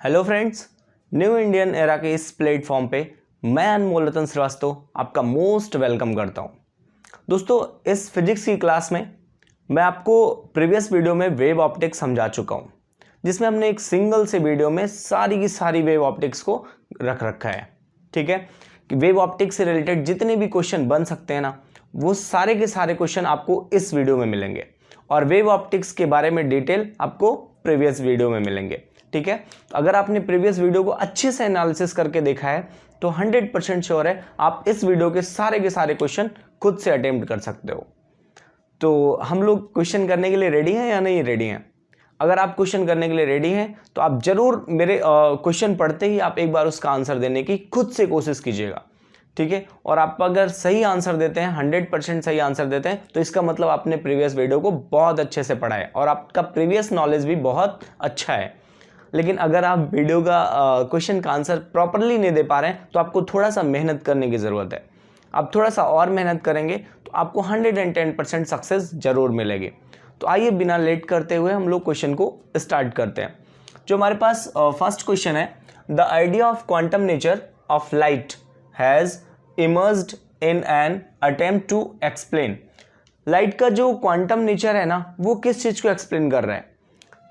Hello friends, new Indian era के इस platform पे मैं अनमोल रतन श्रीवास्तव आपका मोस्ट वेलकम करता हूँ। दोस्तों, इस फिजिक्स की क्लास में मैं आपको प्रीवियस वीडियो में वेव ऑप्टिक्स समझा चुका हूँ, जिसमें हमने एक सिंगल से वीडियो में सारी की सारी वेव ऑप्टिक्स को रख रखा है। ठीक है कि वेव ऑप्टिक्स से रिलेटेड जितने भी क्वेश्चन बन सकते हैं ना, वो सारे के सारे क्वेश्चन आपको इस वीडियो में मिलेंगे और वेव ऑप्टिक्स के बारे में डिटेल आपको प्रीवियस वीडियो में मिलेंगे। ठीक है, तो अगर आपने प्रीवियस वीडियो को अच्छे से एनालिसिस करके देखा है तो 100% श्योर है आप इस वीडियो के सारे क्वेश्चन खुद से अटेम्प्ट कर सकते हो। तो हम लोग क्वेश्चन करने के लिए रेडी हैं या नहीं रेडी हैं? अगर आप क्वेश्चन करने के लिए रेडी हैं तो आप जरूर मेरे क्वेश्चन पढ़ते ही आप एक बार उसका आंसर देने की खुद से कोशिश कीजिएगा। ठीक है, और आप अगर सही आंसर देते हैं, 100% सही आंसर देते हैं, तो इसका मतलब आपने प्रीवियस वीडियो को बहुत अच्छे से पढ़ा है और आपका प्रीवियस नॉलेज भी बहुत अच्छा है। लेकिन अगर आप वीडियो का क्वेश्चन का आंसर प्रॉपरली नहीं दे पा रहे हैं तो आपको थोड़ा सा मेहनत करने की ज़रूरत है। आप थोड़ा सा और मेहनत करेंगे तो आपको 110% सक्सेस जरूर मिलेगी। तो आइए बिना लेट करते हुए हम लोग क्वेश्चन को स्टार्ट करते हैं। जो हमारे पास फर्स्ट क्वेश्चन है, the idea of quantum nature of light has emerged in an attempt to explain. Light का जो क्वांटम नेचर है ना, वो किस चीज़ को एक्सप्लेन कर रहा है?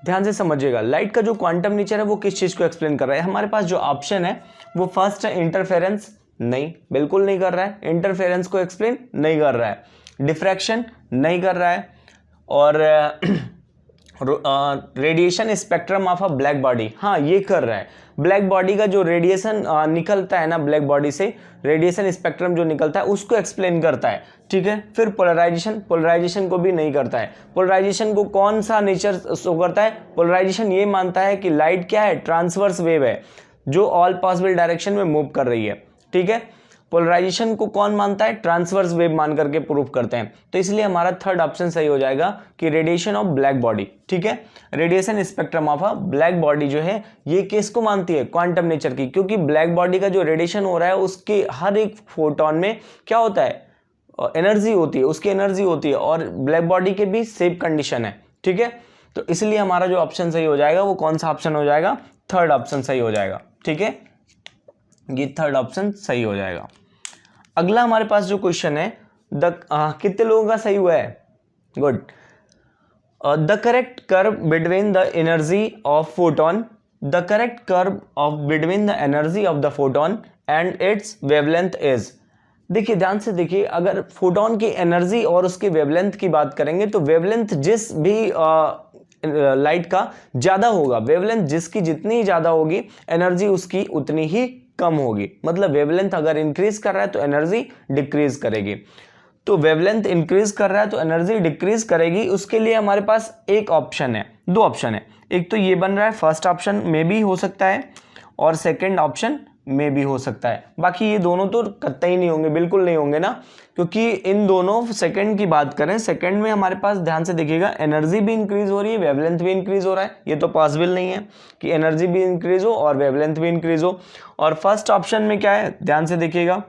ध्यान से समझिएगा, लाइट का जो क्वांटम नेचर है वो किस चीज़ को एक्सप्लेन कर रहा है। हमारे पास जो ऑप्शन है वो फर्स्ट है इंटरफेरेंस, नहीं, बिल्कुल नहीं कर रहा है। इंटरफेरेंस को एक्सप्लेन नहीं कर रहा है। डिफ्रैक्शन नहीं कर रहा है। और radiation spectrum of a black body, हाँ ये कर रहा है। ब्लैक बॉडी का जो रेडिएशन निकलता है ना, ब्लैक बॉडी से रेडिएशन स्पेक्ट्रम जो निकलता है उसको एक्सप्लेन करता है। ठीक है, फिर पोलराइजेशन को भी नहीं करता है। पोलराइजेशन को कौन सा नेचर शो करता है? पोलराइजेशन ये मानता है कि लाइट क्या है, ट्रांसवर्स वेव है जो ऑल पॉसिबल डायरेक्शन में मूव कर रही है। ठीक है, पोलराइजेशन को कौन मानता है? ट्रांसवर्स वेव मान करके प्रूव करते हैं। तो इसलिए हमारा थर्ड ऑप्शन सही हो जाएगा कि रेडिएशन ऑफ ब्लैक बॉडी। ठीक है, radiation spectrum of a black body जो है ये किसको मानती है? क्वांटम नेचर की, क्योंकि ब्लैक बॉडी का जो रेडिएशन हो रहा है उसके हर एक फोटोन में क्या होता है? एनर्जी होती है, उसकी एनर्जी होती है और ब्लैक बॉडी के भी सेम कंडीशन है। ठीक है, तो इसलिए हमारा जो ऑप्शन सही हो जाएगा वो कौन सा ऑप्शन हो जाएगा? थर्ड ऑप्शन सही हो जाएगा। ठीक है, ये थर्ड ऑप्शन सही हो जाएगा। अगला हमारे पास जो क्वेश्चन है, कितने लोगों का सही हुआ है? Good. The correct curve between the energy of photon, the correct curve of between the energy of the photon and it's wavelength is. देखिए ध्यान से देखिए, अगर फोटोन की एनर्जी और उसके वेवलेंथ की बात करेंगे तो वेवलेंथ जिस भी लाइट का ज्यादा होगा, वेवलेंथ जिसकी जितनी ज्यादा होगी एनर्जी उसकी उतनी ही कम होगी। मतलब वेवलेंथ अगर इंक्रीज कर रहा है तो एनर्जी डिक्रीज करेगी। तो वेवलेंथ इंक्रीज कर रहा है तो एनर्जी डिक्रीज करेगी। उसके लिए हमारे पास एक ऑप्शन है, दो ऑप्शन है। एक तो ये बन रहा है, फर्स्ट ऑप्शन में भी हो सकता है और सेकंड ऑप्शन में भी हो सकता है। बाकी ये दोनों तो कतई नहीं होंगे, बिल्कुल नहीं होंगे ना, क्योंकि इन दोनों सेकंड की बात करें, सेकंड में हमारे पास ध्यान से देखिएगा एनर्जी भी इंक्रीज हो रही है, वेवलेंथ भी इंक्रीज हो रहा है। ये तो पॉसिबल नहीं है कि एनर्जी भी इंक्रीज हो और वेवलेंथ भी इंक्रीज हो। और फर्स्ट ऑप्शन में क्या है, ध्यान से देखिएगा,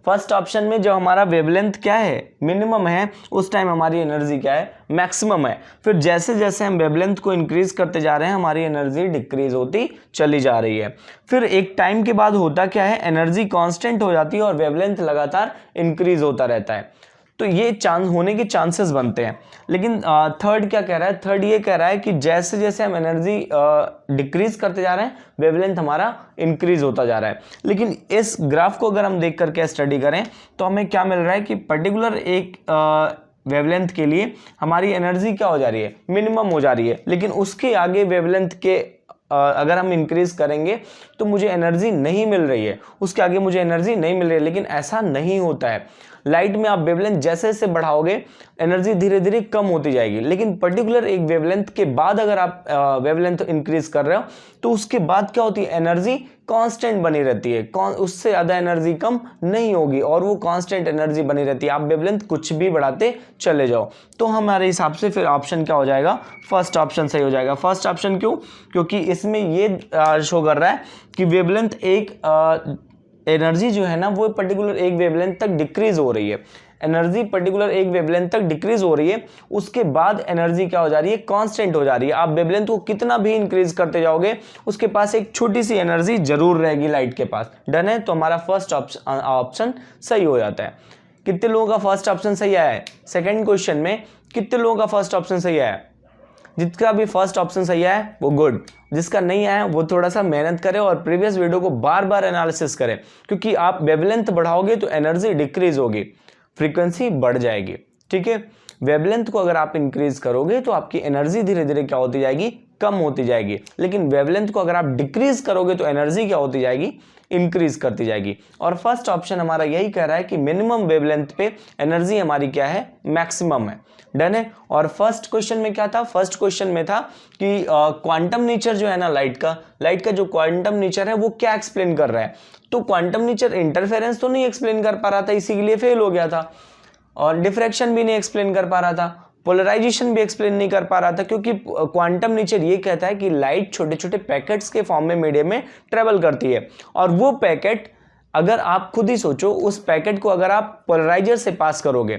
फर्स्ट ऑप्शन में जो हमारा वेवलेंथ क्या है, मिनिमम है, उस टाइम हमारी एनर्जी क्या है, मैक्सिमम है। फिर जैसे जैसे हम वेवलेंथ को इंक्रीज करते जा रहे हैं हमारी एनर्जी डिक्रीज होती चली जा रही है। फिर एक टाइम के बाद होता क्या है, एनर्जी कांस्टेंट हो जाती है और वेवलेंथ लगातार इंक्रीज होता रहता है। तो ये चांस होने के चांसेस बनते हैं। लेकिन थर्ड क्या कह रहा है? थर्ड ये कह रहा है कि जैसे जैसे हम एनर्जी डिक्रीज करते जा रहे हैं वेवलेंथ हमारा इंक्रीज होता जा रहा है। लेकिन इस ग्राफ को अगर हम देख करके स्टडी करें तो हमें क्या मिल रहा है कि पर्टिकुलर एक वेवलेंथ के लिए हमारी एनर्जी क्या हो जा रही है, मिनिमम हो जा रही है। लेकिन उसके आगे वेवलेंथ के अगर हम इंक्रीज करेंगे तो मुझे एनर्जी नहीं मिल रही है, उसके आगे मुझे एनर्जी नहीं मिल रही है। लेकिन ऐसा नहीं होता है। लाइट में आप वेवलेंथ जैसे जैसे बढ़ाओगे एनर्जी धीरे धीरे कम होती जाएगी। लेकिन पर्टिकुलर एक वेवलेंथ के बाद अगर आप वेवलेंथ इंक्रीज कर रहे हो तो उसके बाद क्या होती है, एनर्जी कांस्टेंट बनी रहती है, उससे ज़्यादा एनर्जी कम नहीं होगी और वो कांस्टेंट एनर्जी बनी रहती है। आप वेवलेंथ कुछ भी बढ़ाते चले जाओ। तो हमारे हिसाब से फिर ऑप्शन क्या हो जाएगा, फर्स्ट ऑप्शन सही हो जाएगा। फर्स्ट ऑप्शन क्यों? क्योंकि इसमें ये शो कर रहा है कि वेवलेंथ एक एनर्जी जो है ना वो पर्टिकुलर एक वेवलेंथ तक डिक्रीज हो रही है। एनर्जी पर्टिकुलर एक वेवलेंथ तक डिक्रीज हो रही है, उसके बाद एनर्जी क्या हो जा रही है, कांस्टेंट हो जा रही है। आप वेवलेंथ को कितना भी इंक्रीज करते जाओगे उसके पास एक छोटी सी एनर्जी जरूर रहेगी लाइट के पास। डन है, तो हमारा फर्स्ट ऑप्शन सही हो जाता है। कितने लोगों का फर्स्ट ऑप्शन सही आया है? सेकंड क्वेश्चन में कितने लोगों का फर्स्ट ऑप्शन सही आया है? जिसका भी फर्स्ट ऑप्शन सही आया है वो गुड, जिसका नहीं आया वो थोड़ा सा मेहनत करे और प्रीवियस वीडियो को बार बार एनालिसिस करे, क्योंकि आप वेवलेंथ बढ़ाओगे तो एनर्जी डिक्रीज होगी, फ्रीक्वेंसी बढ़ जाएगी। ठीक है, वेवलेंथ को अगर आप इंक्रीज करोगे तो आपकी एनर्जी धीरे धीरे क्या होती जाएगी, कम होती जाएगी, लेकिन वेवलेंथ को अगर आप डिक्रीज करोगे तो एनर्जी क्या होती जाएगी, इंक्रीज करती जाएगी। और फर्स्ट ऑप्शन हमारा यही कह रहा है कि मिनिमम वेवलेंथ पे एनर्जी हमारी क्या है, मैक्सिमम है। डन है। और फर्स्ट क्वेश्चन में क्या था, फर्स्ट क्वेश्चन में था कि क्वांटम नेचर जो है ना लाइट का जो क्वांटम नेचर है वो क्या एक्सप्लेन कर रहा है। तो क्वांटम नेचर इंटरफेरेंस तो नहीं एक्सप्लेन कर पा रहा था, इसी के लिए फेल हो गया था। और डिफ्रैक्शन भी नहीं एक्सप्लेन कर पा रहा था, पोलराइजेशन भी एक्सप्लेन नहीं कर पा रहा था, क्योंकि क्वांटम नेचर ये कहता है कि लाइट छोटे छोटे पैकेट्स के फॉर्म में मीडियम में ट्रेवल करती है, और वो पैकेट अगर आप खुद ही सोचो, उस पैकेट को अगर आप पोलराइजर से पास करोगे,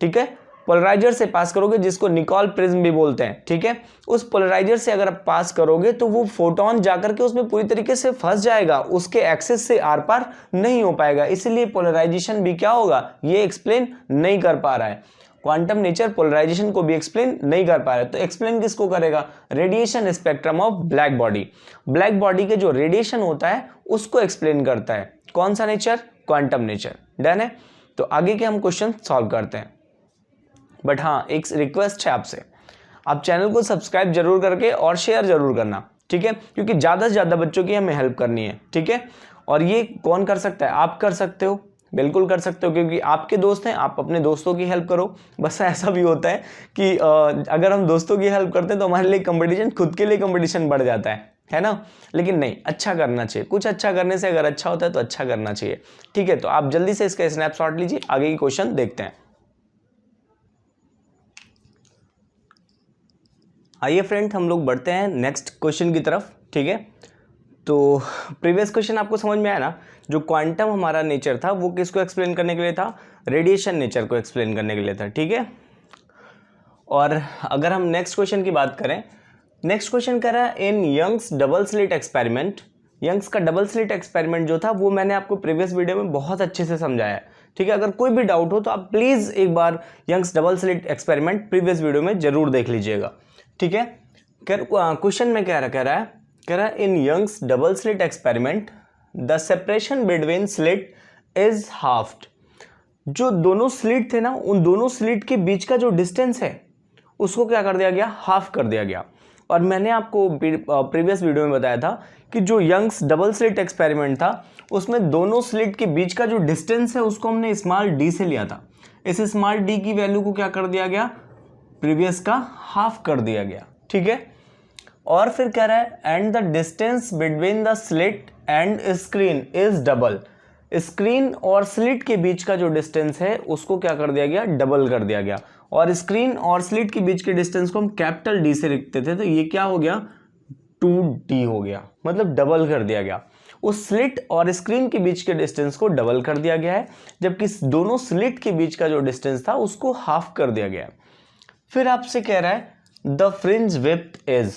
ठीक है, पोलराइजर से पास करोगे जिसको निकोल प्रिज्म भी बोलते हैं, ठीक है, उस पोलराइजर से अगर आप पास करोगे तो वो फोटोन जाकर के उसमें पूरी तरीके से फंस जाएगा, उसके एक्सेस से आर पार नहीं हो पाएगा, इसलिए पोलराइजेशन भी क्या होगा, ये एक्सप्लेन नहीं कर पा रहा है। क्वांटम नेचर पोलराइजेशन को भी एक्सप्लेन नहीं कर पा रहा है, तो एक्सप्लेन किसको करेगा, radiation spectrum of black body. Black body के जो रेडिएशन होता है उसको एक्सप्लेन करता है, कौन सा नेचर, क्वांटम नेचर। डन है, तो आगे के हम क्वेश्चन सॉल्व करते हैं। बट हाँ, एक रिक्वेस्ट है आपसे, आप चैनल को सब्सक्राइब जरूर करके और शेयर जरूर करना, ठीक है, क्योंकि ज़्यादा से ज़्यादा बच्चों की हमें हेल्प करनी है, ठीक है। और ये कौन कर सकता है, आप कर सकते हो, बिल्कुल कर सकते हो, क्योंकि आपके दोस्त हैं, आप अपने दोस्तों की हेल्प करो। बस ऐसा भी होता है कि अगर हम दोस्तों की हेल्प करते हैं तो हमारे लिए कंपटीशन, खुद के लिए कंपटीशन बढ़ जाता है ना। लेकिन नहीं, अच्छा करना चाहिए, कुछ अच्छा करने से अगर अच्छा होता है तो अच्छा करना चाहिए, ठीक है। तो आप जल्दी से इसका स्नैपशॉट लीजिए, आगे की क्वेश्चन देखते हैं। आइए फ्रेंड, हम लोग बढ़ते हैं नेक्स्ट क्वेश्चन की तरफ, ठीक है। तो प्रीवियस क्वेश्चन आपको समझ में आया ना, जो क्वांटम हमारा नेचर था वो किसको एक्सप्लेन करने के लिए था, रेडिएशन नेचर को एक्सप्लेन करने के लिए था, ठीक है। और अगर हम नेक्स्ट क्वेश्चन की बात करें, नेक्स्ट क्वेश्चन कह रहा है in Young's double slit experiment. Young's का डबल स्लिट एक्सपेरिमेंट जो था वो मैंने आपको प्रीवियस वीडियो में बहुत अच्छे से समझाया है, ठीक है। अगर कोई भी डाउट हो तो आप प्लीज़ एक बार Young's double slit experiment previous video में जरूर देख लीजिएगा, ठीक है। क्वेश्चन में कह रहा है in Young's double slit experiment the separation between slit is halved. जो दोनों स्लिट थे ना, उन दोनों स्लिट के बीच का जो डिस्टेंस है उसको क्या कर दिया गया, हाफ कर दिया गया। और मैंने आपको प्रीवियस वीडियो में बताया था कि जो यंग्स डबल स्लिट एक्सपेरिमेंट था उसमें दोनों स्लिट के बीच का जो डिस्टेंस है उसको हमने स्मॉल डी से लिया था। इस स्मॉल डी की वैल्यू को क्या कर दिया गया, प्रीवियस का हाफ कर दिया गया, ठीक है। और फिर कह रहा है and the distance between the slit and screen is double. Screen और स्लिट के बीच का जो डिस्टेंस है उसको क्या कर दिया गया, डबल कर दिया गया। और स्क्रीन और स्लिट के बीच के डिस्टेंस को हम कैपिटल डी से लिखते थे, तो ये क्या हो गया, 2D हो गया, मतलब डबल कर दिया गया। उस स्लिट और स्क्रीन के बीच के डिस्टेंस को डबल कर दिया गया है, जबकि दोनों स्लिट के बीच का जो डिस्टेंस था उसको हाफ कर दिया गया है। फिर आपसे कह रहा है द फ्रिंज विड्थ इज,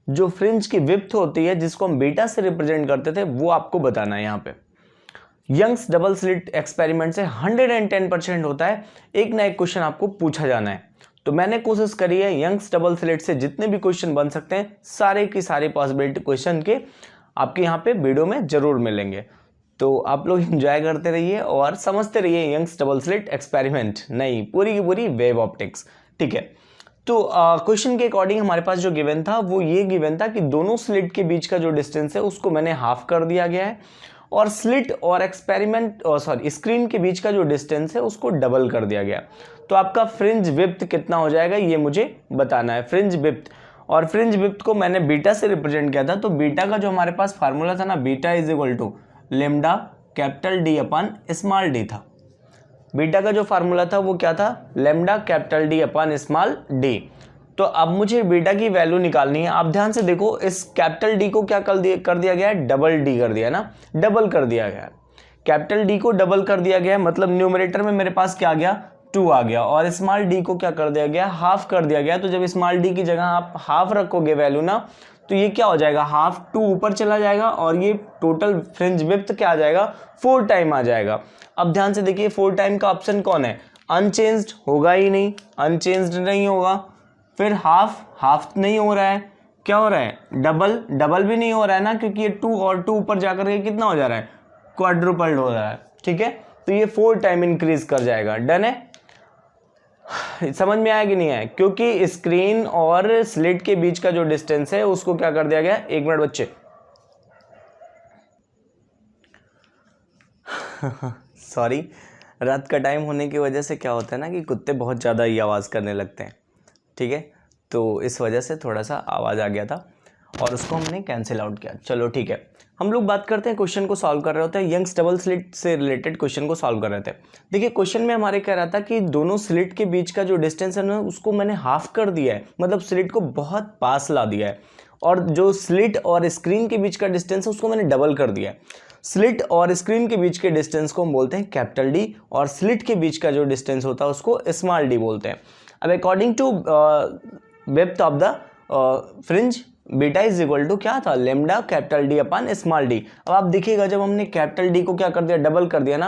जो फ्रिंज की विड्थ होती है जिसको हम बीटा से रिप्रेजेंट करते थे वो आपको बताना है। यहाँ पे यंग्स डबल स्लिट एक्सपेरिमेंट से 110% होता है, एक ना एक क्वेश्चन आपको पूछा जाना है। तो मैंने कोशिश करी है यंग्स डबल स्लिट से जितने भी क्वेश्चन बन सकते हैं सारे की सारी पॉसिबिलिटी क्वेश्चन के आपके यहाँ पे वीडियो में जरूर मिलेंगे। तो आप लोग एंजॉय करते रहिए और समझते रहिए यंग्स डबल स्लिट एक्सपेरिमेंट, नहीं पूरी की पूरी वेव ऑप्टिक्स, ठीक है। तो क्वेश्चन के अकॉर्डिंग हमारे पास जो गिवन था वो ये गिवन था कि दोनों स्लिट के बीच का जो डिस्टेंस है उसको मैंने हाफ कर दिया गया है, और स्लिट और स्क्रीन के बीच का जो डिस्टेंस है उसको डबल कर दिया गया। तो आपका फ्रिंज विड्थ कितना हो जाएगा ये मुझे बताना है, फ्रिंज विड्थ। और फ्रिंज विड्थ को मैंने बीटा से रिप्रेजेंट किया था, तो बीटा का जो हमारे पास फार्मूला था ना, beta is equal to lambda capital D upon small d था। बीटा का जो फार्मूला था वो क्या था, lambda capital D upon small d. तो अब मुझे बीटा की वैल्यू निकालनी है। आप ध्यान से देखो, इस कैपिटल डी को क्या कर दिया गया है, डबल डी कर दिया ना, डबल कर दिया गया। कैपिटल डी को डबल कर दिया गया, मतलब न्यूमरेटर में मेरे पास क्या आ गया 2 आ गया, और स्मॉल डी को क्या कर दिया गया हाफ कर दिया गया। तो जब स्मॉल डी की जगह आप हाफ रखोगे वैल्यू ना, तो ये क्या हो जाएगा हाफ 2 ऊपर चला जाएगा, और ये टोटल फ्रिंज विड्थ क्या आ जाएगा 4 टाइम आ जाएगा। अब ध्यान से देखिए 4 टाइम का ऑप्शन कौन है, अनचेंज्ड होगा ही नहीं, अनचेंज्ड नहीं होगा। फिर हाफ नहीं हो रहा है, क्या हो रहा है डबल भी नहीं हो रहा है ना, क्योंकि ये 2 और 2 ऊपर जाकर के कितना हो जा रहा है क्वाड्रुपल्ड हो रहा है। ठीक है, तो ये 4 टाइम इंक्रीज कर जाएगा। डन है, समझ में आया कि नहीं आया? क्योंकि स्क्रीन और स्लिट के बीच का जो डिस्टेंस है उसको क्या कर दिया गया, 1 मिनट बच्चे सॉरी, रात का टाइम होने की वजह से क्या होता है ना कि कुत्ते बहुत ज़्यादा ही आवाज़ करने लगते हैं। ठीक है, तो इस वजह से थोड़ा सा आवाज़ आ गया था और उसको हमने कैंसिल आउट किया। चलो ठीक है, हम लोग बात करते हैं, क्वेश्चन को सॉल्व कर रहे होते हैं, यंग्स डबल स्लिट से रिलेटेड क्वेश्चन को सॉल्व कर रहे थे। देखिए क्वेश्चन में हमारे कह रहा था कि दोनों स्लिट के बीच का जो डिस्टेंस है ना उसको मैंने हाफ कर दिया है, मतलब स्लिट को बहुत पास ला दिया है, और जो स्लिट और स्क्रीन के बीच का डिस्टेंस है उसको मैंने डबल कर दिया है। स्लिट और स्क्रीन के बीच के डिस्टेंस को हम बोलते हैं कैपिटल डी, और स्लिट के बीच का जो डिस्टेंस होता है उसको स्मॉल डी बोलते हैं। अब according to width of the fringe beta is equal to क्या था, lambda capital D upon small d. अब आप देखिएगा जब हमने कैपिटल डी को क्या कर दिया, डबल कर दिया ना,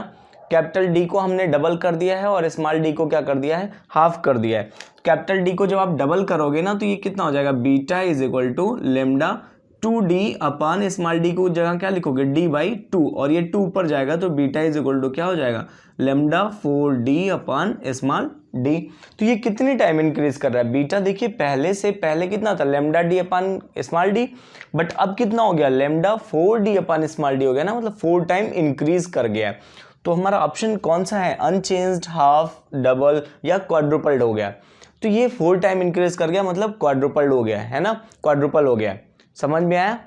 कैपिटल डी को हमने डबल कर दिया है और स्मॉल डी को क्या कर दिया है, हाफ कर दिया है। कैपिटल डी को जब आप डबल करोगे ना तो ये कितना हो जाएगा, beta is equal to lambda 2d upon small d को जगह क्या लिखोगे d/2, और ये 2 ऊपर जाएगा तो बीटा इज इक्वल टू क्या हो जाएगा, लेमडा 4d अपन स्मॉल डी। तो ये कितनी टाइम इंक्रीज कर रहा है, बीटा देखिए पहले कितना था, lambda D upon small D, but अब कितना हो गया, लेमडा 4d अपन स्मॉल डी हो गया ना, मतलब 4 टाइम इंक्रीज कर गया है। तो हमारा ऑप्शन कौन सा है, अनचेंज्ड, हाफ, डबल या क्वाड्रुपल्ड हो गया। तो ये 4 टाइम इंक्रीज कर गया, मतलब क्वाड्रुपल्ड हो गया है ना, क्वाड्रुपल हो गया। समझ में आया?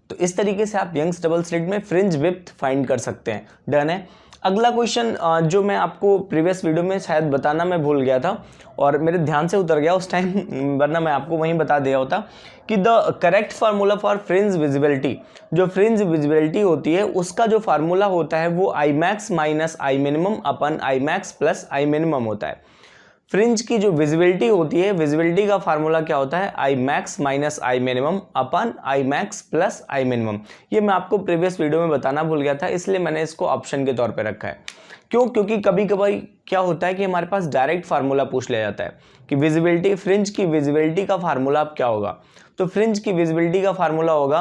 तो इस तरीके से आप यंग्स डबल स्लिट में फ्रिंज विड्थ फाइंड कर सकते हैं। डन है। अगला क्वेश्चन जो मैं आपको प्रीवियस वीडियो में शायद बताना मैं भूल गया था और मेरे ध्यान से उतर गया उस टाइम, वरना मैं आपको वहीं बता दिया होता कि the correct formula for fringe visibility, जो फ्रिंज विजिबिलिटी होती है उसका जो फार्मूला होता है वो आई max minus I minimum upon I max plus I minimum होता है। फ्रिंज की जो विजिबिलिटी होती है, विजिबिलिटी का फार्मूला क्या होता है, आई max minus I minimum upon I max plus I minimum. ये मैं आपको प्रीवियस वीडियो में बताना भूल गया था, इसलिए मैंने इसको ऑप्शन के तौर पे रखा है। क्यों? क्योंकि कभी कभी क्या होता है कि हमारे पास डायरेक्ट फार्मूला पूछ लिया जाता है कि विजिबिलिटी, फ्रिंज की विजिबिलिटी का फार्मूला अब क्या होगा। तो फ्रिंज की विजिबिलिटी का फार्मूला होगा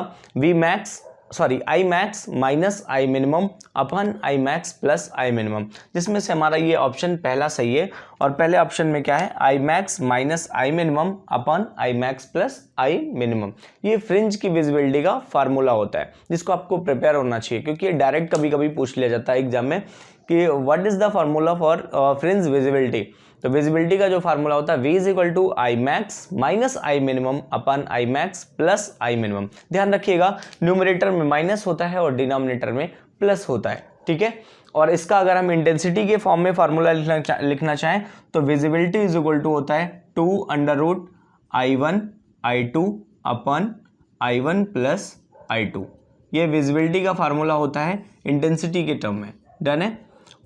आई max minus I minimum upon I max plus I minimum, जिसमें से हमारा ये ऑप्शन पहला सही है। और पहले ऑप्शन में क्या है, आई max minus I minimum upon I max plus I minimum. ये फ्रिंज की विजिबिलिटी का फार्मूला होता है जिसको आपको प्रिपेयर होना चाहिए, क्योंकि ये डायरेक्ट कभी कभी पूछ लिया जाता है एग्जाम में कि what is the formula for fringe visibility. तो विजिबिलिटी का जो फार्मूला होता है V is equal to I max minus I minimum upon I max plus I minimum. ध्यान रखिएगा न्यूमरेटर में माइनस होता है और डिनोमिनेटर में प्लस होता है, ठीक है। और इसका अगर हम इंटेंसिटी के फॉर्म में फार्मूला लिखना चाहें तो विजिबिलिटी इज इक्वल टू होता है 2√I1 I2 upon I1 plus I2। ये विजिबिलिटी का फार्मूला होता है इंटेंसिटी के टर्म में। डन है।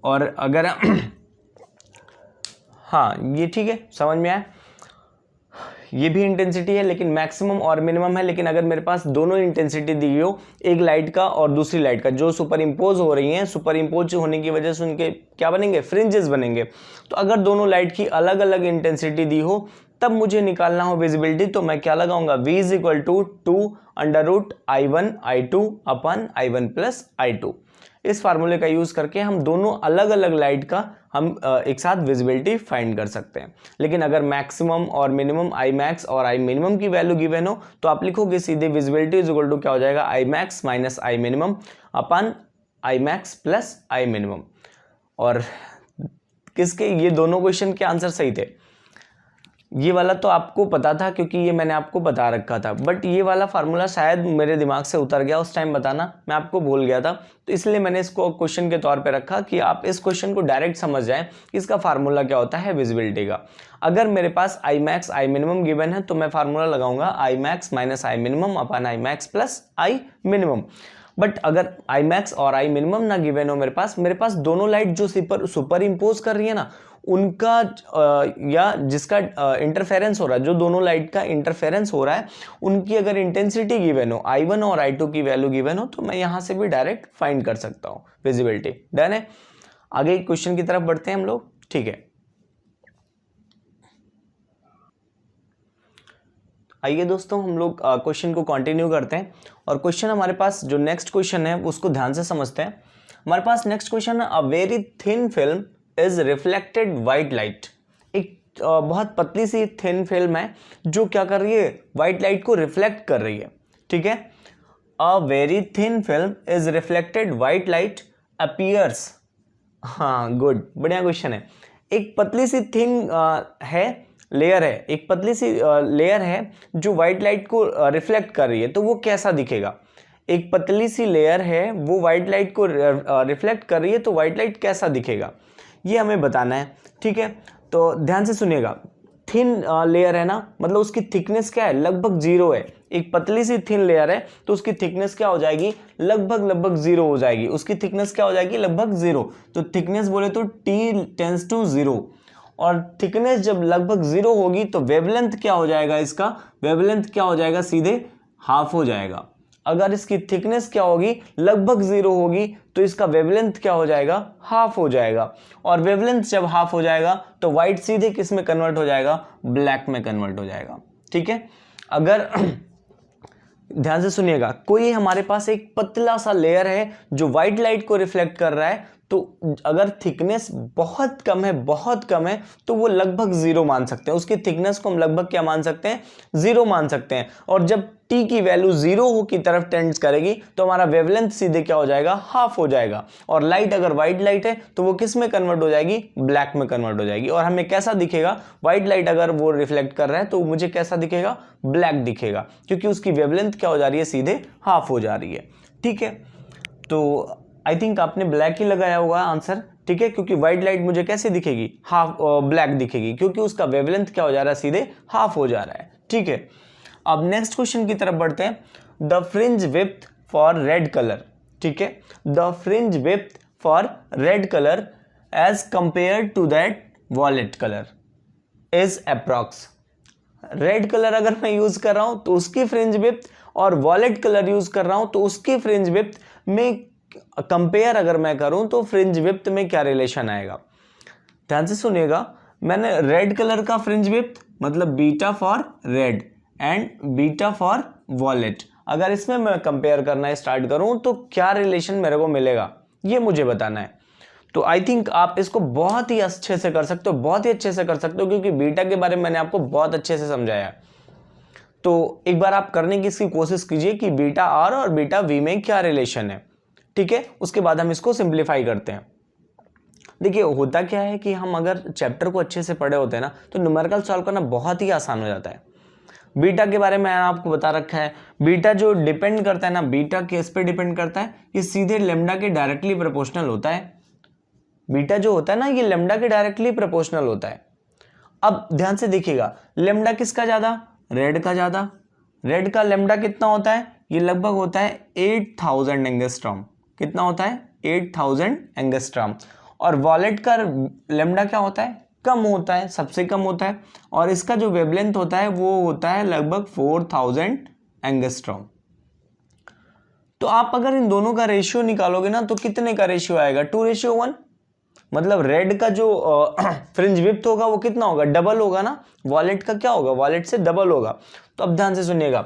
और अगर हाँ ये ठीक है, समझ में आया। ये भी इंटेंसिटी है लेकिन मैक्सिमम और मिनिमम है, लेकिन अगर मेरे पास दोनों इंटेंसिटी दी हो, एक लाइट का और दूसरी लाइट का, जो सुपर इम्पोज हो रही हैं, सुपर इम्पोज होने की वजह से उनके क्या बनेंगे, फ्रिंजेस बनेंगे। तो अगर दोनों लाइट की अलग अलग इंटेंसिटी दी हो तब मुझे निकालना हो विजिबिलिटी, तो मैं क्या लगाऊंगा, V is equal to 2√I1 I2 upon I1 plus I2। इस फार्मूले का यूज करके हम दोनों अलग अलग लाइट का हम एक साथ विजिबिलिटी फाइंड कर सकते हैं। लेकिन अगर मैक्सिमम और मिनिमम आई मैक्स और आई मिनिमम की वैल्यू गिवन हो तो आप लिखोगे सीधे विजिबिलिटी इज इक्वल टू क्या हो जाएगा, आई max minus I minimum upon I max plus I minimum. और किसके, ये दोनों क्वेश्चन के आंसर सही थे। ये वाला तो आपको पता था क्योंकि ये मैंने आपको बता रखा था, बट ये वाला फार्मूला शायद मेरे दिमाग से उतर गया उस टाइम बताना, मैं आपको भूल गया था। तो इसलिए मैंने इसको क्वेश्चन के तौर पे रखा कि आप इस क्वेश्चन को डायरेक्ट समझ जाएं कि इसका फार्मूला क्या होता है विजिबिलिटी का। अगर मेरे पास I max I minimum given है तो मैं फार्मूला लगाऊंगा I max minus I minimum upon I max plus I minimum. But अगर आई मैक्स और आई मिनिमम ना गिवन हो मेरे पास दोनों लाइट जो सुपर इम्पोज कर रही है ना उनका या जिसका इंटरफेरेंस हो रहा है, जो दोनों लाइट का इंटरफेरेंस हो रहा है उनकी अगर इंटेंसिटी गिवन हो, I1 और I2 की वैल्यू गिवन हो, तो मैं यहां से भी डायरेक्ट फाइंड कर सकता हूं विजिबिलिटी। डन है। आगे क्वेश्चन की तरफ बढ़ते हैं हम लोग। ठीक है, आइए दोस्तों हम लोग क्वेश्चन को कंटिन्यू करते हैं और क्वेश्चन हमारे पास जो नेक्स्ट क्वेश्चन है उसको ध्यान से समझते हैं। हमारे पास नेक्स्ट क्वेश्चन है, a very thin film is reflected white light. एक बहुत पतली सी थिन फिल्म है जो क्या कर रही है, व्हाइट लाइट को रिफ्लेक्ट कर रही है। ठीक है, a very thin film is reflected white light appears. हाँ गुड, बढ़िया क्वेश्चन है। एक पतली सी थिन लेयर है, एक पतली सी लेयर है जो व्हाइट लाइट को रिफ्लेक्ट कर रही है, तो वो कैसा दिखेगा। एक पतली सी लेयर है वो व्हाइट लाइट को रिफ्लेक्ट कर रही है, तो व्हाइट लाइट कैसा दिखेगा ये हमें बताना है। ठीक है, तो ध्यान से सुनिएगा। थिन लेयर है ना, मतलब उसकी थिकनेस क्या है, लगभग जीरो है। एक पतली सी थिन लेयर है तो उसकी थिकनेस क्या हो जाएगी, लगभग जीरो हो जाएगी। उसकी थिकनेस क्या हो जाएगी, लगभग जीरो। तो थिकनेस बोले तो T टेंस टू जीरो, और थिकनेस जब लगभग जीरो होगी तो वेवलेंथ क्या हो जाएगा, इसका वेवलेंथ क्या हो जाएगा, सीधे हाफ हो जाएगा। अगर इसकी थिकनेस क्या होगी, लगभग जीरो होगी, तो इसका वेवलेंथ क्या हो जाएगा, हाफ हो जाएगा। और वेवलेंथ जब हाफ हो जाएगा तो व्हाइट सीधे किस में कन्वर्ट हो जाएगा, ब्लैक में कन्वर्ट हो जाएगा। ठीक है, अगर ध्यान से सुनिएगा, कोई हमारे पास एक पतला सा लेयर है जो व्हाइट लाइट को रिफ्लेक्ट कर रहा है, तो अगर थिकनेस बहुत कम है तो वो लगभग जीरो मान सकते हैं। उसकी थिकनेस को हम लगभग क्या मान सकते हैं, जीरो मान सकते हैं। और जब T की वैल्यू जीरो की तरफ टेंड्स करेगी तो हमारा वेवलेंथ सीधे क्या हो जाएगा, हाफ हो जाएगा। और लाइट अगर व्हाइट लाइट है तो वो किस में कन्वर्ट हो जाएगी, ब्लैक में कन्वर्ट हो जाएगी। और हमें कैसा दिखेगा, व्हाइट लाइट अगर वो रिफ्लेक्ट कर रहा है तो मुझे कैसा दिखेगा, ब्लैक दिखेगा, क्योंकि उसकी वेवलेंथ क्या हो जा रही है, सीधे हाफ हो जा रही है। ठीक है, तो आई थिंक आपने ब्लैक ही लगाया होगा आंसर। ठीक है, क्योंकि व्हाइट लाइट मुझे कैसे दिखेगी, हाफ ब्लैक दिखेगी, क्योंकि उसका वेवलेंथ क्या हो जा रहा है, सीधे हाफ हो जा रहा है। ठीक है, अब नेक्स्ट क्वेश्चन की तरफ बढ़ते हैं। The fringe width for red colour. ठीक है, the fringe width for red colour as compare to that violet colour is approx. Red colour अगर मैं यूज कर रहा हूं तो उसकी फ्रिंज विड्थ, और वॉलेट कलर यूज कर रहा हूं तो उसकी फ्रिंज विड्थ में कंपेयर अगर मैं करूं तो फ्रिंज विड्थ में क्या रिलेशन आएगा। ध्यान से सुनिएगा, मैंने रेड कलर का फ्रिंज विड्थ मतलब beta for red and beta for wallet, अगर इसमें मैं कंपेयर करना स्टार्ट करूं तो क्या रिलेशन मेरे को मिलेगा, ये मुझे बताना है। तो आई थिंक आप इसको बहुत ही अच्छे से कर सकते हो, बहुत ही अच्छे से कर सकते हो, क्योंकि बीटा के बारे में मैंने आपको बहुत अच्छे से समझाया है। तो एक बार आप करने की इसकी कोशिश कीजिए कि बीटा आर और बीटा वी में क्या रिलेशन है। ठीक है, उसके बाद हम इसको सिंप्लीफाई करते हैं। देखिए होता क्या है कि हम अगर चैप्टर को अच्छे से पढ़े होते हैं ना तो न्यूमेरिकल सॉल्व करना बहुत ही आसान हो जाता है। बीटा के बारे में मैंने आपको बता रखा है, बीटा जो डिपेंड करता है ना, बीटा किस पे डिपेंड करता है, ये सीधे लेम्डा के डायरेक्टली प्रोपोर्शनल होता है। बीटा जो होता है ना ये लेम्डा के डायरेक्टली प्रोपोर्शनल होता है। अब ध्यान से देखिएगा, लेम्डा किसका ज्यादा, रेड का ज्यादा। रेड का लेम्डा कितना होता है, ये लगभग होता है 8000 एंगस्ट्रॉम। कितना होता है, 8000 एंगस्ट्रॉम। और वॉलेट का लेम्डा क्या होता है, कम होता है, सबसे कम होता है, और इसका जो वेवलेंथ होता है वो होता है लगभग 4000 एंगस्ट्रॉम। तो आप अगर इन दोनों का रेशियो निकालोगे ना तो कितने का रेशियो आएगा, 2:1। मतलब रेड का जो फ्रिंज विड्थ होगा वो कितना होगा, डबल होगा ना, वॉलेट का क्या होगा, वॉलेट से डबल होगा। तो अब ध्यान से सुनिएगा,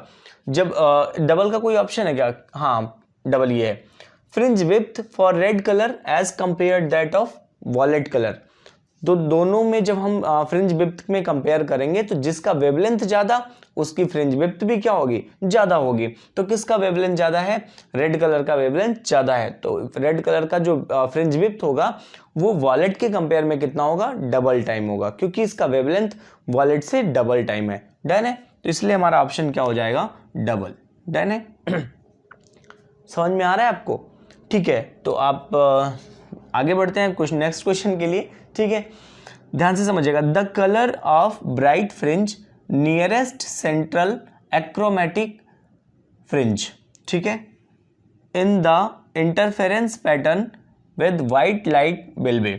जब डबल का कोई ऑप्शन है क्या, हाँ डबल ये है, fringe width for red colour as compare that of violet colour. तो दोनों में जब हम फ्रिंज विड्थ में कंपेयर करेंगे तो जिसका वेवलेंथ ज्यादा उसकी फ्रिंज विड्थ भी क्या होगी, ज्यादा होगी। तो किसका वेवलेंथ ज्यादा है, रेड कलर का वेवलेंथ ज्यादा है, तो रेड कलर का जो फ्रिंज विड्थ होगा वो वॉलेट के कंपेयर में कितना होगा, डबल टाइम होगा, क्योंकि इसका वेवलेंथ वॉलेट से डबल टाइम है। डन है, तो इसलिए हमारा ऑप्शन क्या हो जाएगा, डबल। डन है समझ में आ रहा है आपको। ठीक है, तो आप आगे बढ़ते हैं कुछ नेक्स्ट क्वेश्चन के लिए। ठीक है, ध्यान से समझिएगा, the colour of bright fringe nearest central achromatic fringe, ठीक है, in the interference pattern with white light will be.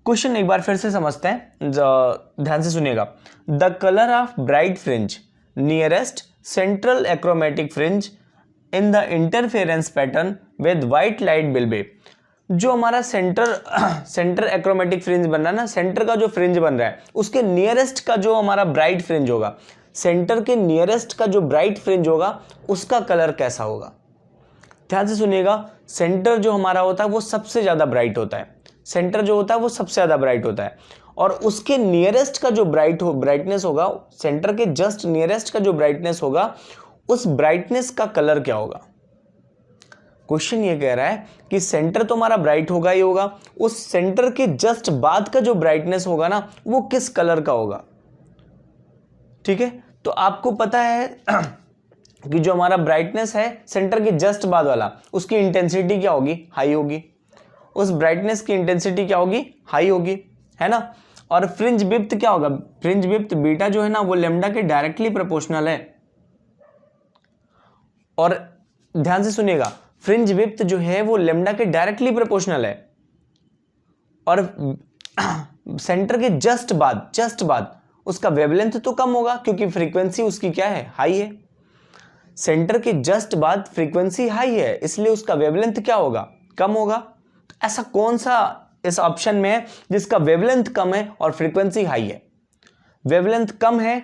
Question एक बार फिर से समझते हैं, ध्यान से सुनिएगा। The colour of bright fringe nearest central achromatic fringe in the interference pattern with white light will be. जो हमारा सेंटर एक्रोमेटिक फ्रिंज बन रहा है ना, सेंटर का जो फ्रिंज बन रहा है उसके नियरेस्ट का जो हमारा ब्राइट फ्रिंज होगा, सेंटर के नियरेस्ट का जो ब्राइट फ्रिंज होगा उसका कलर कैसा होगा। ध्यान से सुनिएगा, सेंटर जो हमारा होता है वो सबसे ज्यादा ब्राइट होता है, सेंटर जो होता है वो सबसे ज्यादा ब्राइट होता है, और उसके नियरेस्ट का जो ब्राइटनेस होगा, सेंटर के जस्ट नियरेस्ट का जो ब्राइटनेस होगा, उस ब्राइटनेस का कलर क्या होगा। क्वेश्चन ये कह रहा है कि सेंटर तो हमारा ब्राइट होगा ही होगा, उस सेंटर के जस्ट बाद का जो ब्राइटनेस होगा ना वो किस कलर का होगा। ठीक है, तो आपको पता है कि जो हमारा ब्राइटनेस है सेंटर के जस्ट बाद वाला, उसकी इंटेंसिटी क्या होगी, हाई होगी। उस ब्राइटनेस की इंटेंसिटी क्या होगी, हाई होगी, है ना। और फ्रिंज विड्थ क्या होगा, फ्रिंज विड्थ बीटा जो है ना वो लेमडा के डायरेक्टली प्रोपोर्शनल है। और ध्यान से सुनिएगा, फ्रिंज विड्थ जो है वो लेमडा के डायरेक्टली प्रोपोर्शनल है, और सेंटर के जस्ट बाद उसका वेवलेंथ तो कम होगा क्योंकि फ्रीक्वेंसी उसकी क्या है, हाई है। सेंटर के जस्ट बाद फ्रीक्वेंसी हाई है इसलिए उसका वेवलेंथ क्या होगा, कम होगा। ऐसा कौन सा इस ऑप्शन में है जिसका वेवलेंथ कम है और फ्रीक्वेंसी हाई है। वेवलेंथ कम है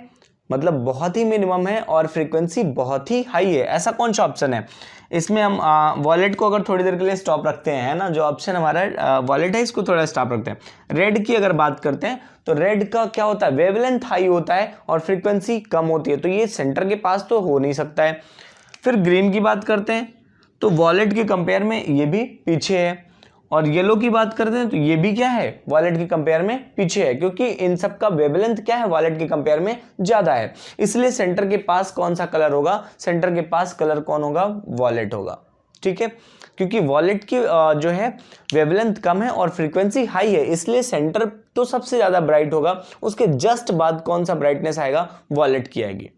मतलब बहुत ही मिनिमम है और फ्रीक्वेंसी बहुत ही हाई है, ऐसा कौन सा ऑप्शन है। इसमें हम वॉलेट को अगर थोड़ी देर के लिए स्टॉप रखते हैं ना, जो ऑप्शन हमारा वॉलेट है इसको थोड़ा स्टॉप रखते हैं। रेड की अगर बात करते हैं तो रेड का क्या होता है, वेवलेंथ हाई होता है और फ्रीक्वेंसी कम होती है, तो ये सेंटर के पास तो हो नहीं सकता है। फिर ग्रीन की बात करते हैं तो वॉलेट के कंपेयर में ये भी पीछे है, और येलो की बात करते हैं तो ये भी क्या है, वॉलेट के कंपेयर में पीछे है, क्योंकि इन सब का वेवलेंथ क्या है, वॉलेट के कंपेयर में ज्यादा है। इसलिए सेंटर के पास कौन सा कलर होगा, सेंटर के पास कलर कौन होगा, वॉलेट होगा। ठीक है, क्योंकि वॉलेट की जो है वेवलेंथ कम है और फ्रीक्वेंसी हाई है, इसलिए सेंटर तो सबसे ज्यादा ब्राइट होगा, उसके जस्ट बाद कौन सा ब्राइटनेस आएगा, वॉलेट की आएगी।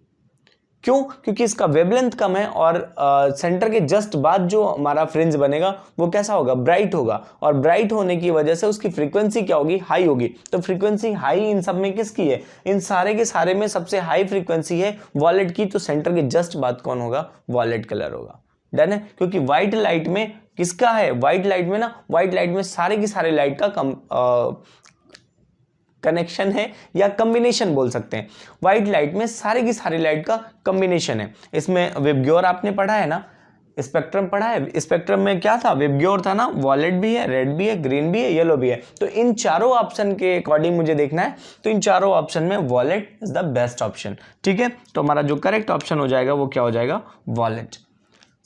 क्यों, क्योंकि इसका वेवलेंथ कम है और सेंटर के जस्ट बाद जो हमारा फ्रिंज बनेगा वो कैसा होगा, ब्राइट होगा, और ब्राइट होने की वजह से उसकी फ्रीक्वेंसी क्या होगी, हाई होगी। तो फ्रीक्वेंसी हाई इन सब में किसकी है, इन सारे के सारे में सबसे हाई फ्रीक्वेंसी है वॉलेट की, तो सेंटर के जस्ट बाद कौन होगा, वॉलेट कलर होगा। डन है, क्योंकि व्हाइट लाइट में किसका है, व्हाइट लाइट में ना, व्हाइट लाइट में सारे की सारे लाइट का कनेक्शन है या कॉम्बिनेशन बोल सकते हैं। व्हाइट लाइट में सारे की सारी लाइट का कॉम्बिनेशन है। इसमें विबग्योर आपने पढ़ा है ना, स्पेक्ट्रम पढ़ा है, स्पेक्ट्रम में क्या था, विबग्योर था ना, वॉलेट भी है, रेड भी है, ग्रीन भी है, येलो भी है। तो इन चारों ऑप्शन के अकॉर्डिंग मुझे देखना है, तो इन चारों ऑप्शन में wallet is the best option. ठीक है, तो हमारा जो करेक्ट ऑप्शन हो जाएगा वो क्या हो जाएगा, वॉलेट।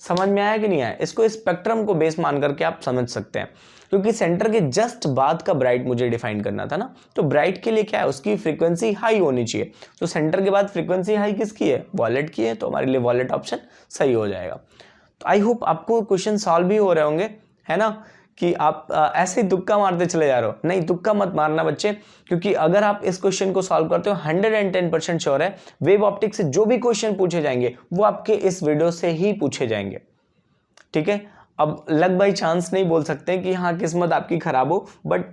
समझ में आया कि नहीं आया, इसको स्पेक्ट्रम को बेस मान करके आप समझ सकते हैं, क्योंकि सेंटर के जस्ट बाद का ब्राइट मुझे डिफाइन करना था ना, तो ब्राइट के लिए क्या है, उसकी फ्रीक्वेंसी हाई होनी चाहिए, तो सेंटर के बाद फ्रीक्वेंसी हाई किसकी है, वॉलेट की है, तो हमारे लिए वॉलेट ऑप्शन सही हो जाएगा। तो आई होप आपको क्वेश्चन सॉल्व भी हो रहे होंगे, है ना, कि आप ऐसे ही तुक्का मारते चले जा रहे हो। नहीं, तुक्का मत मारना बच्चे, क्योंकि अगर आप इस क्वेश्चन को सॉल्व करते हो 110% श्योर है वेव ऑप्टिक्स से जो भी क्वेश्चन पूछे जाएंगे वो आपके इस वीडियो से ही पूछे जाएंगे। ठीक है, अब लक बाई चांस नहीं बोल सकते कि हाँ किस्मत आपकी खराब हो, बट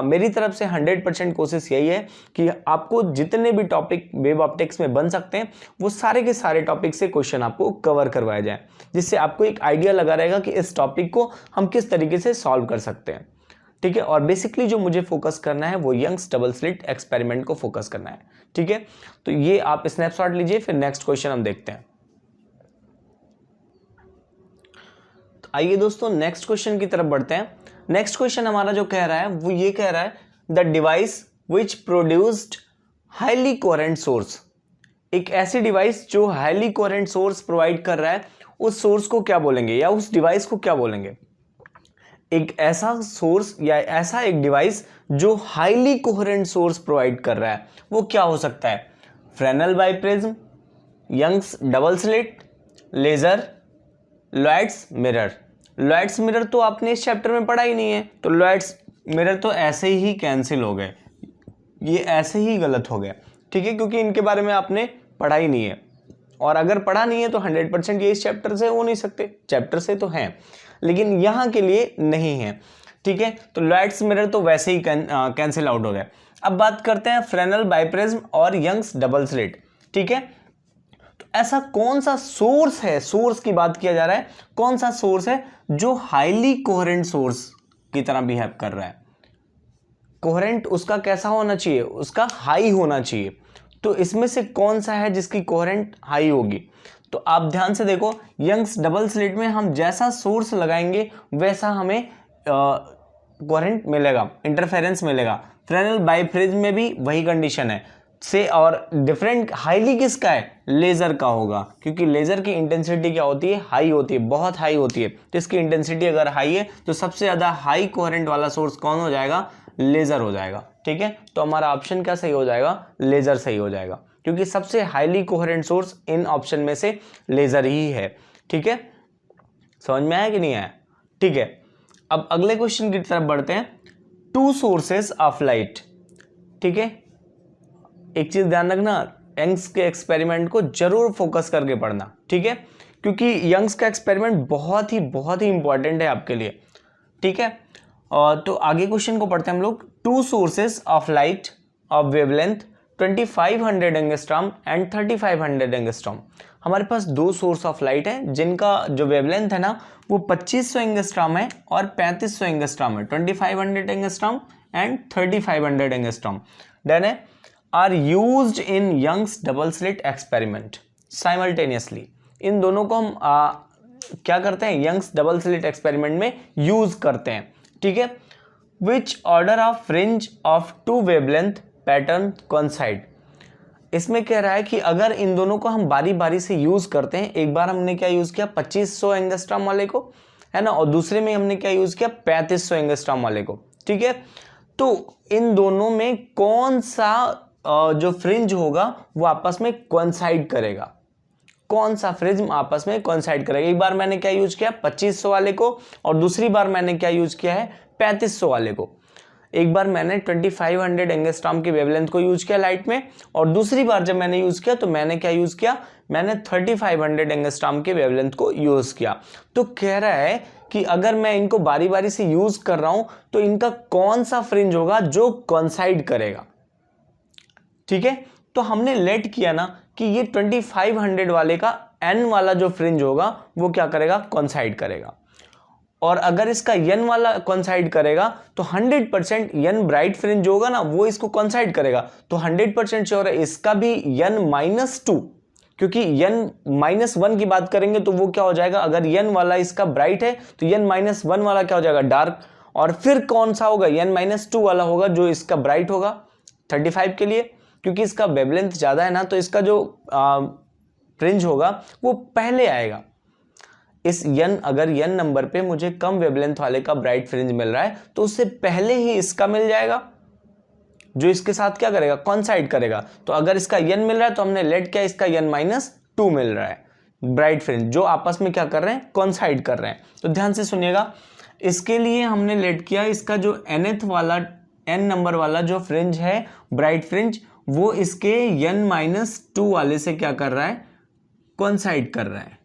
मेरी तरफ से 100% कोशिश यही है कि आपको जितने भी टॉपिक वेव ऑप्टिक्स में बन सकते हैं वो सारे के सारे टॉपिक से क्वेश्चन आपको कवर करवाया जाए, जिससे आपको एक आइडिया लगा रहेगा कि इस टॉपिक को हम किस तरीके से सॉल्व कर सकते हैं। ठीक है, और बेसिकली जो मुझे फोकस करना है वो यंग्स डबल स्लिट एक्सपेरिमेंट को फोकस करना है। ठीक है, तो ये आप स्नैपशॉट लीजिए, फिर नेक्स्ट क्वेश्चन हम देखते हैं। आइए दोस्तों नेक्स्ट क्वेश्चन की तरफ बढ़ते हैं। नेक्स्ट क्वेश्चन हमारा जो कह रहा है वो ये कह रहा है, the device which produced highly coherent source. एक ऐसी डिवाइस जो हाईली कोहेरेंट सोर्स प्रोवाइड कर रहा है, उस सोर्स को क्या बोलेंगे या उस डिवाइस को क्या बोलेंगे। एक ऐसा सोर्स या ऐसा एक डिवाइस जो हाईली कोहेरेंट सोर्स प्रोवाइड कर रहा है वो क्या हो सकता है, Fresnel biprism, Young's double slit, laser, Lloyd's mirror. Lloyd's mirror तो आपने इस चैप्टर में पढ़ा ही नहीं है, तो लॉयड्स मिरर तो ऐसे ही कैंसिल हो गए, ये ऐसे ही गलत हो गया। ठीक है, क्योंकि इनके बारे में आपने पढ़ा ही नहीं है। और अगर पढ़ा नहीं है तो 100% ये इस चैप्टर से हो नहीं सकते, चैप्टर से तो हैं लेकिन यहाँ के लिए नहीं है, ठीक है। तो लॉयड्स मिरर तो वैसे ही कैंसिल आउट हो गया। अब बात करते हैं फ्रेनेल बाइप्रिज्म और यंग्स डबल स्लिट, ठीक है। तो ऐसा कौन सा सोर्स है, सोर्स की बात किया जा रहा है, कौन सा सोर्स है जो हाईली कोहेरेंट सोर्स की तरह बिहेव कर रहा है। कोहेरेंट उसका कैसा होना चाहिए, उसका हाई होना चाहिए। तो इसमें से कौन सा है जिसकी कोहेरेंट हाई होगी। तो आप ध्यान से देखो, यंग्स डबल स्लिट में हम जैसा सोर्स लगाएंगे वैसा हमें कोहेरेंट मिलेगा, इंटरफेरेंस मिलेगा। फ्रेनेल बाइप्रिज्म में भी वही कंडीशन है से, और डिफरेंट हाईली किसका है, लेजर का होगा, क्योंकि लेजर की इंटेंसिटी क्या होती है, हाई होती है, बहुत हाई होती है। तो इसकी इंटेंसिटी अगर हाई है तो सबसे ज्यादा हाई कोहेरेंट वाला सोर्स कौन हो जाएगा, लेजर हो जाएगा, ठीक है। तो हमारा ऑप्शन क्या सही हो जाएगा, लेजर सही हो जाएगा, क्योंकि सबसे हाईली कोहेरेंट सोर्स इन ऑप्शन में से लेजर ही है, ठीक है। समझ में आया कि नहीं आया, ठीक है। अब अगले क्वेश्चन की तरफ बढ़ते हैं, टू सोर्सेस ऑफ लाइट, ठीक है। एक चीज ध्यान रखना, यंग्स के एक्सपेरिमेंट को जरूर फोकस करके पढ़ना, ठीक है, क्योंकि यंग्स का एक्सपेरिमेंट बहुत ही इंपॉर्टेंट है आपके लिए, ठीक है। तो आगे क्वेश्चन को पढ़ते हैं हम लोग, to sources of light of wavelength 2500 angstrom and 3500 angstrom. हमारे पास दो सोर्स ऑफ लाइट है जिनका जो वेवलेंथ है ना वो 2500 एंगस्ट्रॉम है और 3500 एंगस्ट्रॉम है, 2500 एंगस्ट्रॉम एंड 3500 एंगस्ट्रॉम, डन है। Are used in Young's double slit experiment simultaneously. इन दोनों को हम क्या करते हैं, यंग्स डबल स्लिट एक्सपेरिमेंट में यूज करते हैं, ठीक है। Which order of fringe of two wavelength pattern coincide. इसमें कह रहा है कि अगर इन दोनों को हम बारी बारी से यूज करते हैं, एक बार हमने क्या यूज किया 2500 एंगस्ट्रॉम वाले को, है ना, और दूसरे में हमने क्या यूज किया 3500 एंगस्ट्रॉम वाले को, ठीक है। तो इन दोनों में कौन सा जो फ्रिंज होगा वो आपस में कोइंसाइड करेगा, कौन सा फ्रिंज आपस में कोइंसाइड करेगा। एक बार मैंने क्या यूज किया 2500 वाले को और दूसरी बार मैंने क्या यूज किया है 3500 वाले को। एक बार मैंने 2500 एंगस्ट्रॉम की वेवलेंथ को यूज किया लाइट में, और दूसरी बार जब मैंने यूज किया तो मैंने क्या यूज किया, मैंने 3500 एंगस्ट्रॉम की वेवलेंथ को यूज किया। तो कह रहा है कि अगर मैं इनको बारी बारी से यूज कर रहा हूं तो इनका कौन सा फ्रिंज होगा जो कोइंसाइड करेगा, ठीक है। तो हमने लेट किया ना कि ये 2500 वाले का n वाला जो फ्रिंज होगा वो क्या करेगा, कोइंसाइड करेगा, और अगर इसका n वाला कोइंसाइड करेगा तो 100% n ब्राइट फ्रिंज होगा ना वो इसको कोइंसाइड करेगा। तो 100% श्योर है इसका भी n-2, क्योंकि n-1 की बात करेंगे तो वो क्या हो जाएगा, अगर n वाला इसका ब्राइट है तो n-1 वाला क्या हो जाएगा, डार्क। और फिर कौन सा होगा, n-2 वाला होगा जो इसका ब्राइट होगा 35 के लिए, क्योंकि इसका वेवलेंथ ज्यादा है ना तो इसका जो फ्रिंज होगा वो पहले आएगा। इस अगर n नंबर पे मुझे कम वेवलेंथ वाले का ब्राइट फ्रिंज मिल रहा है तो उससे पहले ही इसका मिल जाएगा जो इसके साथ क्या करेगा, कोइंसाइड करेगा। तो अगर इसका n मिल रहा है तो हमने लेट किया इसका n-2 मिल रहा है ब्राइट फ्रिंज, जो आपस में क्या कर रहे हैं, कोइंसाइड कर रहे हैं। तो ध्यान से सुनिएगा, इसके लिए हमने लेट किया इसका जो nth वाला n नंबर वाला जो फ्रिंज है ब्राइट फ्रिंज वो इसके n-2 वाले से क्या कर रहा है, कोइंसाइड कर रहा है।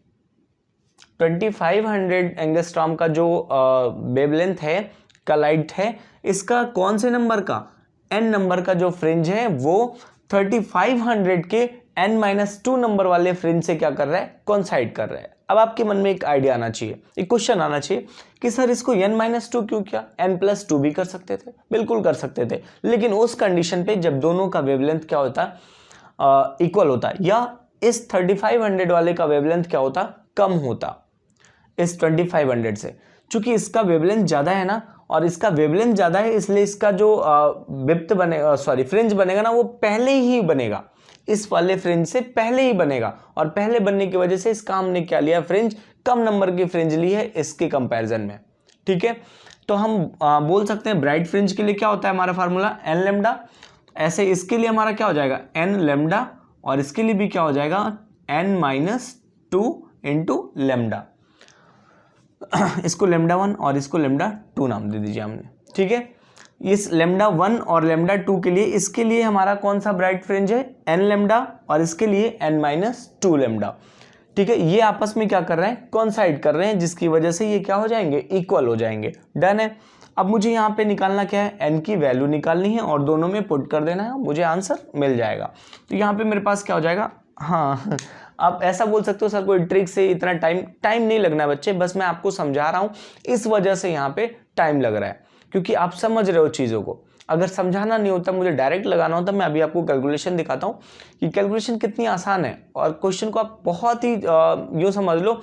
2500 एंगस्ट्रॉम का जो वेवलेंथ है का लाइट है, इसका कौन से नंबर का, n नंबर का जो फ्रिंज है वो 3500 के n-2 नंबर वाले फ्रिंज से क्या कर रहा है, कोइंसाइड कर रहा है। अब आपके मन में एक आइडिया आना चाहिए, एक क्वेश्चन आना चाहिए कि सर इसको n-2 क्यों किया, n+2 भी कर सकते थे, बिल्कुल कर सकते थे, लेकिन उस कंडीशन पे जब दोनों का वेवलेंथ क्या होता, इक्वल होता, या इस 3500 वाले का वेवलेंथ क्या होता, कम होता इस 2500 से। चूंकि इसका वेवलेंथ ज्यादा है ना, और इसका वेवलेंथ ज्यादा है इसलिए इसका जो विप्त बनेगा, सॉरी फ्रिंज बनेगा ना वो पहले ही बनेगा, इस वाले फ्रिंज से पहले ही बनेगा, और पहले बनने की वजह से इसका हमने क्या लिया, फ्रिंज कम नंबर की फ्रिंज ली है इसके कंपैरिजन में, ठीक है। तो हम बोल सकते हैं ब्राइट फ्रिंज के लिए क्या होता है हमारा फार्मूला n लैम्डा, ऐसे इसके लिए हमारा क्या हो जाएगा n लैम्डा, और इसके लिए भी क्या हो जाएगा n-2 इंटू लैम्डा। इसको λ1 और इसको λ2 नाम दे दीजिए हमने, ठीक है। इस लेमडा 1 और लेमडा 2 के लिए, इसके लिए हमारा कौन सा ब्राइट फ्रिंज है, n लेमडा, और इसके लिए n-2 लेमडा। ठीक है, ये आपस में क्या कर रहे हैं, कॉन्साइड कर रहे हैं, जिसकी वजह से ये क्या हो जाएंगे, इक्वल हो जाएंगे। डन है। अब मुझे यहाँ पे निकालना क्या है, n की वैल्यू निकालनी है और दोनों में पुट कर देना है, मुझे आंसर मिल जाएगा। तो यहाँ पे मेरे पास क्या हो जाएगा, हाँ आप ऐसा बोल सकते हो सर कोई ट्रिक से इतना टाइम नहीं लगना है बच्चे, बस मैं आपको समझा रहा हूँ, इस वजह से यहाँ पे टाइम लग रहा है, क्योंकि आप समझ रहे हो चीज़ों को। अगर समझाना नहीं होता, मुझे डायरेक्ट लगाना होता, मैं अभी आपको कैलकुलेशन दिखाता हूँ कि कैलकुलेशन कितनी आसान है, और क्वेश्चन को आप बहुत ही यूँ समझ लो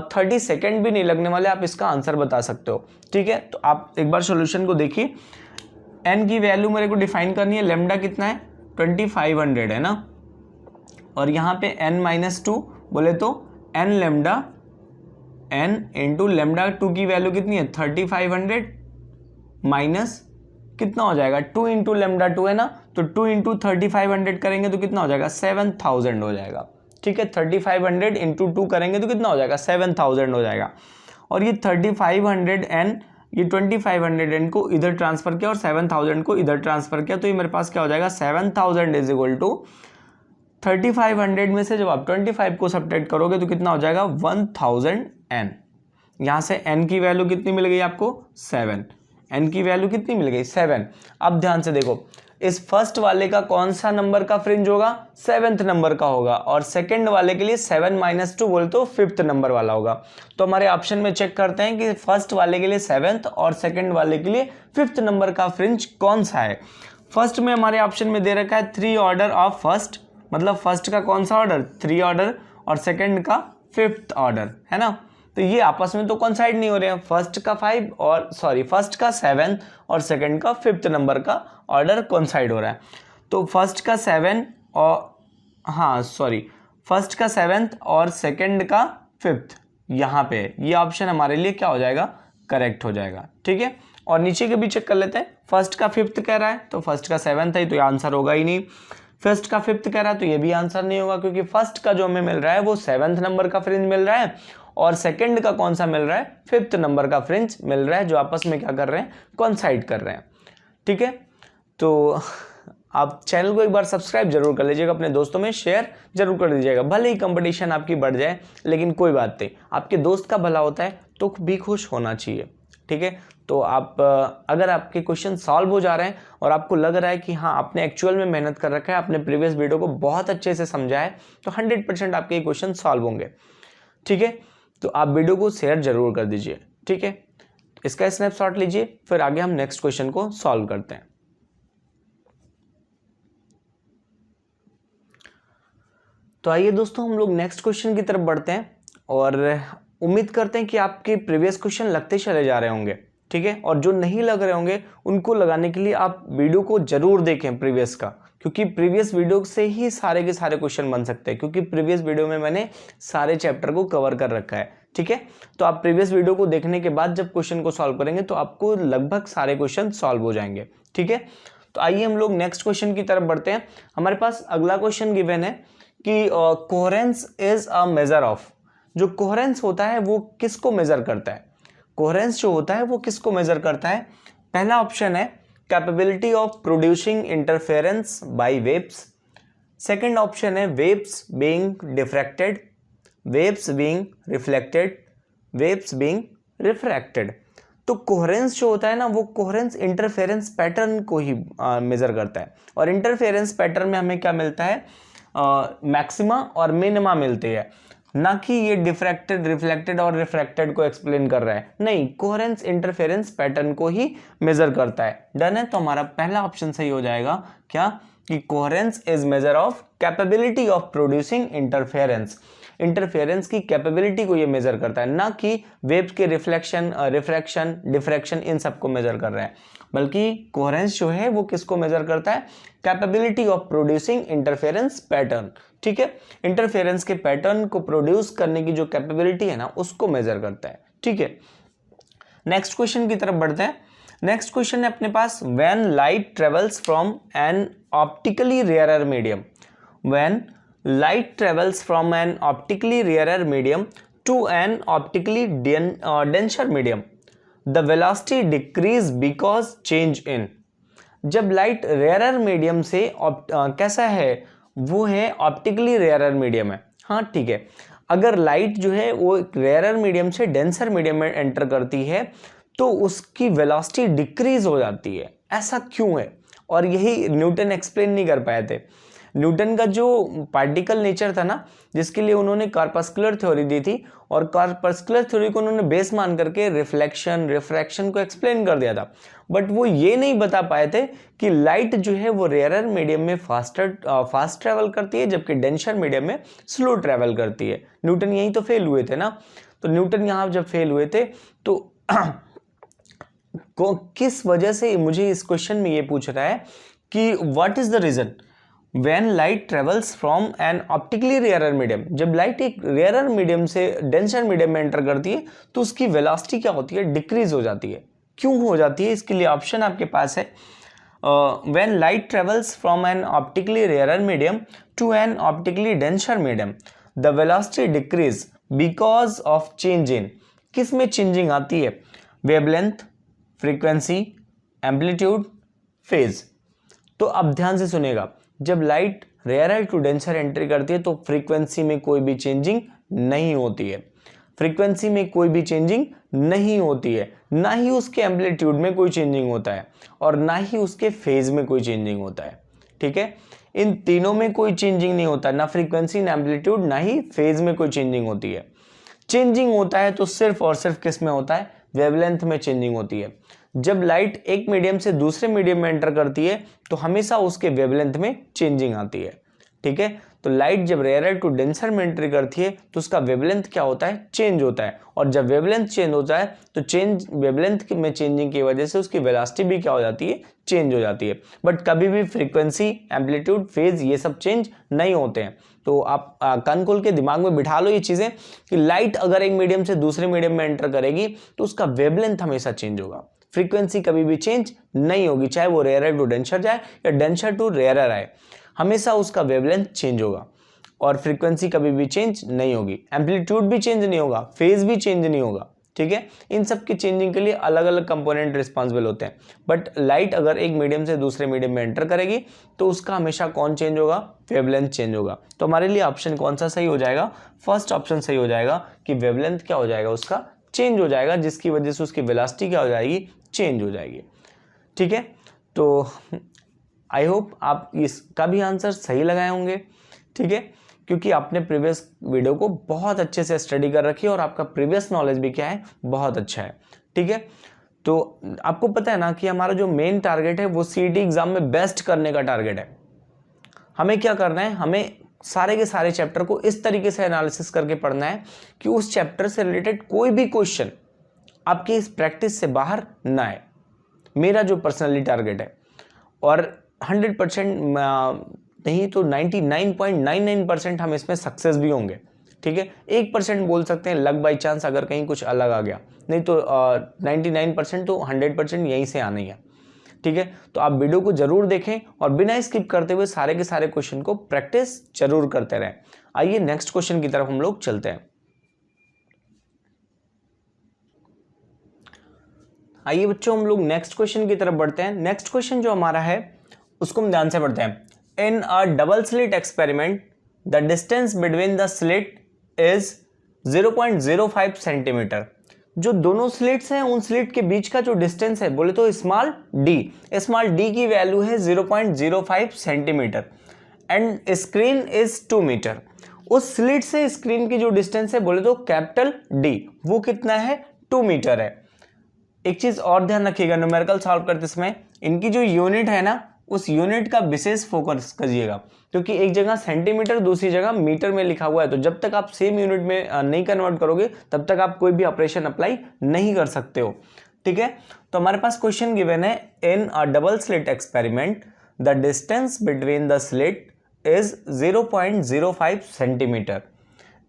30 सेकेंड भी नहीं लगने वाले, आप इसका आंसर बता सकते हो। ठीक है, तो आप एक बार सोल्यूशन को देखिए। n की वैल्यू मेरे को डिफाइन करनी है, लेमडा कितना है 2500 है ना, और यहाँ पे n-2 बोले तो n lambda, n into lambda 2 की वैल्यू कितनी है 3500 माइनस कितना हो जाएगा 2 इंटू लेमडा 2 है ना, तो 2 इंटू 3500 करेंगे तो कितना हो जाएगा 7000 हो जाएगा। ठीक है, 3500 इंटू 2 करेंगे तो कितना हो जाएगा 7000 हो जाएगा। और ये 3500n, ये 2500n को इधर ट्रांसफर किया और 7000 को इधर ट्रांसफर किया, तो ये मेरे पास क्या हो जाएगा 7000 इज इक्वल टू 3500 में से जब आप 25 को सब्ट्रैक्ट करोगे तो कितना हो जाएगा 1000n। यहाँ से n की वैल्यू कितनी मिल गई आपको 7, n की वैल्यू कितनी मिल गई 7। अब ध्यान से देखो, इस फर्स्ट वाले का कौन सा नंबर का फ्रिंज होगा, 7th नंबर का होगा, और सेकंड वाले के लिए 7-2 बोले तो 5th नंबर वाला होगा। तो हमारे ऑप्शन में चेक करते हैं कि फर्स्ट वाले के लिए 7th और सेकंड वाले के लिए 5th नंबर का फ्रिंज कौन सा है। फर्स्ट में हमारे ऑप्शन में दे रखा है 3 ऑर्डर ऑफ फर्स्ट, मतलब फर्स्ट का कौन सा ऑर्डर 3 ऑर्डर, और सेकंड का 5th ऑर्डर, है ना। तो ये आपस में तो कॉन्साइड नहीं हो रहे हैं, फर्स्ट का 7 और सेकंड का 5th नंबर का ऑर्डर कॉन्साइड हो रहा है। तो फर्स्ट का 7 फर्स्ट का 7th और सेकंड का 5th, यहाँ पे ये ऑप्शन हमारे लिए क्या हो जाएगा, करेक्ट हो जाएगा। ठीक है, और नीचे के भी चेक कर लेते हैं। फर्स्ट का 5th कह रहा है तो फर्स्ट का 7th है, तो ये आंसर होगा ही नहीं। फर्स्ट का 5th कह रहा है तो ये भी आंसर नहीं होगा, क्योंकि फर्स्ट का जो हमें मिल रहा है वो 7th नंबर का फ्रिंज मिल रहा है, और सेकंड का कौन सा मिल रहा है 5th नंबर का फ्रिंज मिल रहा है, जो आपस में क्या कर रहे हैं, कॉन्साइड कर रहे हैं। ठीक है, तो आप चैनल को एक बार सब्सक्राइब जरूर कर लीजिएगा, अपने दोस्तों में शेयर जरूर कर दीजिएगा। भले ही कंपटीशन आपकी बढ़ जाए, लेकिन कोई बात नहीं, आपके दोस्त का भला होता है तो भी खुश होना चाहिए। ठीक है, तो आप अगर आपके क्वेश्चन सॉल्व हो जा रहे हैं और आपको लग रहा है कि हाँ आपने एक्चुअल में मेहनत कर रखा है, आपने प्रीवियस वीडियो को बहुत अच्छे से समझा है, तो 100% आपके क्वेश्चन सॉल्व होंगे। ठीक है, तो आप वीडियो को शेयर जरूर कर दीजिए। ठीक है, इसका स्नैपशॉट लीजिए, फिर आगे हम नेक्स्ट क्वेश्चन को सॉल्व करते हैं। तो आइए दोस्तों, हम लोग नेक्स्ट क्वेश्चन की तरफ बढ़ते हैं, और उम्मीद करते हैं कि आपके प्रीवियस क्वेश्चन लगते चले जा रहे होंगे। ठीक है, और जो नहीं लग रहे होंगे उनको लगाने के लिए आप वीडियो को जरूर देखें प्रीवियस का, क्योंकि प्रीवियस वीडियो से ही सारे के सारे क्वेश्चन बन सकते हैं, क्योंकि प्रीवियस वीडियो में मैंने सारे चैप्टर को कवर कर रखा है। ठीक है, तो आप प्रीवियस वीडियो को देखने के बाद जब क्वेश्चन को सॉल्व करेंगे तो आपको लगभग सारे क्वेश्चन सॉल्व हो जाएंगे। ठीक है, तो आइए हम लोग नेक्स्ट क्वेश्चन की तरफ बढ़ते हैं। हमारे पास अगला क्वेश्चन गिवन है कि coherence is a measure of. जो कोहेरेंस होता है वो किसको मेजर करता है, कोहेरेंस जो होता है वो किसको मेजर करता है। पहला ऑप्शन है capability of producing interference by waves. Second option है waves being diffracted, waves being reflected, waves being refracted. तो कोहेरेंस जो होता है ना, वो कोहेरेंस इंटरफेरेंस पैटर्न को ही मेजर करता है, और इंटरफेरेंस पैटर्न में हमें क्या मिलता है, मैक्सिमा और मिनिमा मिलते हैं, ना कि ये डिफ्रैक्टेड, रिफ्लेक्टेड और रिफ्रैक्टेड को एक्सप्लेन कर रहा है। नहीं, कोहेरेंस इंटरफेरेंस पैटर्न को ही मेजर करता है। डन है, तो हमारा पहला ऑप्शन सही हो जाएगा क्या, कि coherence is measure of capability of producing interference. Interference की कैपेबिलिटी को ये मेजर करता है, ना कि वेव्स के रिफ्लेक्शन, रिफ्रैक्शन, डिफ्रैक्शन, इन सबको मेजर कर रहा है, बल्कि कोहेरेंस जो है वो किसको मेजर करता है, capability of producing interference pattern. ठीक है, इंटरफेरेंस के पैटर्न को प्रोड्यूस करने की जो कैपेबिलिटी है ना, उसको मेजर करता है। ठीक है, नेक्स्ट क्वेश्चन की तरफ बढ़ते हैं। नेक्स्ट क्वेश्चन है अपने पास, when light travels from an optically rarer medium, when light travels from an optically rarer medium to an optically denser medium, the velocity decrease because change in. जब light rarer medium से कैसा है, वो है optically rarer medium है। हाँ ठीक है, अगर लाइट जो है वो रेयरर मीडियम से डेंसर मीडियम में एंटर करती है तो उसकी वेलोसिटी डिक्रीज हो जाती है। ऐसा क्यों है? और यही न्यूटन एक्सप्लेन नहीं कर पाए थे। न्यूटन का जो पार्टिकल नेचर था ना, जिसके लिए उन्होंने कॉर्पस्कुलर थ्योरी दी थी, और कॉर्पस्कुलर थ्योरी को उन्होंने बेस मान करके रिफ्लेक्शन रिफ्रैक्शन को एक्सप्लेन कर दिया था, बट वो ये नहीं बता पाए थे कि लाइट जो है वो रेयरर मीडियम में फास्ट ट्रेवल करती है जबकि डेंसर मीडियम में स्लो ट्रेवल करती है। न्यूटन यहीं तो फेल हुए थे ना। तो न्यूटन यहाँ जब फेल हुए थे तो किस वजह से, मुझे इस क्वेश्चन में ये पूछ रहा है कि what is the reason when light travels from an optically rarer medium. जब लाइट एक रेयरर मीडियम से डेंसर मीडियम में एंटर करती है तो उसकी वेलोसिटी क्या होती है, डिक्रीज हो जाती है। क्यों हो जाती है? इसके लिए ऑप्शन आपके पास है, when light travels from an optically rarer medium to an optically denser medium the velocity decrease because of change in. किस में चेंजिंग आती है? Wavelength, frequency, amplitude, phase. तो अब ध्यान से सुनेगा, जब light rarer to denser entry करती है तो फ्रीक्वेंसी में कोई भी चेंजिंग नहीं होती है, फ्रीक्वेंसी में कोई भी चेंजिंग नहीं होती है, ना ही उसके एम्पलीट्यूड में कोई चेंजिंग होता है और ना ही उसके फेज में कोई चेंजिंग होता है। ठीक है, इन तीनों में कोई चेंजिंग नहीं होता, ना फ्रीक्वेंसी, ना एम्पलीट्यूड, ना ही फेज में कोई चेंजिंग होती है। चेंजिंग होता है तो सिर्फ और सिर्फ किस में होता है? वेवलेंथ में चेंजिंग होती है। जब लाइट एक मीडियम से दूसरे मीडियम में एंटर करती है तो हमेशा उसके वेवलेंथ में चेंजिंग आती है। ठीक है, तो लाइट जब रेयरर टू डेंसर में एंट्री करती है तो उसका वेवलेंथ क्या होता है? चेंज होता है। और जब वेवलेंथ चेंज होता है तो वेवलेंथ में चेंजिंग की वजह से उसकी वेलोसिटी भी क्या हो जाती है? चेंज हो जाती है। बट कभी भी फ्रीक्वेंसी, एम्पलीट्यूड, फेज ये सब चेंज नहीं होते हैं। तो आप कान खोल के दिमाग में बिठा लो ये चीजें कि लाइट अगर एक मीडियम से दूसरे मीडियम में एंटर करेगी तो उसका वेवलेंथ हमेशा चेंज होगा, फ्रीक्वेंसी कभी भी चेंज नहीं होगी, चाहे वो रेयरर टू डेंसर जाए या डेंसर टू रेयरर आए, हमेशा उसका वेवलेंथ चेंज होगा और फ्रीक्वेंसी कभी भी चेंज नहीं होगी, एम्पलीट्यूड भी चेंज नहीं होगा, फेज भी चेंज नहीं होगा। ठीक है, इन सब की चेंजिंग के लिए अलग अलग कंपोनेंट रिस्पॉन्सिबल होते हैं। बट लाइट अगर एक मीडियम से दूसरे मीडियम में एंटर करेगी तो उसका हमेशा कौन चेंज होगा? वेवलेंथ चेंज होगा। तो हमारे लिए ऑप्शन कौन सा सही हो जाएगा? फर्स्ट ऑप्शन सही हो जाएगा कि वेवलेंथ क्या हो जाएगा? उसका चेंज हो जाएगा, जिसकी वजह से उसकी वेलोसिटी क्या हो जाएगी? चेंज हो जाएगी। ठीक है, तो आई होप आप इसका भी आंसर सही लगाए होंगे। ठीक है, क्योंकि आपने प्रीवियस वीडियो को बहुत अच्छे से स्टडी कर रखी है और आपका प्रीवियस नॉलेज भी क्या है? बहुत अच्छा है। ठीक है, तो आपको पता है ना कि हमारा जो मेन टारगेट है वो सीईटी एग्जाम में बेस्ट करने का टारगेट है। हमें क्या करना है? हमें सारे के सारे चैप्टर को इस तरीके से एनालिसिस करके पढ़ना है कि उस चैप्टर से रिलेटेड कोई भी क्वेश्चन आपकी इस प्रैक्टिस से बाहर ना आए। मेरा जो पर्सनली टारगेट है, और 100% नहीं तो 99.99% हम इसमें सक्सेस भी होंगे। ठीक है, 1% बोल सकते हैं लक बाई चांस अगर कहीं कुछ अलग आ गया, नहीं तो 99% तो 100% यहीं से आना ही है। ठीक है, तो आप वीडियो को जरूर देखें और बिना स्किप करते हुए सारे के सारे क्वेश्चन को प्रैक्टिस जरूर करते रहें। आइए नेक्स्ट क्वेश्चन की तरफ हम लोग चलते हैं। आइए बच्चों, हम लोग नेक्स्ट क्वेश्चन की तरफ बढ़ते हैं। नेक्स्ट क्वेश्चन जो हमारा है उसको हम ध्यान से पढ़ते हैं। In a double slit experiment the distance between the slit is 0.05 centimetre. जो दोनों स्लिट्स हैं उन स्लिट के बीच का जो डिस्टेंस है बोले तो स्मॉल डी की वैल्यू है 0.05 centimetre and screen is 2 metre. उस स्लिट से स्क्रीन की जो डिस्टेंस है बोले तो कैपिटल डी, वो कितना है? 2 मीटर है। एक चीज और ध्यान रखिएगा, न्यूमेरिकल सॉल्व करते समय इनकी जो यूनिट है ना, उस यूनिट का विशेष फोकस करिएगा, क्योंकि एक जगह सेंटीमीटर दूसरी जगह मीटर में लिखा हुआ है, तो जब तक आप सेम यूनिट में नहीं कन्वर्ट करोगे तब तक आप कोई भी ऑपरेशन अप्लाई नहीं कर सकते हो। ठीक है, तो हमारे पास क्वेश्चन गिवन है, in a double slit experiment the distance between the slit is 0.05 centimetre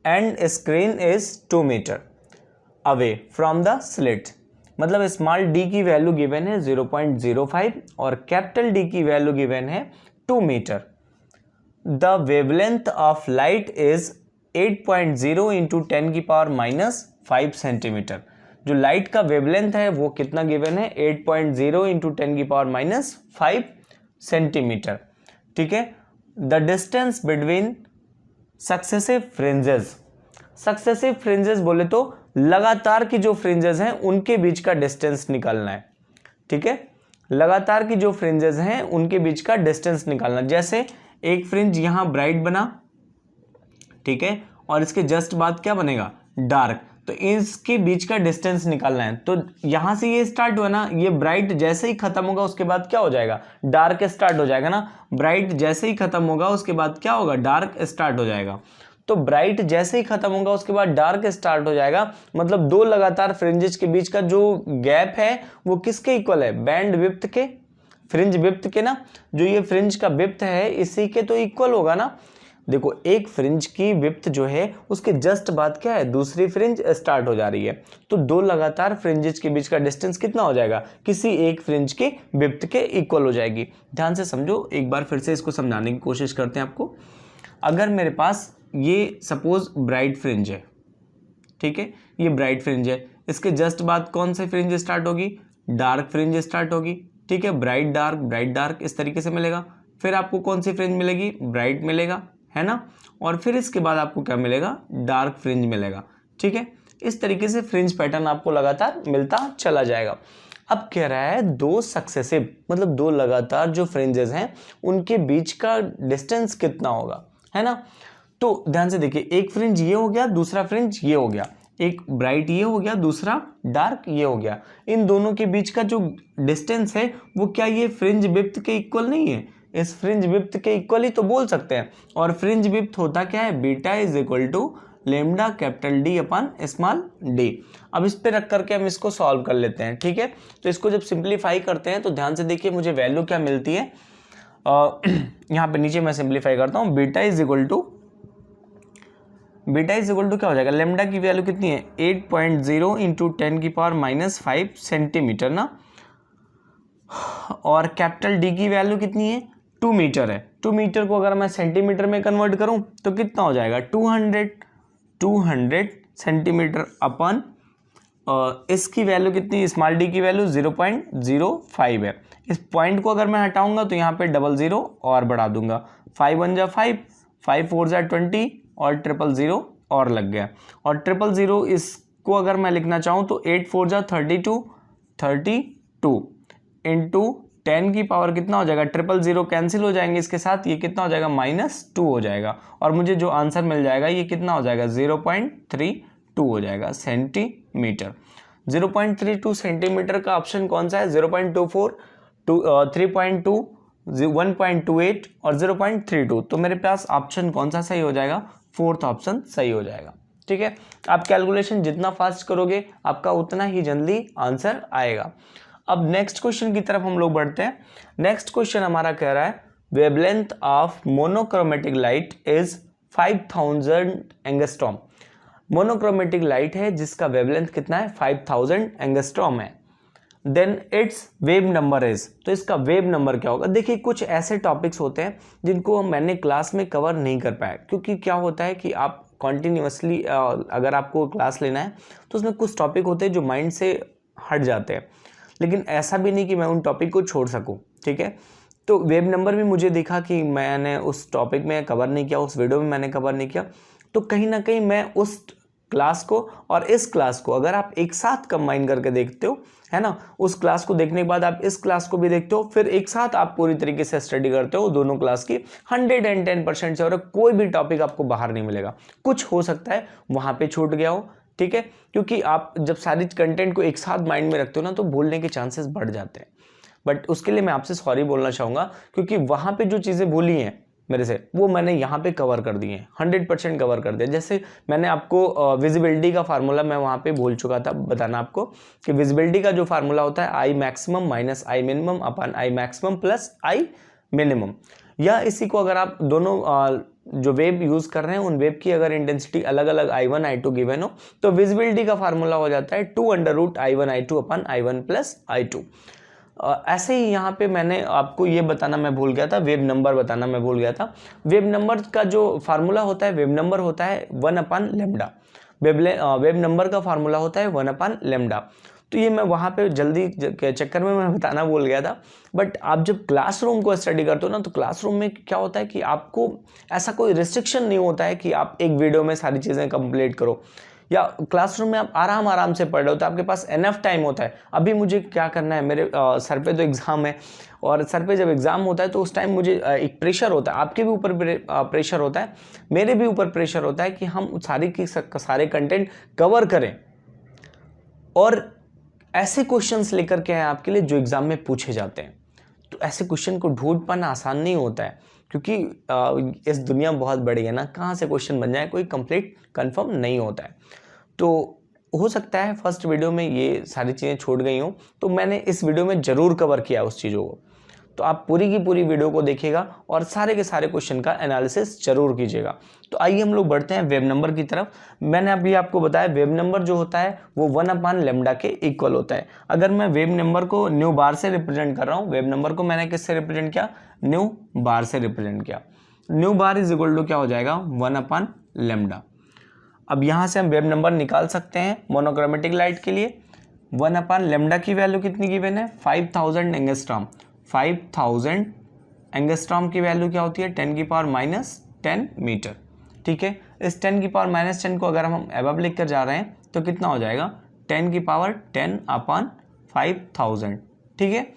and screen is 2 metre away from the slit. मतलब स्मॉल डी की वैल्यू गिवन है 0.05 और कैपिटल डी की वैल्यू गिवन है 2 metre. The wavelength of light is 8.0 into 10⁻⁻5 centimetre. जो light का wavelength है वो कितना गिवन है, 8.0 इंटू 10⁻⁵ सेंटीमीटर। ठीक है। The distance between successive fringes, successive fringes बोले तो लगातार की जो फ्रिंजेस हैं उनके बीच का डिस्टेंस निकालना है। ठीक है, लगातार की जो फ्रिंजेस हैं उनके बीच का डिस्टेंस निकालना। जैसे एक फ्रिंज यहां ब्राइट बना, ठीक है, और इसके जस्ट बाद क्या बनेगा, डार्क, तो इसके बीच का डिस्टेंस निकालना है। तो यहां से ये स्टार्ट हुआ ना, ये ब्राइट जैसे ही खत्म होगा उसके बाद क्या हो जाएगा, डार्क स्टार्ट हो जाएगा ना। ब्राइट जैसे ही खत्म होगा उसके बाद क्या होगा, डार्क स्टार्ट हो जाएगा। तो ब्राइट जैसे ही खत्म होगा उसके बाद डार्क स्टार्ट हो जाएगा, मतलब दो लगातार फ्रिंजेस के बीच का जो गैप है वो किसके इक्वल है, बैंड विड्थ के, फ्रिंज विड्थ के ना। जो ये फ्रिंज का विड्थ है इसी के तो इक्वल होगा ना। देखो एक फ्रिंज की विड्थ जो है उसके जस्ट बाद क्या है, दूसरी फ्रिंज स्टार्ट हो जा रही है। तो दो लगातार फ्रिंजेस के बीच का डिस्टेंस कितना हो जाएगा, किसी एक फ्रिंज के विड्थ के इक्वल हो जाएगी। ध्यान से समझो, एक बार फिर से इसको समझाने की कोशिश करते हैं आपको। अगर मेरे पास ये सपोज ब्राइट फ्रिंज है, ठीक है, ये ब्राइट फ्रिंज है, इसके जस्ट बाद कौन सी फ्रिंज स्टार्ट होगी, डार्क फ्रिंज स्टार्ट होगी। ठीक है, ब्राइट डार्क इस तरीके से मिलेगा। फिर आपको कौन सी फ्रिंज मिलेगी, ब्राइट मिलेगा, है ना, और फिर इसके बाद आपको क्या मिलेगा, डार्क फ्रिंज मिलेगा। ठीक है, इस तरीके से फ्रिंज पैटर्न आपको लगातार मिलता चला जाएगा। अब कह रहा है दो सक्सेसिव, मतलब दो लगातार जो फ्रिंजेस हैं उनके बीच का डिस्टेंस कितना होगा, है ना। तो ध्यान से देखिए, एक फ्रिंज ये हो गया, दूसरा फ्रिंज ये हो गया, एक ब्राइट ये हो गया, दूसरा डार्क ये हो गया। इन दोनों के बीच का जो डिस्टेंस है वो क्या ये फ्रिंज विड्थ के इक्वल नहीं है, इस फ्रिंज विड्थ के इक्वल ही तो बोल सकते हैं। और फ्रिंज विड्थ होता क्या है, beta is equal to lambda capital D upon small d. अब इस पे रख करके हम इसको सॉल्व कर लेते हैं। ठीक है, तो इसको जब सिंप्लीफाई करते हैं तो ध्यान से देखिए मुझे वैल्यू क्या मिलती है। यहाँ पे नीचे मैं सिंप्लीफाई करता हूँ, बीटा इज इक्वल टू क्या हो जाएगा, लेमडा की वैल्यू कितनी है, 8.0 इंटू 10⁻⁵ सेंटीमीटर ना, और कैपिटल डी की वैल्यू कितनी है, 2 मीटर है। 2 मीटर को अगर मैं सेंटीमीटर में कन्वर्ट करूं तो कितना हो जाएगा, 200 सेंटीमीटर अपन इसकी वैल्यू कितनी, स्मॉल डी की वैल्यू 0.05 है। इस पॉइंट को अगर मैं हटाऊंगा तो यहाँ पे 00 और बढ़ा दूंगा, 5 1 जा 5, 5 4 जा 20 और 000 और लग गया। और 000 इसको अगर मैं लिखना चाहूँ तो 8 4 जा 32 इंटू 10 की पावर कितना हो जाएगा, 000 कैंसिल हो जाएंगे इसके साथ, ये कितना हो जाएगा, -2 हो जाएगा। और मुझे जो आंसर मिल जाएगा ये कितना हो जाएगा, 0.32 हो जाएगा सेंटीमीटर। 0.32 सेंटीमीटर का ऑप्शन कौन सा है, 0.24, 3.2, 1.28 और 0.32। तो मेरे पास ऑप्शन कौन सा सही हो जाएगा, फोर्थ ऑप्शन सही हो जाएगा। ठीक है, आप कैलकुलेशन जितना फास्ट करोगे आपका उतना ही जल्दी आंसर आएगा। अब नेक्स्ट क्वेश्चन की तरफ हम लोग बढ़ते हैं। नेक्स्ट क्वेश्चन हमारा कह रहा है wavelength of monochromatic light is 5000 angstrom. Monochromatic light है जिसका वेवलेंथ कितना है, 5000 एंगस्ट्रॉम है। Then its wave number is, तो इसका वेव नंबर क्या होगा। देखिए कुछ ऐसे टॉपिक्स होते हैं जिनको मैंने क्लास में कवर नहीं कर पाया, क्योंकि क्या होता है कि आप कॉन्टिन्यूसली अगर आपको क्लास लेना है तो उसमें कुछ टॉपिक होते हैं जो माइंड से हट जाते हैं, लेकिन ऐसा भी नहीं कि मैं उन टॉपिक को छोड़ सकूं। ठीक है, तो वेव नंबर भी मुझे देखा कि मैंने उस टॉपिक में कवर नहीं किया, उस वीडियो में मैंने कवर नहीं किया, तो कहीं ना कहीं मैं उस क्लास को और इस क्लास को अगर आप एक साथ कंबाइन करके देखते हो, है ना, उस क्लास को देखने के बाद आप इस क्लास को भी देखते हो, फिर एक साथ आप पूरी तरीके से स्टडी करते हो दोनों क्लास की 110% से, और कोई भी टॉपिक आपको बाहर नहीं मिलेगा। कुछ हो सकता है वहां पे छूट गया हो, ठीक है, क्योंकि आप जब सारी कंटेंट को एक साथ माइंड में रखते हो ना तो भूलने के चांसेस बढ़ जाते हैं। बट उसके लिए मैं आपसे सॉरी बोलना चाहूँगा, क्योंकि वहाँ पे जो चीज़ें बोली हैं मेरे से वो मैंने यहाँ पे कवर कर दी हैं, 100% कवर कर दिया। जैसे मैंने आपको विजिबिलिटी का फार्मूला मैं वहाँ पे भूल चुका था बताना आपको कि विजिबिलिटी का जो फार्मूला होता है I maximum minus I minimum upon I maximum plus I minimum, या इसी को अगर आप दोनों जो वेव यूज कर रहे हैं उन वेव की अगर इंटेंसिटी अलग अलग I1 I2 गिवन हो तो विजिबिलिटी का फार्मूला हो जाता है 2√I1 I2 upon I1 plus I2। ऐसे ही यहाँ पे मैंने आपको ये बताना मैं भूल गया था, वेव नंबर बताना मैं भूल गया था। वेव नंबर का जो फार्मूला होता है, वेव नंबर होता है 1/λ। वेव नंबर का फार्मूला होता है 1/λ। तो ये मैं वहाँ पे जल्दी के चक्कर में मैं बताना भूल गया था। बट आप जब क्लासरूम को स्टडी करते हो ना, तो क्लासरूम में क्या होता है कि आपको ऐसा कोई रिस्ट्रिक्शन नहीं होता है कि आप एक वीडियो में सारी चीज़ें कंप्लीट करो, या क्लासरूम में आप आराम से पढ़ रहे हो तो आपके पास एनफ टाइम होता है। अभी मुझे क्या करना है, मेरे सर पे तो एग्ज़ाम है, और सर पे जब एग्ज़ाम होता है तो उस टाइम मुझे एक प्रेशर होता है, आपके भी ऊपर प्रेशर होता है, मेरे भी ऊपर प्रेशर होता है कि हम सारे कंटेंट कवर करें और ऐसे क्वेश्चंस लेकर के आए आपके लिए जो एग्ज़ाम में पूछे जाते हैं। तो ऐसे क्वेश्चन को ढूंढ पाना आसान नहीं होता है, क्योंकि इस दुनिया बहुत बड़ी है ना, कहाँ से क्वेश्चन बन जाए कोई कंप्लीट कंफर्म नहीं होता है। तो हो सकता है फर्स्ट वीडियो में ये सारी चीज़ें छूट गई हों, तो मैंने इस वीडियो में ज़रूर कवर किया उस चीज़ों को। तो आप पूरी की पूरी वीडियो को देखिएगा और सारे के सारे क्वेश्चन का एनालिसिस जरूर कीजिएगा। तो आइए हम लोग बढ़ते हैं वेव नंबर की तरफ। मैंने अभी आपको बताया वेव नंबर जो होता है वो 1/λ के इक्वल होता है। अगर मैं वेव नंबर को न्यू बार से रिप्रेजेंट कर रहा हूँ, वेव नंबर को मैंने किससे रिप्रेजेंट किया, न्यू बार से रिप्रेजेंट किया। Nu bar is equal to क्या हो जाएगा, 1/λ। अब यहाँ से हम वेव नंबर निकाल सकते हैं मोनोक्रोमेटिक लाइट के लिए। 1/λ की वैल्यू कितनी गिवन है, 5000 एंगस्ट्रॉम। 5000 एंगस्ट्रॉम की वैल्यू क्या होती है, 10⁻⁻10 मीटर। ठीक है, इस 10⁻⁻10 को अगर हम एबव लिख कर जा रहे हैं तो कितना हो जाएगा, 10⁻10/5000। ठीक है,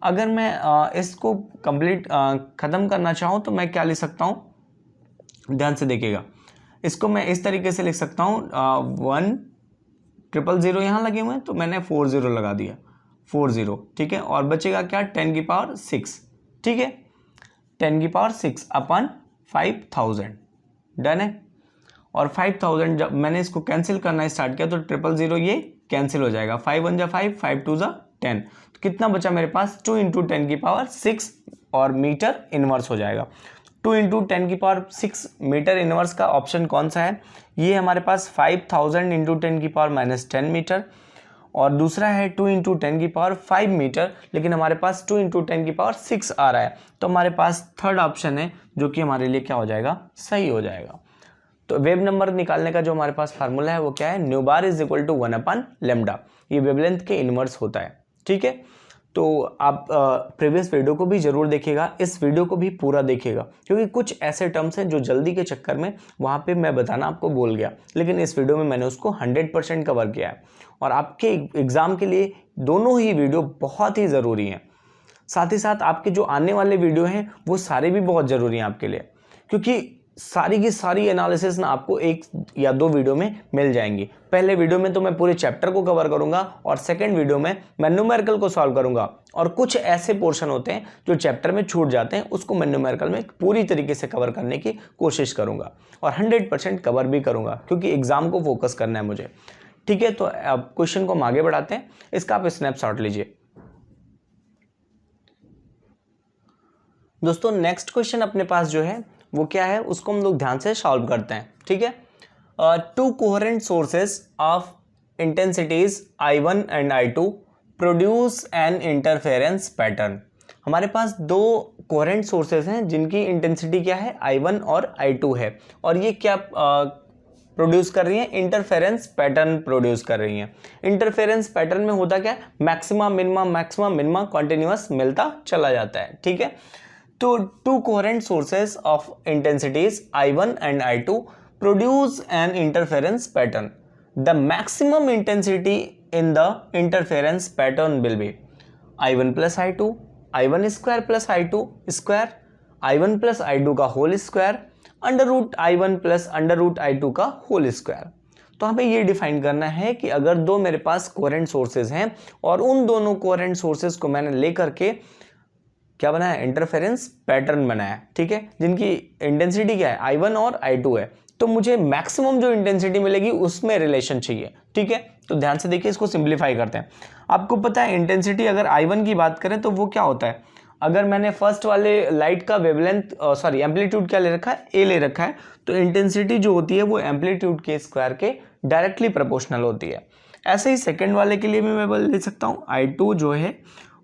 अगर मैं इसको कंप्लीट ख़त्म करना चाहूँ तो मैं क्या लिख सकता हूँ, ध्यान से देखिएगा। इसको मैं इस तरीके से लिख सकता हूँ, 1,000 यहाँ लगे हुए हैं तो मैंने 40 लगा दिया, 40। ठीक है, और बचेगा क्या, 10⁻6। ठीक है, 10⁻6/5000 डन है। और 5000 जब मैंने इसको कैंसिल करना स्टार्ट किया तो 000 ये कैंसिल हो जाएगा, 5 1 जा 5, 5 2 जा 10। तो कितना बचा मेरे पास, 2 × 10⁻6 और मीटर इनवर्स हो जाएगा। 2 × 10⁻6 मीटर इनवर्स का ऑप्शन कौन सा है, ये हमारे पास 5000 × 10⁻10 मीटर, और दूसरा है 2 × 10⁵ मीटर, लेकिन हमारे पास 2 × 10�6 आ रहा है। तो हमारे पास थर्ड ऑप्शन है जो कि हमारे लिए क्या हो जाएगा, सही हो जाएगा। तो वेव नंबर निकालने का जो हमारे पास फार्मूला है वो क्या है, nu bar is equal to 1/λ। ये वेवलेंथ के इनवर्स होता है। ठीक है, तो आप प्रीवियस वीडियो को भी जरूर देखिएगा, इस वीडियो को भी पूरा देखिएगा, क्योंकि कुछ ऐसे टर्म्स हैं जो जल्दी के चक्कर में वहाँ पे मैं बताना आपको भूल गया, लेकिन इस वीडियो में मैंने उसको 100% कवर किया है। और आपके एग्ज़ाम के लिए दोनों ही वीडियो बहुत ही ज़रूरी हैं। साथ ही साथ आपके जो आने वाले वीडियो हैं वो सारे भी बहुत ज़रूरी हैं आपके लिए, क्योंकि सारी की सारी एनालिसिस ना आपको 1 या 2 वीडियो में मिल जाएंगी। पहले वीडियो में तो मैं पूरे चैप्टर को कवर करूंगा और सेकंड वीडियो में मैं न्यूमेरिकल को सॉल्व करूंगा, और कुछ ऐसे पोर्शन होते हैं जो चैप्टर में छूट जाते हैं, उसको मैं न्यूमेरिकल में पूरी तरीके से कवर करने की कोशिश करूंगा और 100% कवर भी करूंगा, क्योंकि एग्जाम को फोकस करना है मुझे। ठीक है, तो अब क्वेश्चन को हम आगे बढ़ाते हैं, इसका आप स्नैपशॉट लीजिए। दोस्तों नेक्स्ट क्वेश्चन अपने पास जो है वो क्या है, उसको हम लोग ध्यान से सॉल्व करते हैं। ठीक है, 2 coherent sources of intensities I1 and I2 produce an interference pattern. हमारे पास 2 कोहेरेंट सोर्सेस हैं जिनकी इंटेंसिटी क्या है, I1 और I2 है, और ये क्या प्रोड्यूस कर रही हैं, इंटरफेरेंस पैटर्न प्रोड्यूस कर रही हैं। इंटरफेरेंस पैटर्न में होता क्या है, मैक्सिमा मिनिमा कॉन्टिन्यूअस मिलता चला जाता है। ठीक है, तो 2 coherent sources of intensities I1 and I2 produce an interference pattern. The maximum intensity in the interference pattern will be I1 plus I2, I1 square plus I2 square, I1 plus I2 का whole square, √I1 plus √I2 का whole square. तो हमें ये define करना है कि अगर 2 मेरे पास कोहेरेंट सोर्सेज हैं और उन दोनों कोहेरेंट सोर्सेज को मैंने लेकर के क्या बनाया, इंटरफेरेंस पैटर्न बनाया। ठीक है, जिनकी इंटेंसिटी क्या है, I1 और I2 है, तो मुझे मैक्सिमम जो इंटेंसिटी मिलेगी उसमें रिलेशन चाहिए। ठीक है, तो ध्यान से देखिए, इसको सिंप्लीफाई करते हैं। आपको पता है इंटेंसिटी अगर I1 की बात करें तो वो क्या होता है, अगर मैंने फर्स्ट वाले लाइट का वेवलेंथ एम्पलीट्यूड क्या ले रखा है, ए ले रखा है, तो इंटेंसिटी जो होती है वो एम्पलीट्यूड के स्क्वायर के डायरेक्टली प्रोपोर्शनल होती है। ऐसे ही सेकेंड वाले के लिए भी मैं ले सकता हूँ, I2 जो है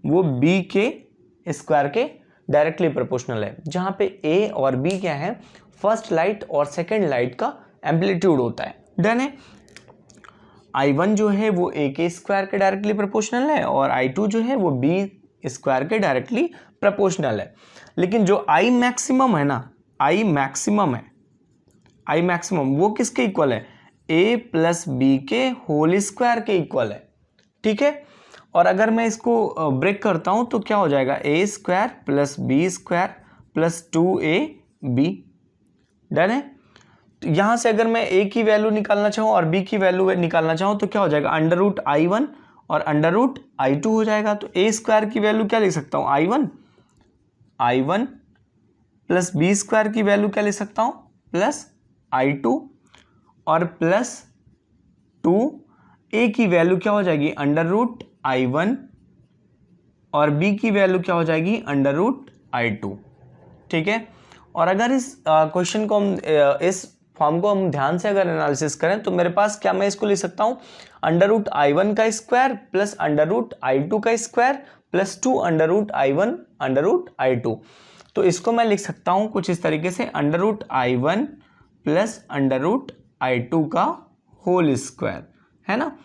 वो बी के स्क्वायर के डायरेक्टली प्रोपोर्शनल है, जहाँ पे ए और बी क्या है, फर्स्ट लाइट और सेकेंड लाइट का एम्पलीट्यूड होता है। डन है। I1 जो है वो a के स्क्वायर के डायरेक्टली प्रोपोर्शनल है और I2 जो है वो b स्क्वायर के डायरेक्टली प्रोपोर्शनल है। लेकिन जो I मैक्सिमम है ना, I मैक्सिमम है, I मैक्सिमम वो किसके इक्वल है, a प्लस बी के होल स्क्वायर के इक्वल है। ठीक है, और अगर मैं इसको ब्रेक करता हूं तो क्या हो जाएगा, a square plus b square plus 2ab। Done है। तो यहां से अगर मैं a की वैल्यू निकालना चाहूं और b की वैल्यू निकालना चाहूं तो क्या हो जाएगा, अंडर रूट I1 और अंडर रूट I2 हो जाएगा। तो a स्क्वायर की वैल्यू क्या लिख सकता हूं, I1 प्लस बी स्क्वायर की वैल्यू क्या लिख सकता हूं, प्लस I2 और प्लस 2a की वैल्यू क्या हो जाएगी, अंडर रूट I1 और b की वैल्यू क्या हो जाएगी, अंडर रूट I2। ठीक है, और अगर इस क्वेश्चन को हम इस फॉर्म को हम ध्यान से अगर एनालिसिस करें तो मेरे पास क्या, मैं इसको लिख सकता हूं अंडर रूट I1 का square plus under root I2 का square plus 2 under root I1 under root I2। तो इसको मैं लिख सकता हूं कुछ इस तरीके से, under root I1 plus under root I2 का होल स्क्वायर, है ना,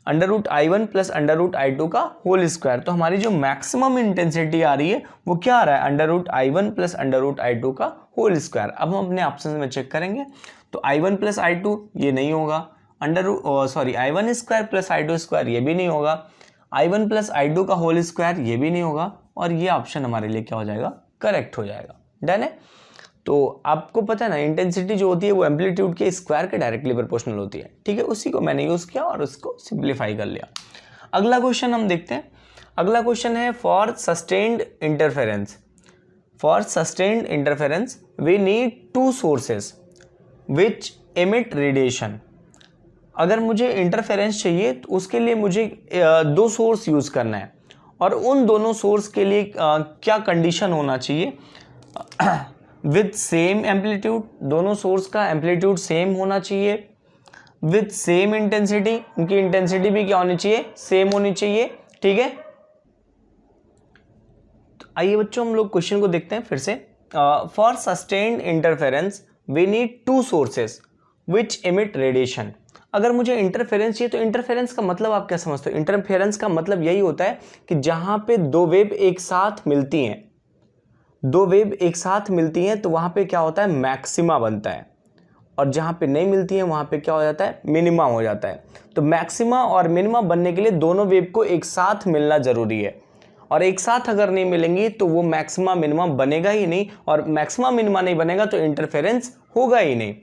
under root I1 plus under root I2 का होल स्क्वायर। तो हमारी जो मैक्सिमम इंटेंसिटी आ रही है वो क्या आ रहा है, under root I1 plus under root I2 का होल स्क्वायर। अब हम अपने ऑप्शन में चेक करेंगे तो I1 प्लस I2 ये नहीं होगा, under root I1 square plus I2 square ये भी नहीं होगा, I1 प्लस I2 का होल स्क्वायर ये भी नहीं होगा, और ये ऑप्शन हमारे लिए क्या हो जाएगा, करेक्ट हो जाएगा। डन है। तो आपको पता है ना, इंटेंसिटी जो होती है वो एम्पलीट्यूड के स्क्वायर के डायरेक्टली प्रोपोर्शनल होती है। ठीक है, उसी को मैंने यूज किया और उसको सिंप्लीफाई कर लिया। अगला क्वेश्चन हम देखते हैं। अगला क्वेश्चन है for sustained interference. For sustained interference we need 2 sources which emit radiation. अगर मुझे इंटरफेरेंस चाहिए तो उसके लिए मुझे 2 सोर्स यूज करना है, और उन दोनों सोर्स के लिए क्या कंडीशन होना चाहिए, विथ सेम एम्पलीट्यूड, दोनों सोर्स का एम्पलीट्यूड सेम होना चाहिए, विथ सेम इंटेंसिटी, उनकी इंटेंसिटी भी क्या होनी चाहिए, सेम होनी चाहिए। ठीक है, तो आइए बच्चों हम लोग क्वेश्चन को देखते हैं फिर से। For sustained interference we need 2 sources which emit radiation. अगर मुझे इंटरफेरेंस चाहिए तो इंटरफेरेंस का मतलब आप क्या समझते हो, इंटरफेरेंस का मतलब यही होता है कि जहां पे 2 वेव एक साथ मिलती हैं, 2 वेव एक साथ मिलती हैं तो वहां पे क्या होता है, मैक्सिमा बनता है, और जहां पे नहीं मिलती है वहां पे क्या हो जाता है, मिनिमा हो जाता है। तो मैक्सिमा और मिनिमा बनने के लिए दोनों वेव को एक साथ मिलना जरूरी है, और एक साथ अगर नहीं मिलेंगी तो वो मैक्सिमा मिनिमा बनेगा ही नहीं, और मैक्सिमा मिनिमा नहीं बनेगा तो इंटरफेरेंस होगा ही नहीं।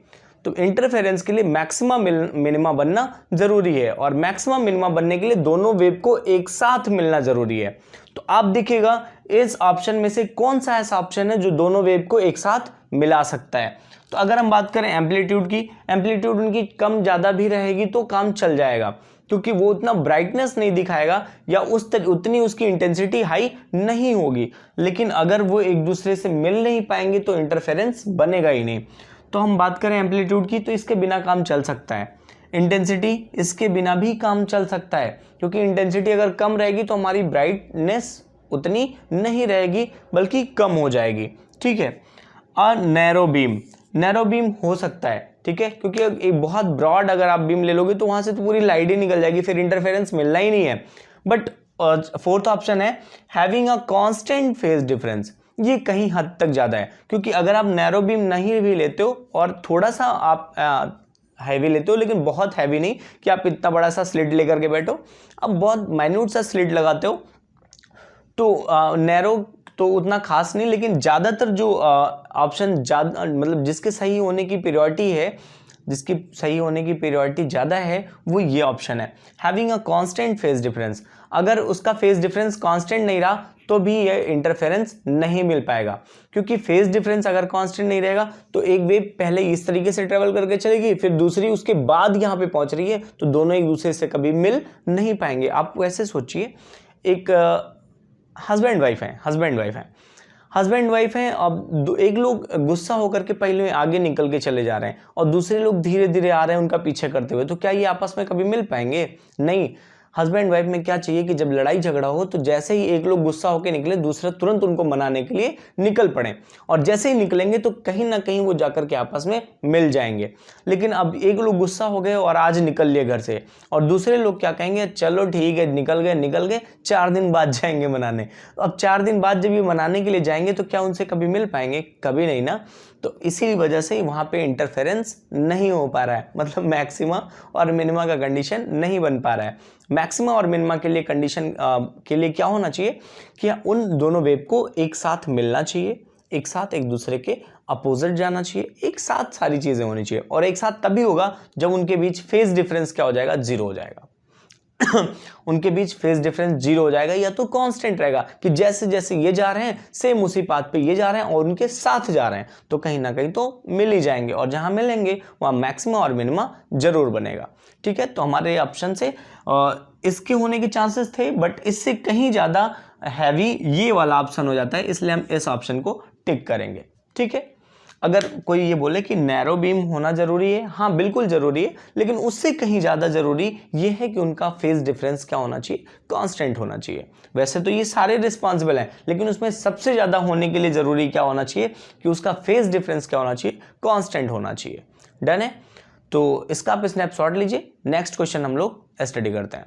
तो इंटरफेरेंस के लिए मैक्सिमा मिनिमा बनना जरूरी है, और मैक्सिमा मिनिमा बनने के लिए दोनों वेव को एक साथ मिलना जरूरी है। तो आप देखिएगा इस ऑप्शन में से कौन सा ऐसा ऑप्शन है जो दोनों वेव को एक साथ मिला सकता है। तो अगर हम बात करें एम्पलीट्यूड की, एम्पलीट्यूड उनकी कम ज़्यादा भी रहेगी तो काम चल जाएगा, क्योंकि वो उतना ब्राइटनेस नहीं दिखाएगा या उतनी उसकी इंटेंसिटी हाई नहीं होगी। लेकिन अगर वो एक दूसरे से मिल नहीं पाएंगे तो इंटरफेरेंस बनेगा ही नहीं। तो हम बात करें एम्पलीट्यूड की तो इसके बिना काम चल सकता है, इंटेंसिटी इसके बिना भी काम चल सकता है, क्योंकि इंटेंसिटी अगर कम रहेगी तो हमारी ब्राइटनेस उतनी नहीं रहेगी बल्कि कम हो जाएगी। ठीक है, और नैरो बीम हो सकता है, ठीक है, क्योंकि एक बहुत ब्रॉड अगर आप बीम ले लोगे तो वहां से तो पूरी लाइट ही निकल जाएगी, फिर इंटरफेरेंस मिलना ही नहीं है। बट फोर्थ ऑप्शन है having a constant phase difference, ये कहीं हद तक ज्यादा है, क्योंकि अगर आप नैरो बीम नहीं भी लेते हो और थोड़ा सा आप हैवी लेते हो, लेकिन बहुत हैवी नहीं कि आप इतना बड़ा सा स्लिट लेकर के बैठो, आप बहुत माइन्यूट सा स्लिट लगाते हो, तो नैरो तो उतना खास नहीं। लेकिन ज़्यादातर जो ऑप्शन ज़्यादा मतलब जिसके सही होने की प्रायोरिटी है, जिसकी सही होने की प्रायोरिटी ज़्यादा है, वो ये ऑप्शन है, having a constant phase difference. अगर उसका फेज डिफरेंस कांस्टेंट नहीं रहा तो भी ये इंटरफेरेंस नहीं मिल पाएगा, क्योंकि फेज डिफरेंस अगर कांस्टेंट नहीं रहेगा तो एक वेव पहले इस तरीके से ट्रेवल करके चलेगी, फिर दूसरी उसके बाद यहाँ पे पहुंच रही है, तो दोनों एक दूसरे से कभी मिल नहीं पाएंगे। आप वैसे सोचिए, एक हस्बैंड वाइफ हैं, अब एक लोग गुस्सा होकर के पहले आगे निकल के चले जा रहे हैं और दूसरे लोग धीरे धीरे आ रहे हैं उनका पीछे करते हुए, तो क्या ये आपस में कभी मिल पाएंगे? नहीं। हस्बैंड वाइफ में क्या चाहिए कि जब लड़ाई झगड़ा हो तो जैसे ही एक लोग गुस्सा होकर निकले, दूसरा तुरंत उनको मनाने के लिए निकल पड़े, और जैसे ही निकलेंगे तो कहीं ना कहीं वो जाकर के आपस में मिल जाएंगे। लेकिन अब एक लोग गुस्सा हो गए और आज निकल लिए घर से, और दूसरे लोग क्या कहेंगे, चलो ठीक है निकल गए, 4 दिन बाद जाएंगे मनाने। अब 4 दिन बाद जब ये मनाने के लिए जाएंगे तो क्या उनसे कभी मिल पाएंगे? कभी नहीं ना। तो इसी वजह से वहां पे इंटरफेरेंस नहीं हो पा रहा है, मतलब मैक्सिमा और मिनिमा का कंडीशन नहीं बन पा रहा है। मैक्सिमा और मिनिमा के लिए कंडीशन के लिए क्या होना चाहिए कि उन दोनों वेव को एक साथ मिलना चाहिए, एक साथ एक दूसरे के अपोजिट जाना चाहिए, एक साथ सारी चीजें होनी चाहिए, और एक साथ तभी होगा जब उनके बीच फेज डिफरेंस क्या हो जाएगा, 0 हो जाएगा। उनके बीच फेज डिफरेंस 0 हो जाएगा, या तो कांस्टेंट रहेगा कि जैसे जैसे ये जा रहे हैं सेम उसी पाथ पे ये जा रहे हैं और उनके साथ जा रहे हैं, तो कहीं ना कहीं तो मिल ही जाएंगे, और जहां मिलेंगे वहां मैक्सिमा और मिनिमा जरूर बनेगा। ठीक है, तो हमारे ऑप्शन से इसके होने के चांसेस थे, बट इससे कहीं ज्यादा हैवी ये वाला ऑप्शन हो जाता है, इसलिए हम इस ऑप्शन को टिक करेंगे। ठीक है, अगर कोई ये बोले कि नैरो बीम होना जरूरी है, हाँ बिल्कुल जरूरी है, लेकिन उससे कहीं ज़्यादा जरूरी ये है कि उनका फेज डिफरेंस क्या होना चाहिए, कांस्टेंट होना चाहिए। वैसे तो ये सारे रिस्पॉन्सिबल हैं, लेकिन उसमें सबसे ज़्यादा होने के लिए ज़रूरी क्या होना चाहिए कि उसका फेज डिफरेंस क्या होना चाहिए, कांस्टेंट होना चाहिए। डन है, तो इसका आप स्नैपशॉट लीजिए। नेक्स्ट क्वेश्चन हम लोग स्टडी करते हैं।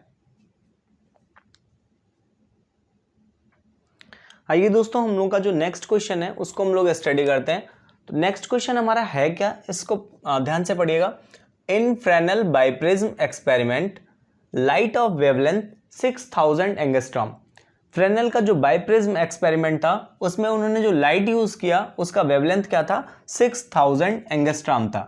आइए दोस्तों, हम लोग का जो नेक्स्ट क्वेश्चन है उसको हम लोग स्टडी करते हैं। तो नेक्स्ट क्वेश्चन हमारा है क्या, इसको ध्यान से पढ़िएगा। In Fresnel biprism experiment light of wavelength 6000 angstrom. Fresnel का जो बाइप्रिज्म एक्सपेरिमेंट था उसमें उन्होंने जो लाइट यूज किया उसका वेवलेंथ क्या था, 6000 एंगस्ट्रॉम था।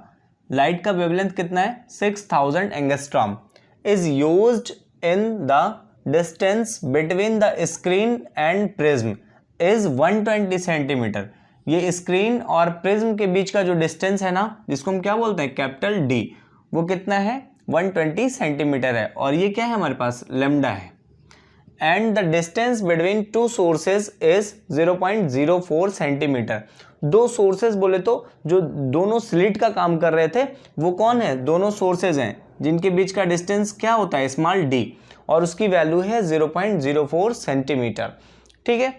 लाइट का वेवलेंथ कितना है, 6000 angstrom is used in the distance between the screen and prism is 120 centimetre. ये स्क्रीन और प्रिज्म के बीच का जो डिस्टेंस है ना, जिसको हम क्या बोलते हैं, कैपिटल डी, वो कितना है, 120 सेंटीमीटर है, और ये क्या है हमारे पास, लेमडा है। And the distance between two sources is 0.04 centimetre. दो सोर्सेज बोले तो जो दोनों स्लिट का काम कर रहे थे वो कौन है, दोनों सोर्सेज हैं जिनके बीच का डिस्टेंस क्या होता है, स्मॉल डी, और उसकी वैल्यू है 0.04 सेंटीमीटर। ठीक है,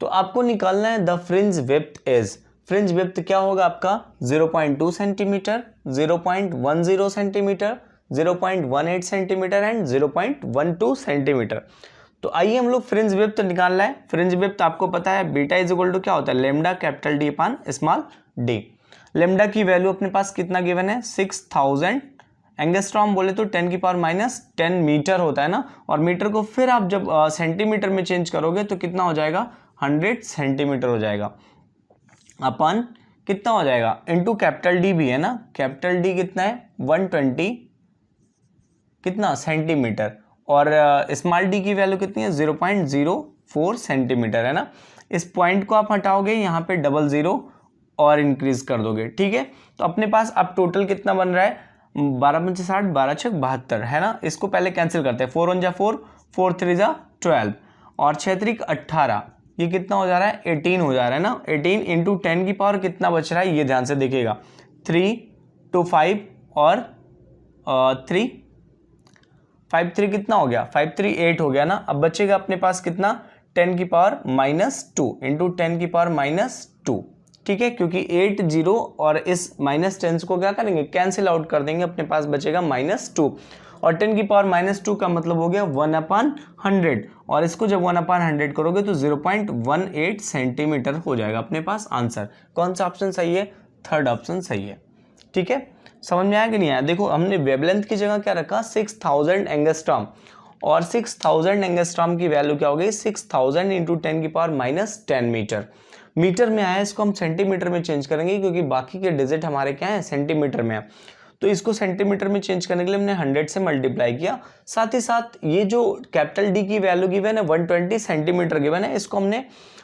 तो आपको निकालना है the fringe width is, fringe width क्या होगा आपका, 0.2 centimetre, 0.10 centimetre, 0.18 centimetre and 0.12 centimetre. तो आइए हम लोग फ्रिंज विड्थ निकालना है। फ्रिंज विड्थ आपको पता है बीटा इज इक्वल टू क्या होता है, लेमडा कैपिटल डी अपान स्मॉल डी। लेमडा की वैल्यू अपने पास कितना गिवन है, 6000 एंगस्ट्रॉम बोले तो 10⁻⁻10 मीटर होता है ना, और मीटर को फिर आप जब सेंटीमीटर में चेंज करोगे तो कितना हो जाएगा, 100 सेंटीमीटर हो जाएगा, अपन कितना हो जाएगा, इनटू कैपिटल डी भी है ना, कैपिटल डी कितना है 120 कितना सेंटीमीटर, और स्मॉल डी की वैल्यू कितनी है 0.04 सेंटीमीटर है ना। इस पॉइंट को आप हटाओगे, यहाँ पे 00 और इंक्रीज कर दोगे। ठीक है, तो अपने पास अब टोटल कितना बन रहा है, 12×5 = 60, 12×6 = 72 है ना। इसको पहले कैंसिल करते हैं, 4 × 1 = 4, 4 × 3 = 12 और 6 × 3 = 18, ये कितना हो जा रहा है, 18 हो जा रहा है ना। 18 × 10 की पावर कितना बच रहा है, ये ध्यान से देखिएगा, 3 2 5 और 3 5 3 कितना हो गया, 5 3 8 हो गया ना। अब बचेगा अपने पास कितना, 10 की पावर -2 इंटू 10 की पावर -2। ठीक है, क्योंकि 8 0 और इस -10 को क्या करेंगे, कैंसिल आउट कर देंगे, अपने पास बचेगा -2, और 10 की पावर -2 का मतलब हो गया 1/100, और इसको जब 1/100 करोगे तो 0.18 सेंटीमीटर हो जाएगा अपने पास आंसर। कौन सा ऑप्शन सही है, थर्ड ऑप्शन सही है। ठीक है, समझ में आया कि नहीं आया। देखो हमने वेवलेंथ की जगह क्या रखा, 6000 एंगस्ट्रॉम, और 6000 एंगस्ट्रॉम की वैल्यू क्या हो गई, 6000 इंटू 10 की पावर -10 मीटर। मीटर में आया, इसको हम सेंटीमीटर में चेंज करेंगे क्योंकि बाकी के डिजिट हमारे क्या है, सेंटीमीटर में है। तो इसको सेंटीमीटर में चेंज करने के लिए हमने 100 से मल्टीप्लाई किया। साथ ही साथ ये जो कैपिटल डी की वैल्यू गिवन है 120 सेंटीमीटर गिवन है, इसको हमने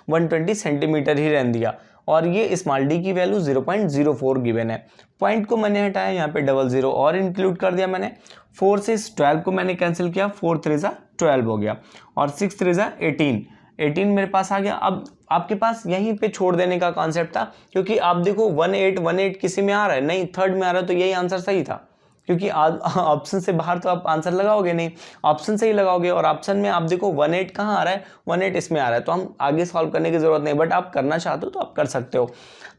120 सेंटीमीटर ही रहने दिया, और ये स्मॉल डी की वैल्यू 0.04 गिवन है। पॉइंट को मैंने हटाया, यहाँ पे 00 और इंक्लूड कर दिया मैंने। 4 से 12 को मैंने कैंसिल किया, 4 3 = 12 हो गया, और 6 3 = 18 मेरे पास आ गया। अब आपके पास यहीं पे छोड़ देने का कॉन्सेप्ट था, क्योंकि आप देखो 18 किसी में आ रहा है नहीं, थर्ड में आ रहा है, तो यही आंसर सही था। क्योंकि ऑप्शन से बाहर तो आप आंसर लगाओगे नहीं, ऑप्शन से ही लगाओगे। और ऑप्शन में आप देखो 18 कहाँ आ रहा है, 18 इसमें आ रहा है, तो हम आगे सॉल्व करने की जरूरत नहीं, बट आप करना चाहते हो तो आप कर सकते हो।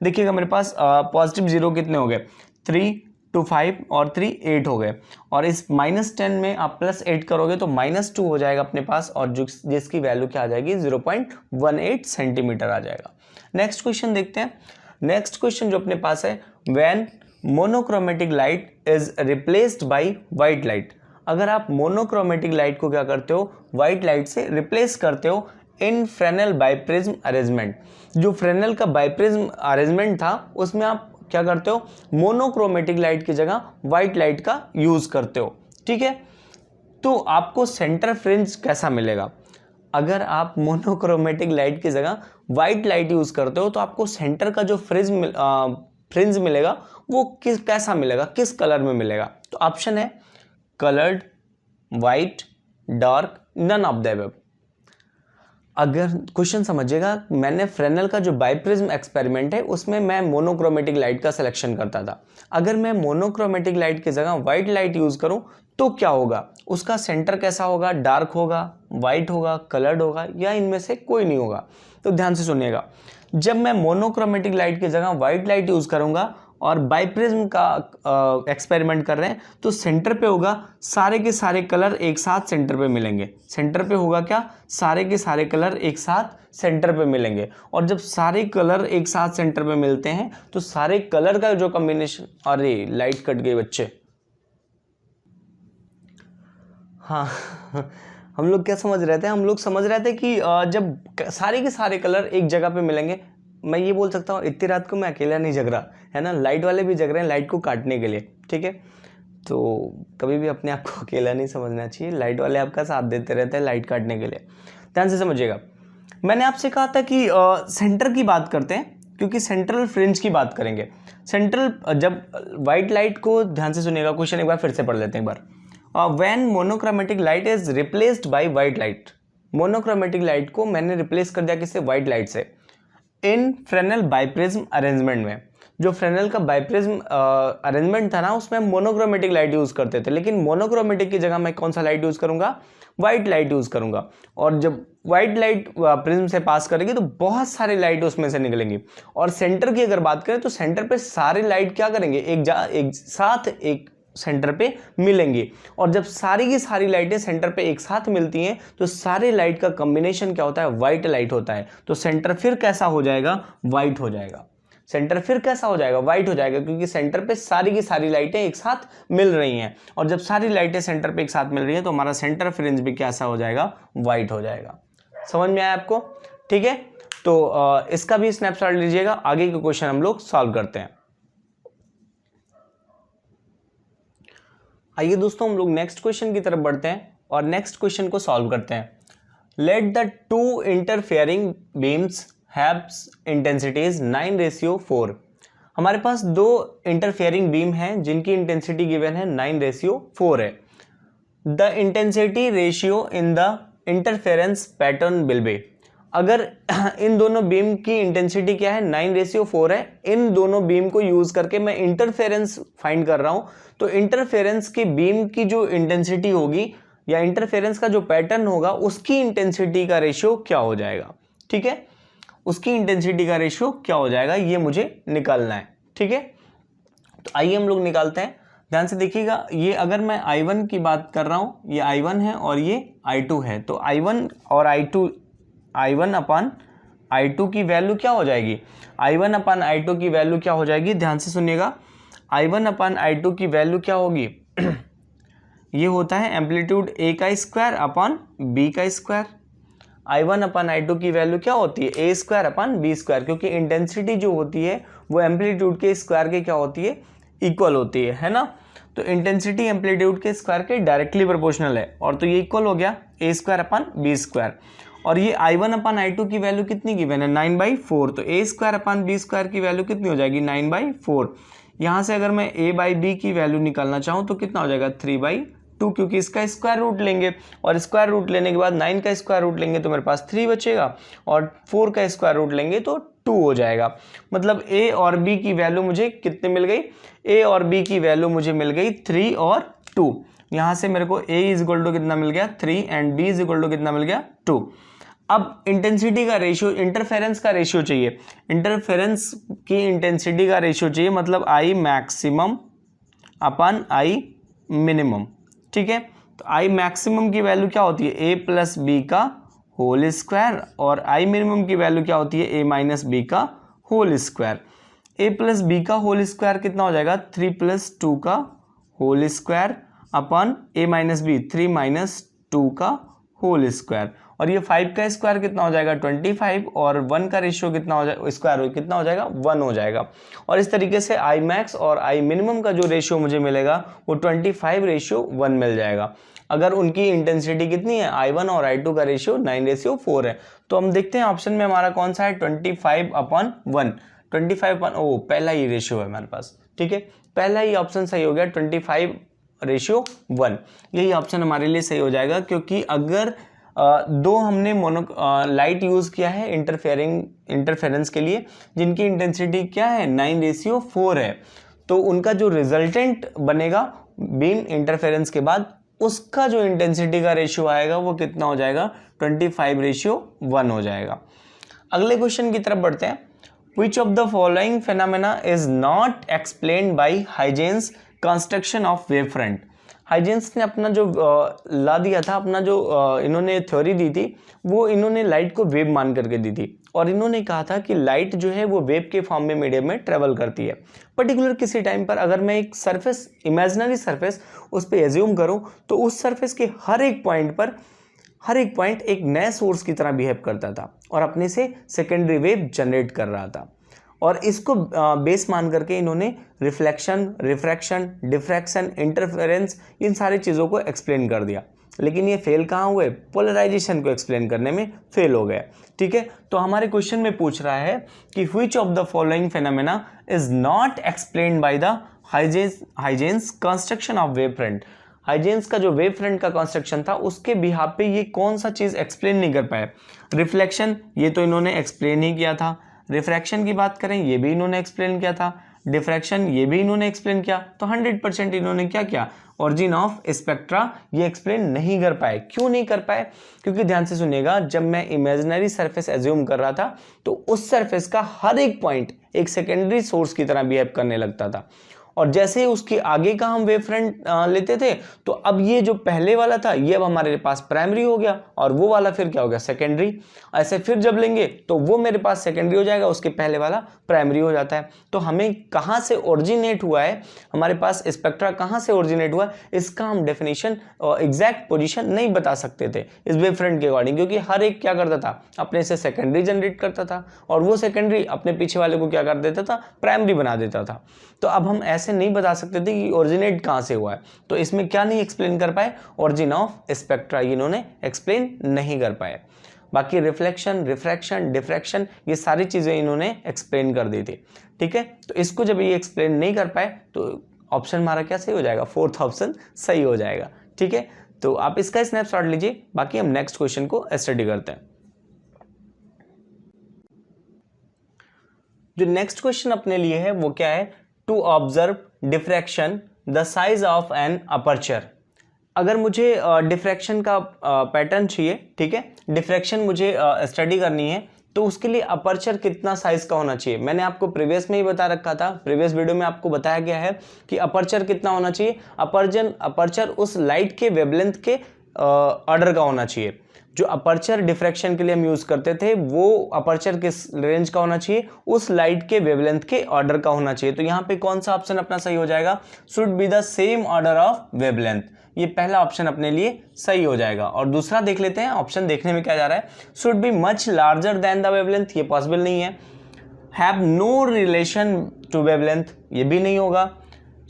देखिएगा मेरे पास पॉजिटिव 0 कितने हो गए, 3 2 5 और 3 8 हो गए, और इस -10 में आप +8 करोगे तो -2 हो जाएगा अपने पास, और जिसकी वैल्यू क्या आ जाएगी 0.18 सेंटीमीटर आ जाएगा। नेक्स्ट क्वेश्चन देखते हैं। नेक्स्ट क्वेश्चन जो अपने पास है, when monochromatic light is replaced by white light. अगर आप मोनोक्रोमेटिक लाइट को क्या करते हो, व्हाइट लाइट से रिप्लेस करते हो इन फ्रेनेल बाइप्रिज्म अरेंजमेंट। जो फ्रेनेल का बाइप्रिज्म अरेंजमेंट था उसमें आप क्या करते हो, मोनोक्रोमेटिक लाइट की जगह व्हाइट लाइट का यूज करते हो, ठीक है। तो आपको सेंटर फ्रिंज कैसा मिलेगा, अगर आप मोनोक्रोमेटिक लाइट की जगह व्हाइट लाइट यूज करते हो तो आपको सेंटर का जो फ्रिंज मिलेगा वो कैसा मिलेगा, किस कलर में मिलेगा। तो ऑप्शन है coloured, white, dark, none of the above. अगर क्वेश्चन समझिएगा, मैंने फ्रेनेल का जो बाइप्रिज्म एक्सपेरिमेंट है उसमें मैं मोनोक्रोमेटिक लाइट का सिलेक्शन करता था। अगर मैं मोनोक्रोमेटिक लाइट की जगह व्हाइट लाइट यूज करूं तो क्या होगा, उसका सेंटर कैसा होगा, डार्क होगा, वाइट होगा, कलर्ड होगा, या इनमें से कोई नहीं होगा। तो ध्यान से सुनिएगा, जब मैं मोनोक्रोमेटिक लाइट की जगह व्हाइट लाइट यूज करूंगा और बाइप्रिज्म का एक्सपेरिमेंट कर रहे हैं तो सेंटर पे होगा सारे के सारे कलर एक साथ सेंटर पे मिलेंगे। सेंटर पे होगा क्या, सारे के सारे कलर एक साथ सेंटर पे मिलेंगे, और जब सारे कलर एक साथ सेंटर पे मिलते हैं तो सारे कलर का जो कॉम्बिनेशन, अरे लाइट कट गई बच्चे, हाँ हम लोग क्या समझ रहे थे, हम लोग समझ रहे थे कि जब सारे के सारे कलर एक जगह पे मिलेंगे, मैं ये बोल सकता हूँ इतनी रात को मैं अकेला नहीं जग रहा है ना, लाइट वाले भी जग रहे हैं लाइट को काटने के लिए, ठीक है। तो कभी भी अपने आप को अकेला नहीं समझना चाहिए, लाइट वाले आपका साथ देते रहते हैं लाइट काटने के लिए। ध्यान से समझिएगा, मैंने आपसे कहा था कि सेंटर की बात करते हैं, क्योंकि सेंट्रल फ्रिंज की बात करेंगे। सेंट्रल, जब व्हाइट लाइट को, ध्यान से सुनिएगा क्वेश्चन एक बार फिर से पढ़ लेते हैं एक बार। When monochromatic light is replaced by white light, monochromatic light को मैंने रिप्लेस कर दिया किससे, व्हाइट लाइट से, इन फ्रेनेल बाइप्रिज्म अरेंजमेंट में। जो फ्रेनेल का बाइप्रिज्म अरेंजमेंट था ना उसमें मोनोक्रोमेटिक लाइट यूज करते थे, लेकिन मोनोक्रोमेटिक की जगह मैं कौन सा लाइट यूज करूंगा, व्हाइट लाइट यूज करूंगा। और जब व्हाइट लाइट प्रिज्म से पास करेगी तो बहुत सारी लाइट उसमें से निकलेंगी, और सेंटर की अगर बात करें तो सेंटर पे सारे लाइट क्या करेंगे, एक साथ एक सेंटर पे मिलेंगी, और जब सारी की सारी लाइटें सेंटर पे एक साथ मिलती हैं तो सारे लाइट का कॉम्बिनेशन क्या होता है, व्हाइट लाइट होता है। तो सेंटर फिर कैसा हो जाएगा, व्हाइट हो जाएगा। सेंटर फिर कैसा हो जाएगा, व्हाइट हो जाएगा, क्योंकि सेंटर पे सारी की सारी लाइटें एक साथ मिल रही हैं, और जब सारी लाइटें सेंटर पे एक साथ मिल रही हैं तो हमारा सेंटर फ्रिंज भी कैसा हो जाएगा, व्हाइट हो जाएगा। समझ में आया आपको, ठीक है। तो इसका भी स्नैपशॉट लीजिएगा, आगे के क्वेश्चन हम लोग सॉल्व करते हैं। आइए दोस्तों हम लोग नेक्स्ट क्वेश्चन की तरफ बढ़ते हैं और नेक्स्ट क्वेश्चन को सॉल्व करते हैं। Let the two interfering beams haves intensities 9:4। हमारे पास दो इंटरफेयरिंग बीम हैं जिनकी इंटेंसिटी गिवन है 9:4 है। The intensity ratio in the interference pattern will be. अगर इन दोनों बीम की इंटेंसिटी क्या है, 9:4 है, इन दोनों बीम को यूज करके मैं इंटरफेरेंस फाइंड कर रहा हूं, तो इंटरफेरेंस की बीम की जो इंटेंसिटी होगी या इंटरफेरेंस का जो पैटर्न होगा उसकी इंटेंसिटी का रेशियो क्या हो जाएगा, ठीक है। उसकी इंटेंसिटी का रेशियो क्या हो जाएगा ये मुझे निकालना है, ठीक है। तो आइए हम लोग निकालते हैं। ध्यान से देखिएगा, ये अगर मैं I1 की बात कर रहा हूं, ये I1 है और ये I2 है, तो I1 और I1 अपान I2 की वैल्यू क्या हो जाएगी, I1 अपान I2 की वैल्यू क्या हो जाएगी, ध्यान से सुनिएगा। I1 अपान I2 की वैल्यू क्या होगी ये होता है एम्पलीट्यूड A का स्क्वायर अपान B का स्क्वायर। I1 अपान I2 की वैल्यू क्या होती है, A square upon B square, क्योंकि इंटेंसिटी जो होती है वो एम्पलीट्यूड के स्क्वायर के क्या होती है, इक्वल होती है ना। तो इंटेंसिटी एम्पलीट्यूड के स्क्वायर के डायरेक्टली प्रोपोर्शनल है, और तो ये इक्वल हो गया A square upon B square. और ये I1 अपान I2 की वैल्यू कितनी गिवन है, 9/4, तो A square upon B square की वैल्यू कितनी हो जाएगी, 9/4। यहाँ से अगर मैं A/B की वैल्यू निकालना चाहूँ तो कितना हो जाएगा, 3/2, क्योंकि इसका स्क्वायर रूट लेंगे, और स्क्वायर रूट लेने के बाद 9 का स्क्वायर रूट लेंगे तो मेरे पास 3 बचेगा, और 4 का स्क्वायर रूट लेंगे तो 2 हो जाएगा। मतलब ए और बी की वैल्यू मुझे कितने मिल गई, ए और बी की वैल्यू मुझे मिल गई 3 और 2। यहाँ से मेरे को ए इज इक्वल टू कितना मिल गया 3 and b is equal to कितना मिल गया 2। अब इंटेंसिटी का रेशियो, इंटरफेरेंस का रेशियो चाहिए, इंटरफेरेंस की इंटेंसिटी का रेशियो चाहिए, मतलब I maximum upon I minimum. ठीक है, तो आई मैक्सिमम की वैल्यू क्या होती है, ए प्लस बी का होल स्क्वायर, और आई मिनिमम की वैल्यू क्या होती है, ए माइनस बी का होल स्क्वायर। ए प्लस बी का होल स्क्वायर कितना हो जाएगा, 3 प्लस 2 का होल स्क्वायर अपन ए माइनस बी 3 माइनस 2 का होल स्क्वायर, और ये 5 का स्क्वायर कितना हो जाएगा 25, और 1 का रेशियो कितना हो जाएगा, स्क्वायर कितना हो जाएगा 1 हो जाएगा। और इस तरीके से आई मैक्स और आई मिनिमम का जो रेशियो मुझे मिलेगा वो 25:1 मिल जाएगा। अगर उनकी इंटेंसिटी कितनी है, I1 और I2 का रेशियो 9:4 है। तो हम देखते हैं ऑप्शन में हमारा कौन सा है, 25/1, 25 पहला ही रेशियो है हमारे पास। ठीक है, पहला ही ऑप्शन सही हो गया, 25:1, यही ऑप्शन हमारे लिए सही हो जाएगा। क्योंकि अगर दो हमने लाइट यूज किया है इंटरफेरेंस के लिए, जिनकी इंटेंसिटी क्या है 9:4 है, तो उनका जो रिजल्टेंट बनेगा बीम इंटरफेरेंस के बाद, उसका जो इंटेंसिटी का रेशियो आएगा वो कितना हो जाएगा 25:1 हो जाएगा। अगले क्वेश्चन की तरफ बढ़ते हैं। Which of the following phenomena is not explained by Huygens construction of wavefront? Huygens ने अपना जो ला दिया था, अपना जो इन्होंने थ्योरी दी थी, वो इन्होंने लाइट को वेव मान करके दी थी, और इन्होंने कहा था कि लाइट जो है वो वेव के फॉर्म में मीडियम में ट्रेवल करती है। पर्टिकुलर किसी टाइम पर अगर मैं एक सरफेस, इमेजिनरी सरफेस उस पर एज्यूम करूं, तो उस सरफेस के हर एक पॉइंट एक नए सोर्स की तरह बिहेव करता था और अपने से सेकेंडरी वेव जनरेट कर रहा था। और इसको बेस मान करके इन्होंने रिफ्लेक्शन, रिफ्रैक्शन, डिफ्रैक्शन, इंटरफेरेंस, इन सारी चीज़ों को एक्सप्लेन कर दिया। लेकिन ये फेल कहाँ हुए, पोलराइजेशन को एक्सप्लेन करने में फेल हो गए। ठीक है, तो हमारे क्वेश्चन में पूछ रहा है कि which of the following phenomena is not explained by the Huygens construction of wave front. Huygens का जो वेव फ्रंट का कंस्ट्रक्शन था, उसके बिहाफ पे ये कौन सा चीज़ एक्सप्लेन नहीं कर पाए। रिफ्लेक्शन, ये तो इन्होंने एक्सप्लेन ही किया था। रिफ्रैक्शन की बात करें, ये भी इन्होंने एक्सप्लेन किया था। डिफ्रैक्शन, ये भी इन्होंने एक्सप्लेन किया। तो 100% इन्होंने क्या किया, ऑरिजिन ऑफ स्पेक्ट्रा ये एक्सप्लेन नहीं कर पाए। क्यों नहीं कर पाए, क्योंकि ध्यान से सुनिएगा, जब मैं इमेजिनरी सरफेस एज्यूम कर रहा था, तो उस सरफेस का हर एक पॉइंट एक सेकेंडरी सोर्स की तरह बिहेव करने लगता था, और जैसे ही उसकी आगे का हम वेव फ्रंट लेते थे, तो अब ये जो पहले वाला था ये अब हमारे पास प्राइमरी हो गया, और वो वाला फिर क्या हो गया, सेकेंडरी। ऐसे फिर जब लेंगे तो वो मेरे पास सेकेंडरी हो जाएगा, उसके पहले वाला प्राइमरी हो जाता है। तो हमें कहाँ से ओरिजिनेट हुआ है, हमारे पास स्पेक्ट्रा कहाँ से ओरिजिनेट हुआ है, इसका हम डेफिनेशन एग्जैक्ट पोजीशन नहीं बता सकते थे इस वेव फ्रंट के अकॉर्डिंग, क्योंकि हर एक क्या करता था, अपने से सेकेंडरी जनरेट करता था, और वो सेकेंडरी अपने पीछे वाले को क्या कर देता था, प्राइमरी बना देता था। तो अब हम ऐसे नहीं बता सकते थे कि ओरिजिनेट कहाँ से हुआ है। तो इसमें क्या नहीं एक्सप्लेन कर पाए, ओरिजिन ऑफ स्पेक्ट्रा इन्होंने एक्सप्लेन नहीं कर पाए। बाकी रिफ्लेक्शन, रिफ्रैक्शन, डिफ्रैक्शन, ये सारी चीज़ें इन्होंने एक्सप्लेन कर दी थी। ठीक है, तो इसको जब ये एक्सप्लेन नहीं कर पाए, तो ऑप्शन हमारा क्या सही हो जाएगा, 4th ऑप्शन सही हो जाएगा। ठीक है, तो आप इसका स्नैपशॉट लीजिए, बाकी हम नेक्स्ट क्वेश्चन को स्टडी करते हैं। जो नेक्स्ट क्वेश्चन अपने लिए है वो क्या है, to observe diffraction the size of an aperture. अगर मुझे डिफ्रैक्शन का पैटर्न चाहिए, ठीक है, डिफ्रैक्शन मुझे स्टडी करनी है, तो उसके लिए अपर्चर कितना साइज का होना चाहिए। मैंने आपको प्रीवियस में ही बता रखा था, प्रीवियस वीडियो में आपको बताया गया है कि अपर्चर कितना होना चाहिए। अपर्चर उस लाइट के वेवलेंथ के ऑर्डर का होना चाहिए। जो अपर्चर डिफ्रैक्शन के लिए हम यूज करते थे, वो अपर्चर किस रेंज का होना चाहिए, उस लाइट के वेवलेंथ के ऑर्डर का होना चाहिए। तो यहाँ पे कौन सा ऑप्शन अपना सही हो जाएगा, should be the same order of wavelength. ये पहला ऑप्शन अपने लिए सही हो जाएगा। और दूसरा देख लेते हैं, ऑप्शन देखने में क्या जा रहा है, should be much larger than the wavelength, ये पॉसिबल नहीं है। Have no relation to wavelength, ये भी नहीं होगा।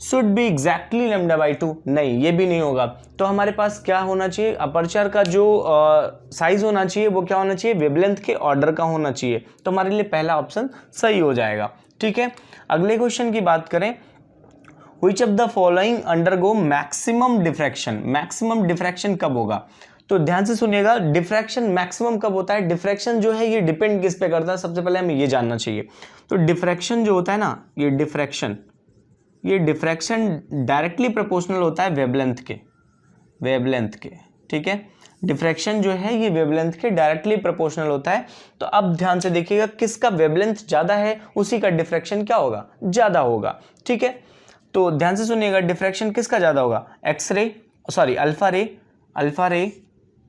शुड बी एग्जैक्टली λ/2, नहीं, ये भी नहीं होगा। तो हमारे पास क्या होना चाहिए, अपर्चर का जो साइज होना चाहिए वो क्या होना चाहिए, वेवलेंथ के ऑर्डर का होना चाहिए। तो हमारे लिए पहला ऑप्शन सही हो जाएगा। ठीक है, अगले क्वेश्चन की बात करें, Which of the following undergo maximum diffraction? Maximum diffraction कब होगा, तो ध्यान से सुनिएगा, डिफ्रैक्शन मैक्सिमम कब होता है? डिफ्रैक्शन जो है ये डिपेंड किस पे करता है, सबसे पहले हमें ये जानना चाहिए। तो डिफ्रैक्शन जो होता है ना, ये डिफ्रैक्शन डायरेक्टली प्रोपोर्शनल होता है वेवलेंथ के, ठीक है। डिफ्रैक्शन जो है ये वेवलेंथ के डायरेक्टली प्रोपोर्शनल होता है। तो अब ध्यान से देखिएगा, किसका वेवलेंथ ज़्यादा है उसी का डिफ्रैक्शन क्या होगा? ज़्यादा होगा, ठीक है। तो ध्यान से सुनिएगा, डिफ्रैक्शन किसका ज़्यादा होगा? अल्फा रे,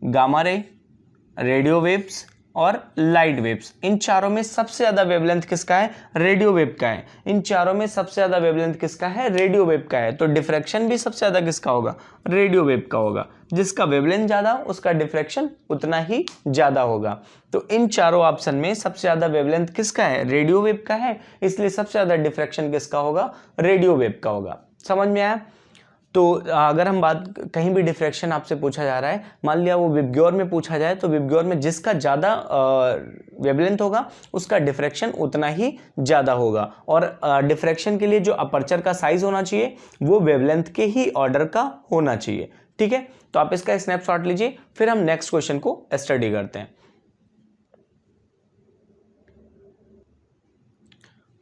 गामा रे, रेडियो वेव्स और लाइट वेव्स। इन चारों में सबसे ज़्यादा वेवलेंथ किसका है? रेडियो वेव का है। इन चारों में सबसे ज़्यादा वेवलेंथ किसका है? रेडियो वेव का है। तो डिफ्रैक्शन भी सबसे ज़्यादा किसका होगा? रेडियो वेव का होगा। जिसका वेवलेंथ ज़्यादा उसका डिफ्रैक्शन उतना ही ज़्यादा होगा। तो इन चारों ऑप्शन में सबसे ज़्यादा वेवलेंथ किसका है? रेडियो वेव का है, इसलिए सबसे ज़्यादा डिफ्रैक्शन किसका होगा? रेडियो वेव का होगा। समझ में आया? तो अगर हम बात, कहीं भी डिफ्रैक्शन आपसे पूछा जा रहा है, मान लिया वो विबग्योर में पूछा जाए, तो विबग्योर में जिसका ज़्यादा वेवलेंथ होगा उसका डिफ्रैक्शन उतना ही ज़्यादा होगा। और डिफ्रैक्शन के लिए जो अपर्चर का साइज होना चाहिए वो वेवलेंथ के ही ऑर्डर का होना चाहिए, ठीक है। तो आप इसका स्नैपशॉट लीजिए, फिर हम नेक्स्ट क्वेश्चन को स्टडी करते हैं।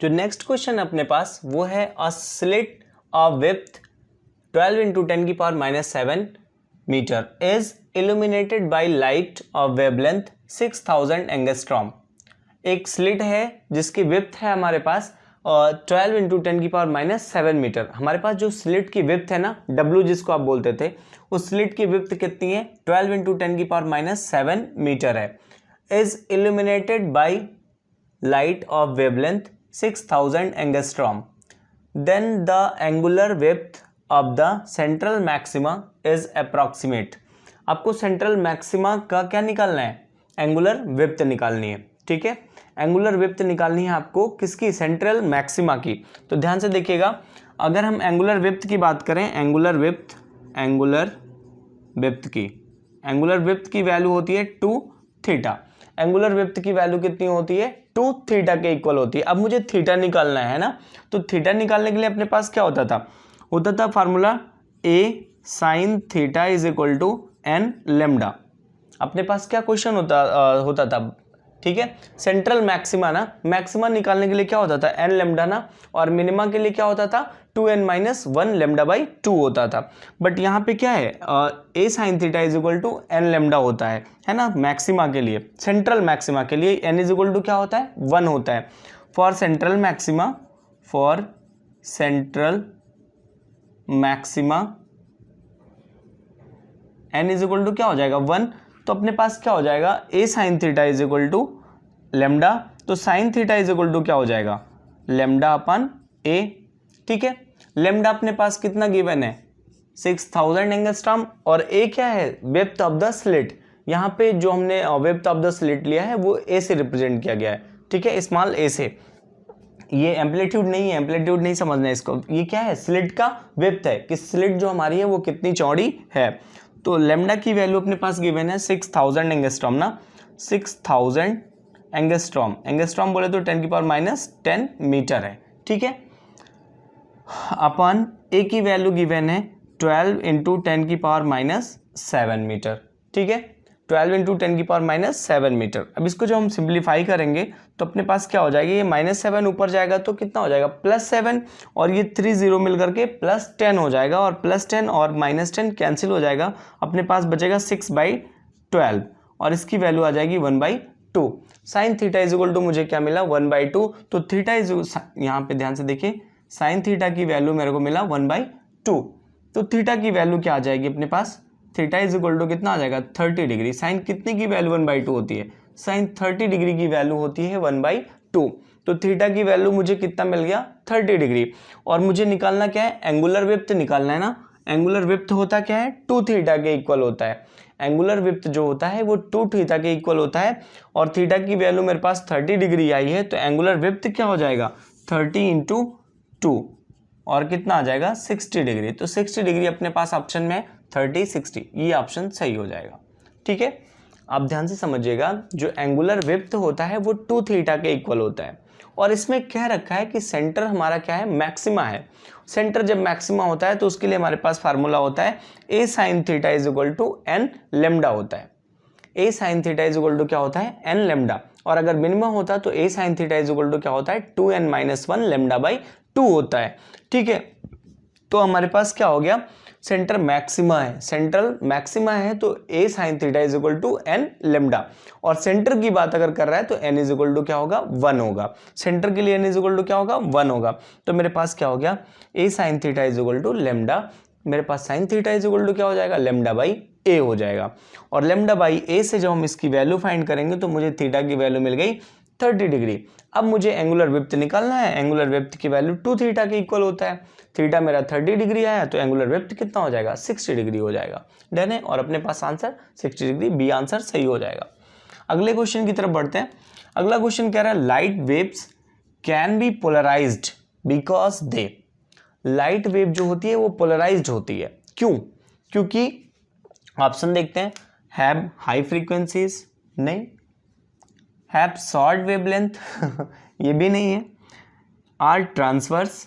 जो नेक्स्ट क्वेश्चन अपने पास वो है, a slit of width 12 into 10 की power -7 metre is illuminated by light of wavelength 6000 angstrom. एक स्लिट है जिसकी विड्थ है हमारे पास 12 into 10 की पावर -7 मीटर। हमारे पास जो स्लिट की विड्थ है ना, W जिसको आप बोलते थे, उस स्लिट की विड्थ कितनी है? 12 into 10 की पावर -7 मीटर है। Is illuminated by light of wavelength 6000 angstrom. Then the angular width of the central maxima is approximate. आपको सेंट्रल मैक्सिमा का क्या निकालना है? एंगुलर विड्थ निकालनी है, ठीक है। एंगुलर विड्थ निकालनी है आपको किसकी? सेंट्रल मैक्सिमा की। तो ध्यान से देखिएगा, अगर हम एंगुलर विड्थ की बात करें, एंगुलर विड्थ की वैल्यू होती है 2 थीटा। एंगुलर विड्थ की वैल्यू कितनी होती है? 2 थीटा के इक्वल होती है। अब मुझे थीटा निकालना है ना, तो थीटा निकालने के लिए अपने पास क्या होता था formula A sin theta is equal to n lambda. अपने पास क्या क्वेश्चन होता था, ठीक है। सेंट्रल मैक्सिमा ना, मैक्सिमा निकालने के लिए क्या होता था? एन लेमडा ना, और मिनिमा के लिए क्या होता था? 2n-1 लेमडा बाई 2 होता था। बट यहाँ पे क्या है? A sin theta is equal to n lambda होता है ना, मैक्सिमा के लिए। सेंट्रल मैक्सिमा के लिए n इज इक्वल टू क्या होता है? 1 होता है। For central maxima n is equal to क्या हो जाएगा? 1। तो अपने पास क्या हो जाएगा? A sine theta is equal to lambda. तो sine theta is equal to क्या हो जाएगा? लेमडा अपन A, ठीक है। लेमडा अपने पास कितना गिवन है? 6000 एंगस्ट्रॉम। और A क्या है? Width of the slit. यहाँ पे जो हमने विड्थ ऑफ द स्लिट लिया है वो A से रिप्रेजेंट किया गया है, ठीक है, स्मॉल a से। ये एम्पलीट्यूड नहीं है, एम्पलीट्यूड नहीं समझना है इसको। ये क्या है? स्लिट का विड्थ है कि स्लिट जो हमारी है वो कितनी चौड़ी है। तो लेमडा की वैल्यू अपने पास गिवन है 6000 एंगस्ट्रॉम ना, 6000 एंगस्ट्रॉम बोले तो 10 की पावर -10 मीटर है, ठीक है। अपन ए की वैल्यू गिवन है 12 into 10 की पावर -7 मीटर, ठीक है। 12 into 10 की पावर -7 मीटर। अब इसको जो हम सिंप्लीफाई करेंगे तो अपने पास क्या हो जाएगा? ये -7 ऊपर जाएगा तो कितना हो जाएगा? +7, और ये 3 0 मिल करके +10 हो जाएगा, और +10 और -10 कैंसिल हो जाएगा। अपने पास बचेगा 6/12, और इसकी वैल्यू आ जाएगी 1/2। Sine theta is equal to मुझे क्या मिला? 1/2। तो थीटा इज, यहाँ पे ध्यान से देखिए, साइन थीटा की वैल्यू मेरे को मिला 1/2। तो थीटा की वैल्यू क्या आ जाएगी अपने पास? थीटा इज इक्वल टू कितना आ जाएगा? 30 डिग्री। साइन कितने की वैल्यू 1/2 होती है? साइन 30 डिग्री की वैल्यू होती है 1/2। तो थीटा की वैल्यू मुझे कितना मिल गया? 30 डिग्री। और मुझे निकालना क्या है? एंगुलर विड्थ निकालना है ना। एंगुलर विड्थ होता क्या है? 2 थीटा के इक्वल होता है। एंगुलर विड्थ जो होता है वो 2 थीटा के इक्वल होता है, और थीटा की वैल्यू मेरे पास 30 डिग्री आई है, तो एंगुलर विड्थ क्या हो जाएगा? 30 × 2, और कितना आ जाएगा? 60 डिग्री। तो 60 डिग्री अपने पास ऑप्शन में 30 60, ये ऑप्शन सही हो जाएगा, ठीक है। आप ध्यान से समझिएगा, जो एंगुलर विड्थ होता है वो 2 थीटा के इक्वल होता है, और इसमें कह रखा है कि सेंटर हमारा क्या है, मैक्सिमा है। सेंटर जब मैक्सिमा होता है तो उसके लिए हमारे पास फार्मूला होता है a sin theta is equal to n lambda होता है। a sin theta is equal to क्या होता है, n लेमडा। और अगर मिनिमम होता तो a sin theta is equal to क्या होता है, 2n-1 लेमडा बाई 2 होता है। ठीक है, तो हमारे पास क्या हो गया, सेंटर मैक्सिमा है, सेंट्रल मैक्सिमा है तो a sin theta is equal to n lambda. और सेंटर की बात अगर कर रहा है तो n इज इक्वल टू क्या होगा, 1 होगा। सेंटर के लिए n इज इक्वल टू क्या होगा, 1 होगा। तो मेरे पास क्या हो गया, a sin theta is equal to lambda, मेरे पास sin theta is equal to क्या हो जाएगा, लेमडा बाई a हो जाएगा। और लेमडा बाई a से जब हम इसकी वैल्यू फाइंड करेंगे तो मुझे थीटा की वैल्यू मिल गई 30 डिग्री। अब मुझे एंगुलर विड्थ निकालना है, एंगुलर विड्थ की वैल्यू 2 थीटा के इक्वल होता है। थीटा मेरा 30 डिग्री आया तो एंगुलर विड्थ कितना हो जाएगा, 60 डिग्री हो जाएगा। डन है, और अपने पास आंसर 60 डिग्री, बी आंसर सही हो जाएगा। अगले क्वेश्चन की तरफ बढ़ते हैं। अगला क्वेश्चन कह रहा है light waves can be polarised because they, light wave जो होती है वो पोलराइज्ड होती है, क्यों? क्योंकि ऑप्शन देखते हैं, हैव हाई फ्रीक्वेंसीज, नहीं। हैव शॉर्ट वेवलेंथ ये भी नहीं है। Are transverse,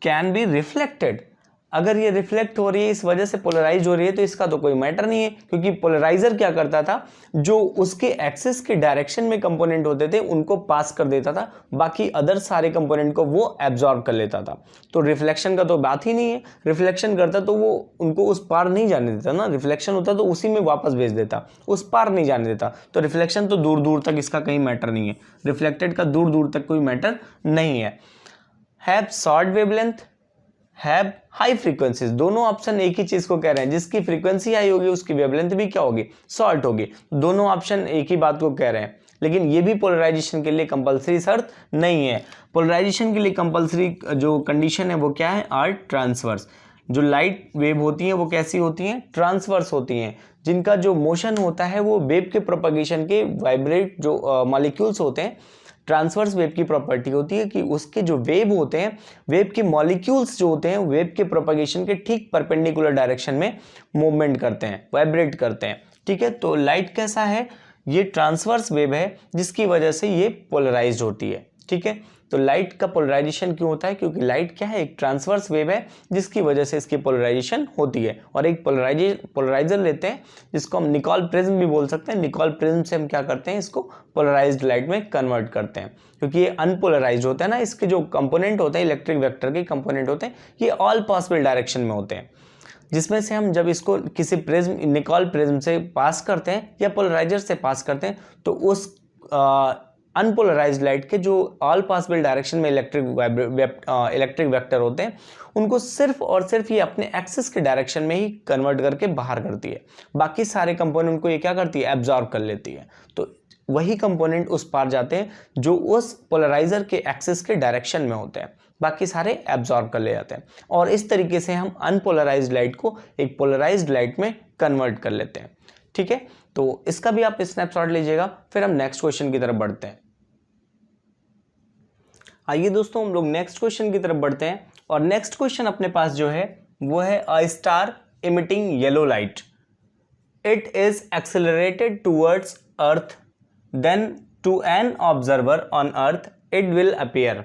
can be reflected, अगर ये रिफ्लेक्ट हो रही है इस वजह से पोलराइज हो रही है तो इसका तो कोई मैटर नहीं है, क्योंकि पोलराइजर क्या करता था, जो उसके एक्सिस के डायरेक्शन में कंपोनेंट होते थे उनको पास कर देता था, बाकी अदर सारे कंपोनेंट को वो एब्जॉर्ब कर लेता था। तो रिफ्लेक्शन का तो बात ही नहीं है, रिफ्लेक्शन करता तो वो उनको उस पार नहीं जाने देता ना, रिफ्लेक्शन होता तो उसी में वापस भेज देता, उस पार नहीं जाने देता। तो रिफ्लेक्शन तो दूर दूर तक इसका कहीं मैटर नहीं है, रिफ्लेक्टेड का दूर दूर तक कोई मैटर नहीं है। Have short wavelength, have high frequencies, दोनों ऑप्शन एक ही चीज को कह रहे हैं, जिसकी फ्रीक्वेंसी हाई होगी उसकी वेवलेंथ भी क्या होगी, शॉर्ट होगी। दोनों ऑप्शन एक ही बात को कह रहे हैं, लेकिन ये भी पोलराइजेशन के लिए कंपलसरी शर्त नहीं है। पोलराइजेशन के लिए कंपलसरी जो कंडीशन है वो क्या है, आर ट्रांसवर्स। जो लाइट वेव होती हैं वो कैसी होती हैं, ट्रांसवर्स होती हैं, जिनका जो मोशन होता है वो वेव के प्रोपगेशन के वाइब्रेट जो मॉलिक्यूल्स होते हैं। ट्रांसवर्स वेव की प्रॉपर्टी होती है कि उसके जो वेव होते हैं, वेव के मॉलिक्यूल्स जो होते हैं वेव के प्रोपगेशन के ठीक परपेंडिकुलर डायरेक्शन में मूवमेंट करते हैं, वाइब्रेट करते हैं। ठीक है, तो लाइट कैसा है, ये ट्रांसवर्स वेव है जिसकी वजह से ये पोलराइज्ड होती है। ठीक है, तो लाइट का पोलराइजेशन क्यों होता है, क्योंकि लाइट क्या है, एक ट्रांसवर्स वेव है जिसकी वजह से इसकी पोलराइजेशन होती है। और एक पोलराइजर लेते हैं जिसको हम निकोल प्रिज्म भी बोल सकते हैं, निकोल प्रिज्म से हम क्या करते हैं, इसको पोलराइज्ड लाइट में कन्वर्ट करते हैं, क्योंकि ये अनपोलराइज्ड होता है ना, इसके जो कंपोनेंट होते हैं, इलेक्ट्रिक वेक्टर के कंपोनेंट होते हैं, ये ऑल पॉसिबल डायरेक्शन में होते हैं, जिसमें से हम जब इसको किसी प्रिज्म, निकोल प्रिज्म से पास करते हैं या पोलराइजर से पास करते हैं तो उस अनपोलराइज्ड लाइट के जो ऑल पॉसिबल डायरेक्शन में इलेक्ट्रिक वेक्टर होते हैं उनको सिर्फ और सिर्फ ये अपने एक्सिस के डायरेक्शन में ही कन्वर्ट करके बाहर करती है, बाकी सारे कंपोनेंट को ये क्या करती है, एब्जॉर्ब कर लेती है। तो वही कंपोनेंट उस पार जाते हैं जो उस पोलराइजर के एक्सिस के डायरेक्शन में होते हैं, बाकी सारे एब्जॉर्ब कर ले जाते हैं। और इस तरीके से हम अनपोलराइज्ड लाइट को एक पोलराइज्ड लाइट में कन्वर्ट कर लेते हैं। ठीक है, तो इसका भी आप स्नैपशॉट लीजिएगा। फिर हम नेक्स्ट क्वेश्चन की तरफ बढ़ते हैं। आइए दोस्तों हम लोग नेक्स्ट क्वेश्चन की तरफ बढ़ते हैं, और नेक्स्ट क्वेश्चन अपने पास जो है वो है a star emitting yellow light, it is accelerated towards earth, then to an observer on earth it will appear.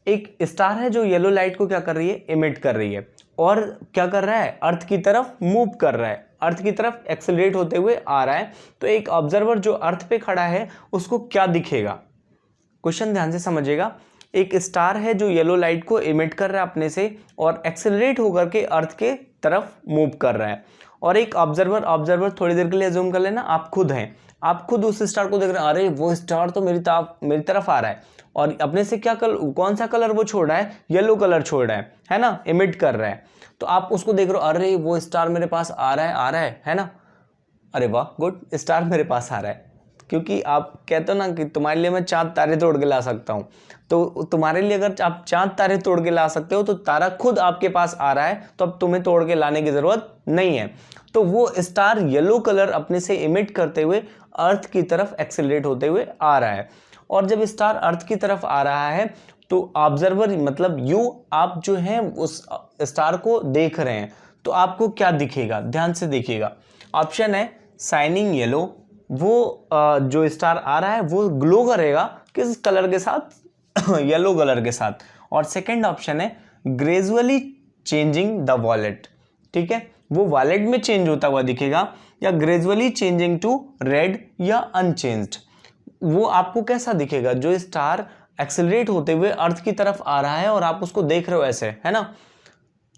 एक स्टार है जो येलो लाइट को क्या कर रही है, इमिट कर रही है, और क्या कर रहा है, अर्थ की तरफ मूव कर रहा है, अर्थ की तरफ एक्सेलरेट होते हुए आ रहा है। तो एक ऑब्जर्वर जो अर्थ पे खड़ा है उसको क्या दिखेगा, क्वेश्चन ध्यान से समझिएगा। एक स्टार है जो येलो लाइट को इमिट कर रहा है अपने से और एक्सेलरेट होकर के अर्थ के तरफ मूव कर रहा है, और एक ऑब्जर्वर थोड़ी देर के लिए जूम कर लेना, आप खुद हैं, आप खुद उस स्टार को देख रहे हैं, अरे वो स्टार तो मेरी तरफ आ रहा है, और अपने से क्या कौन सा कलर वो छोड़ रहा है, येलो कलर छोड़ रहा है ना, इमिट कर रहा है। तो आप उसको देख रहे हो, अरे वो स्टार मेरे पास आ रहा है ना, अरे वाह गुड, स्टार मेरे पास आ रहा है। क्योंकि आप कहते हो ना कि तुम्हारे लिए मैं चांद तारे तोड़ के ला सकता हूँ, तो तुम्हारे लिए अगर आप चांद तारे तोड़ के ला सकते हो तो तारा खुद आपके पास आ रहा है, तो अब तुम्हें तोड़ के लाने की जरूरत नहीं है। तो वो स्टार येलो कलर अपने से इमिट करते हुए अर्थ की तरफ एक्सेलरेट होते हुए आ रहा है, और जब स्टार अर्थ की तरफ आ रहा है तो ऑब्जर्वर मतलब आप जो हैं उस स्टार को देख रहे हैं, तो आपको क्या दिखेगा, ध्यान से देखिएगा। ऑप्शन है शाइनिंग येलो, वो जो स्टार आ रहा है वो ग्लो करेगा किस कलर के साथ, येलो कलर के साथ। और सेकंड ऑप्शन है ग्रेजुअली चेंजिंग द वॉलेट, ठीक है, वो वॉलेट में चेंज होता हुआ दिखेगा, या ग्रेजुअली चेंजिंग टू रेड या अनचेंज्ड। वो आपको कैसा दिखेगा, जो स्टार एक्सेलरेट होते हुए अर्थ की तरफ आ रहा है और आप उसको देख रहे हो ऐसे, है ना,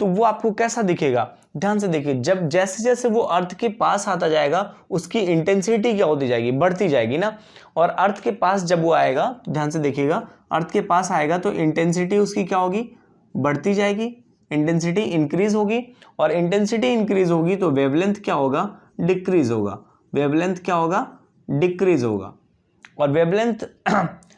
तो वो आपको कैसा दिखेगा, ध्यान से देखिए। जब जैसे जैसे वो अर्थ के पास आता जाएगा उसकी इंटेंसिटी क्या होती जाएगी, बढ़ती जाएगी ना। और अर्थ के पास जब वो आएगा, तो ध्यान से देखिएगा, अर्थ के पास आएगा तो इंटेंसिटी उसकी क्या होगी, बढ़ती जाएगी, इंटेंसिटी इंक्रीज होगी। और इंटेंसिटी इंक्रीज होगी तो वेवलेंथ क्या होगा, डिक्रीज होगा। वेवलेंथ क्या होगा, डिक्रीज होगा। और वेवलेंथ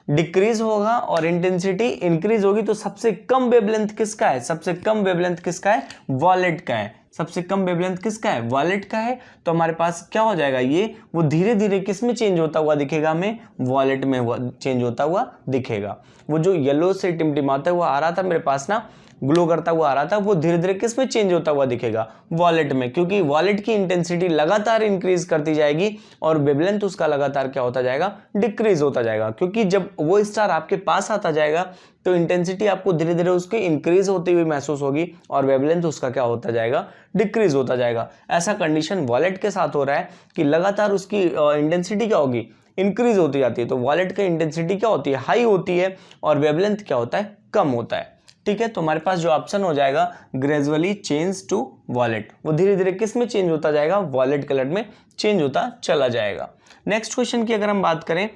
डिक्रीज होगा और इंटेंसिटी इंक्रीज होगी, तो सबसे कम वेवलेंथ किसका है, सबसे कम वेवलेंथ किसका है, वॉलेट का है। सबसे कम वेवलेंथ किसका है, वॉलेट का है। तो हमारे पास क्या हो जाएगा, ये वो धीरे धीरे किस में चेंज होता हुआ दिखेगा, हमें वॉलेट में चेंज होता हुआ दिखेगा। वो जो येलो से टिमटिमाता हुआ आ रहा था मेरे पास ना, ग्लो करता हुआ आ रहा था, वो धीरे धीरे किस में चेंज होता हुआ दिखेगा, वॉलेट में, क्योंकि वॉलेट की इंटेंसिटी लगातार इंक्रीज करती जाएगी और वेवलेंथ उसका लगातार क्या होता जाएगा, डिक्रीज होता जाएगा। क्योंकि जब वो स्टार आपके पास आता जाएगा तो इंटेंसिटी आपको धीरे धीरे उसकी इंक्रीज होती हुई महसूस होगी और वेवलेंथ उसका क्या होता जाएगा, डिक्रीज होता जाएगा। ऐसा कंडीशन वॉलेट के साथ हो रहा है कि लगातार उसकी इंटेंसिटी क्या होगी, इंक्रीज होती जाती है। तो वॉलेट की इंटेंसिटी क्या होती है, हाई होती है, और वेवलेंथ क्या होता है, कम होता है, ठीक है। तो हमारे पास जो ऑप्शन हो जाएगा ग्रेजुअली चेंज टू वॉलेट, वो धीरे धीरे किस में चेंज होता जाएगा, वॉलेट कलर में चेंज होता चला जाएगा। नेक्स्ट क्वेश्चन की अगर हम बात करें,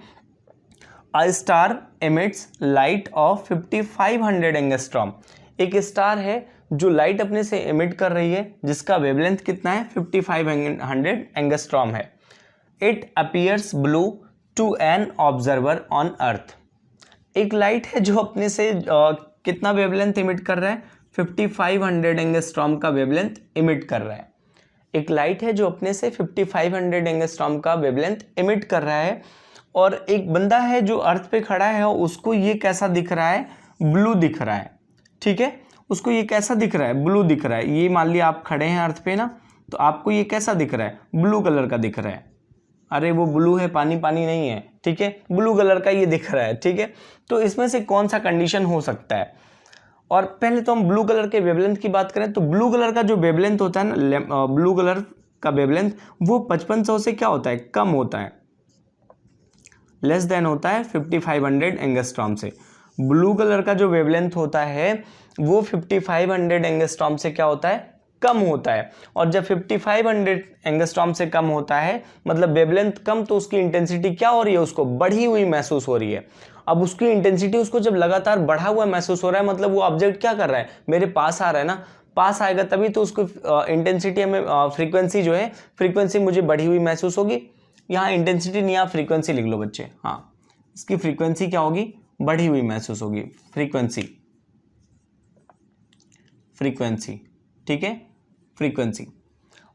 a star emits light of 5500 angstrom. एक स्टार है जो लाइट अपने से एमिट कर रही है जिसका वेवलेंथ कितना है, 5500 एंगस्ट्रॉम है। It appears blue to an observer on earth. एक लाइट है जो अपने से कितना वेवलेंथ इमिट कर रहा है, 5500 एंगस्ट्रॉम का वेवलेंथ इमिट कर रहा है। एक लाइट है जो अपने से 5500 एंगस्ट्रॉम का वेवलेंथ इमिट कर रहा है, और एक बंदा है जो अर्थ पे खड़ा है, उसको ये कैसा दिख रहा है, ब्लू दिख रहा है, ठीक है। उसको ये कैसा दिख रहा है, ब्लू दिख रहा है। ये मान लिया आप खड़े हैं अर्थ पे ना, तो आपको ये कैसा दिख रहा है, ब्लू कलर का दिख रहा है। अरे वो ब्लू है, पानी पानी नहीं है, ठीक है, ब्लू कलर का ये दिख रहा है, ठीक है। तो इसमें से कौन सा कंडीशन हो सकता है। और पहले तो हम ब्लू कलर के वेवलेंथ की बात करें, तो ब्लू कलर का जो वेवलेंथ होता है ना, ब्लू कलर का वेवलेंथ वो 5500 से क्या होता है, कम होता है, लेस देन होता है 5500 एंगस्ट्रॉम से। ब्लू कलर का जो वेवलेंथ होता है वो 5500 एंगस्ट्रॉम से क्या होता है, कम होता है। और जब 5500 एंगस्ट्रॉम से कम होता है मतलब वेवलेंथ कम, तो उसकी इंटेंसिटी क्या हो रही है, उसको बढ़ी हुई महसूस हो रही है। अब उसकी इंटेंसिटी उसको जब लगातार बढ़ा हुआ महसूस हो रहा है, मतलब वो ऑब्जेक्ट क्या कर रहा है, मेरे पास आ रहा है ना, पास आएगा तभी तो उसको इंटेंसिटी में फ्रीक्वेंसी जो है, फ्रीक्वेंसी मुझे बढ़ी हुई महसूस होगी। यहाँ इंटेंसिटी नहीं, आप फ्रीक्वेंसी लिख लो बच्चे, हाँ, इसकी फ्रीक्वेंसी क्या होगी, बढ़ी हुई महसूस होगी, फ्रीक्वेंसी, फ्रीक्वेंसी, ठीक है, फ्रीक्वेंसी।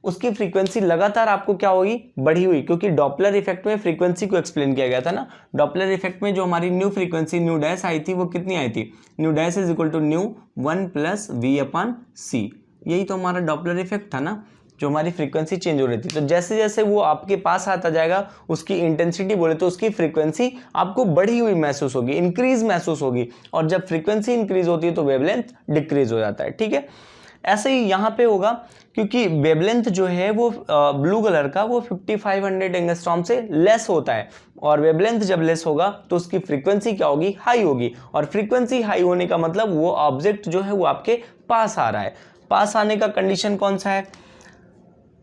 उसकी फ्रीक्वेंसी लगातार आपको क्या होगी, बढ़ी हुई, क्योंकि डॉपलर इफेक्ट में फ्रीक्वेंसी को एक्सप्लेन किया गया था ना। डॉपलर इफेक्ट में जो हमारी न्यू फ्रीक्वेंसी न्यू डैश आई थी वो कितनी आई थी, nu dash is equal to nu 1 + v/c। यही तो हमारा डॉपलर इफेक्ट था ना, जो हमारी फ्रीक्वेंसी चेंज हो रही थी। तो जैसे जैसे वो आपके पास आता जाएगा उसकी इंटेंसिटी बोले तो उसकी फ्रीक्वेंसी आपको बढ़ी हुई महसूस होगी, इंक्रीज महसूस होगी। और जब फ्रीक्वेंसी इंक्रीज होती है तो वेवलेंथ डिक्रीज हो जाता है, ठीक है। ऐसे ही यहाँ पे होगा, क्योंकि वेवलेंथ जो है वो ब्लू कलर का वो 5500 एंगस्ट्रॉम से लेस होता है, और वेवलेंथ जब लेस होगा तो उसकी फ्रीक्वेंसी क्या होगी, हाई होगी। और फ्रीक्वेंसी हाई होने का मतलब वो ऑब्जेक्ट जो है वो आपके पास आ रहा है। पास आने का कंडीशन कौन सा है,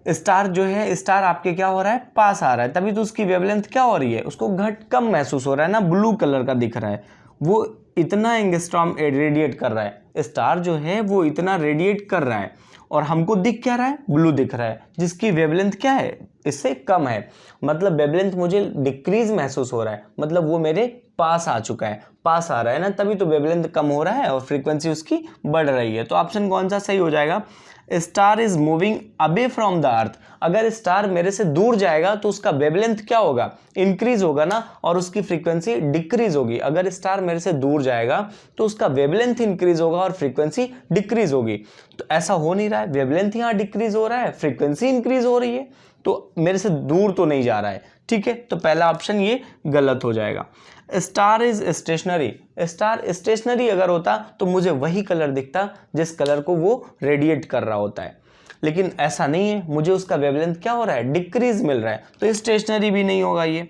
स्टार जो है, स्टार आपके क्या हो रहा है, पास आ रहा है, तभी तो उसकी वेवलेंथ क्या हो रही है, उसको घट कम महसूस हो रहा है ना, ब्लू कलर का दिख रहा है। वो इतना एंगस्ट्रॉम रेडिएट कर रहा है, स्टार जो है वो इतना रेडिएट कर रहा है, और हमको दिख क्या रहा है, ब्लू दिख रहा है, जिसकी वेवलेंथ क्या है, इससे कम है। मतलब वेवलेंथ मुझे डिक्रीज महसूस हो रहा है, मतलब वो मेरे पास आ चुका है, पास आ रहा है ना, तभी तो वेवलेंथ कम हो रहा है और फ्रीक्वेंसी उसकी बढ़ रही है। तो ऑप्शन कौन सा सही हो जाएगा, star is moving away from the earth. अगर स्टार मेरे से दूर जाएगा तो उसका वेवलेंथ क्या होगा, इंक्रीज होगा ना, और उसकी फ्रीक्वेंसी डिक्रीज होगी। अगर स्टार मेरे से दूर जाएगा तो उसका वेवलेंथ इंक्रीज होगा और फ्रीक्वेंसी डिक्रीज होगी। तो ऐसा हो नहीं रहा है, वेवलेंथ यहाँ डिक्रीज हो रहा है, फ्रीक्वेंसी इंक्रीज हो रही है। तो मेरे से दूर तो नहीं जा रहा है, ठीक है। तो पहला ऑप्शन ये गलत हो जाएगा। Star is stationary, star stationary अगर होता तो मुझे वही कलर दिखता जिस कलर को वो रेडिएट कर रहा होता है, लेकिन ऐसा नहीं है, मुझे उसका वेवलेंथ क्या हो रहा है, डिक्रीज मिल रहा है, तो स्टेशनरी भी नहीं होगा ये।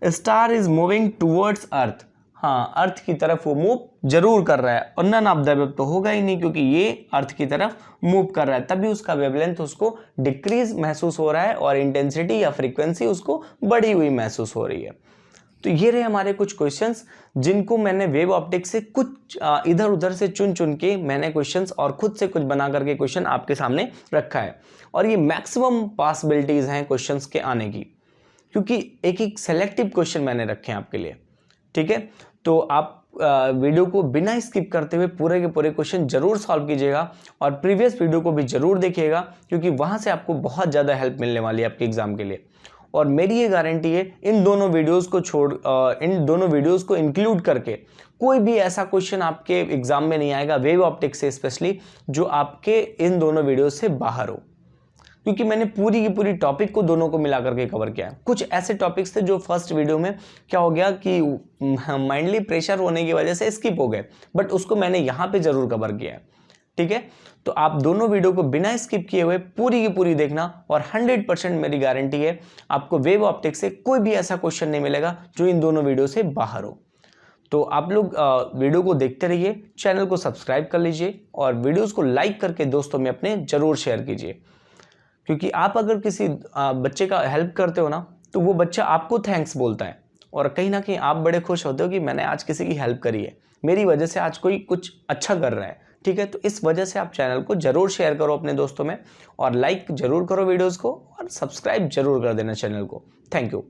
स्टार इज मूविंग टूवर्ड्स अर्थ, हाँ अर्थ की तरफ वो मूव जरूर कर रहा है, और नन ऑफ द अबव तो होगा ही नहीं क्योंकि ये अर्थ की तरफ मूव कर रहा है, तभी उसका वेवलेंथ उसको डिक्रीज महसूस हो रहा है और इंटेंसिटी या फ्रीक्वेंसी उसको बढ़ी हुई महसूस हो रही है। तो ये रहे हमारे कुछ क्वेश्चंस जिनको मैंने वेव ऑप्टिक्स से कुछ इधर उधर से चुन चुन के मैंने क्वेश्चंस और खुद से कुछ बना करके क्वेश्चन आपके सामने रखा है, और ये मैक्सिमम पॉसिबिलिटीज हैं क्वेश्चंस के आने की, क्योंकि एक एक सेलेक्टिव क्वेश्चन मैंने रखे हैं आपके लिए, ठीक है। तो आप वीडियो को बिना स्किप करते हुए पूरे के पूरे क्वेश्चन जरूर सॉल्व कीजिएगा, और प्रीवियस वीडियो को भी जरूर देखिएगा, क्योंकि वहां से आपको बहुत ज़्यादा हेल्प मिलने वाली है आपके एग्जाम के लिए। और मेरी ये गारंटी है इन दोनों वीडियोस को इंक्लूड करके कोई भी ऐसा क्वेश्चन आपके एग्जाम में नहीं आएगा, वेव ऑप्टिक्स से स्पेशली, जो आपके इन दोनों वीडियोस से बाहर हो, क्योंकि मैंने पूरी की पूरी टॉपिक को दोनों को मिला करके कवर किया है। कुछ ऐसे टॉपिक्स थे जो फर्स्ट वीडियो में क्या हो गया कि माइंडली प्रेशर होने की वजह से स्किप हो गए, बट उसको मैंने यहाँ पे जरूर कवर किया है, ठीक है। तो आप दोनों वीडियो को बिना स्किप किए हुए पूरी की पूरी देखना, और 100% मेरी गारंटी है आपको वेव ऑप्टिक्स से कोई भी ऐसा क्वेश्चन नहीं मिलेगा जो इन दोनों वीडियो से बाहर हो। तो आप लोग वीडियो को देखते रहिए, चैनल को सब्सक्राइब कर लीजिए, और वीडियोस को लाइक करके दोस्तों में अपने जरूर शेयर कीजिए, क्योंकि आप अगर किसी बच्चे का हेल्प करते हो ना, तो वो बच्चा आपको थैंक्स बोलता है, और कहीं ना कहीं आप बड़े खुश होते हो कि मैंने आज किसी की हेल्प करी है, मेरी वजह से आज कोई कुछ अच्छा कर रहा है, ठीक है। तो इस वजह से आप चैनल को जरूर शेयर करो अपने दोस्तों में, और लाइक जरूर करो वीडियोस को, और सब्सक्राइब जरूर कर देना चैनल को। Thank you.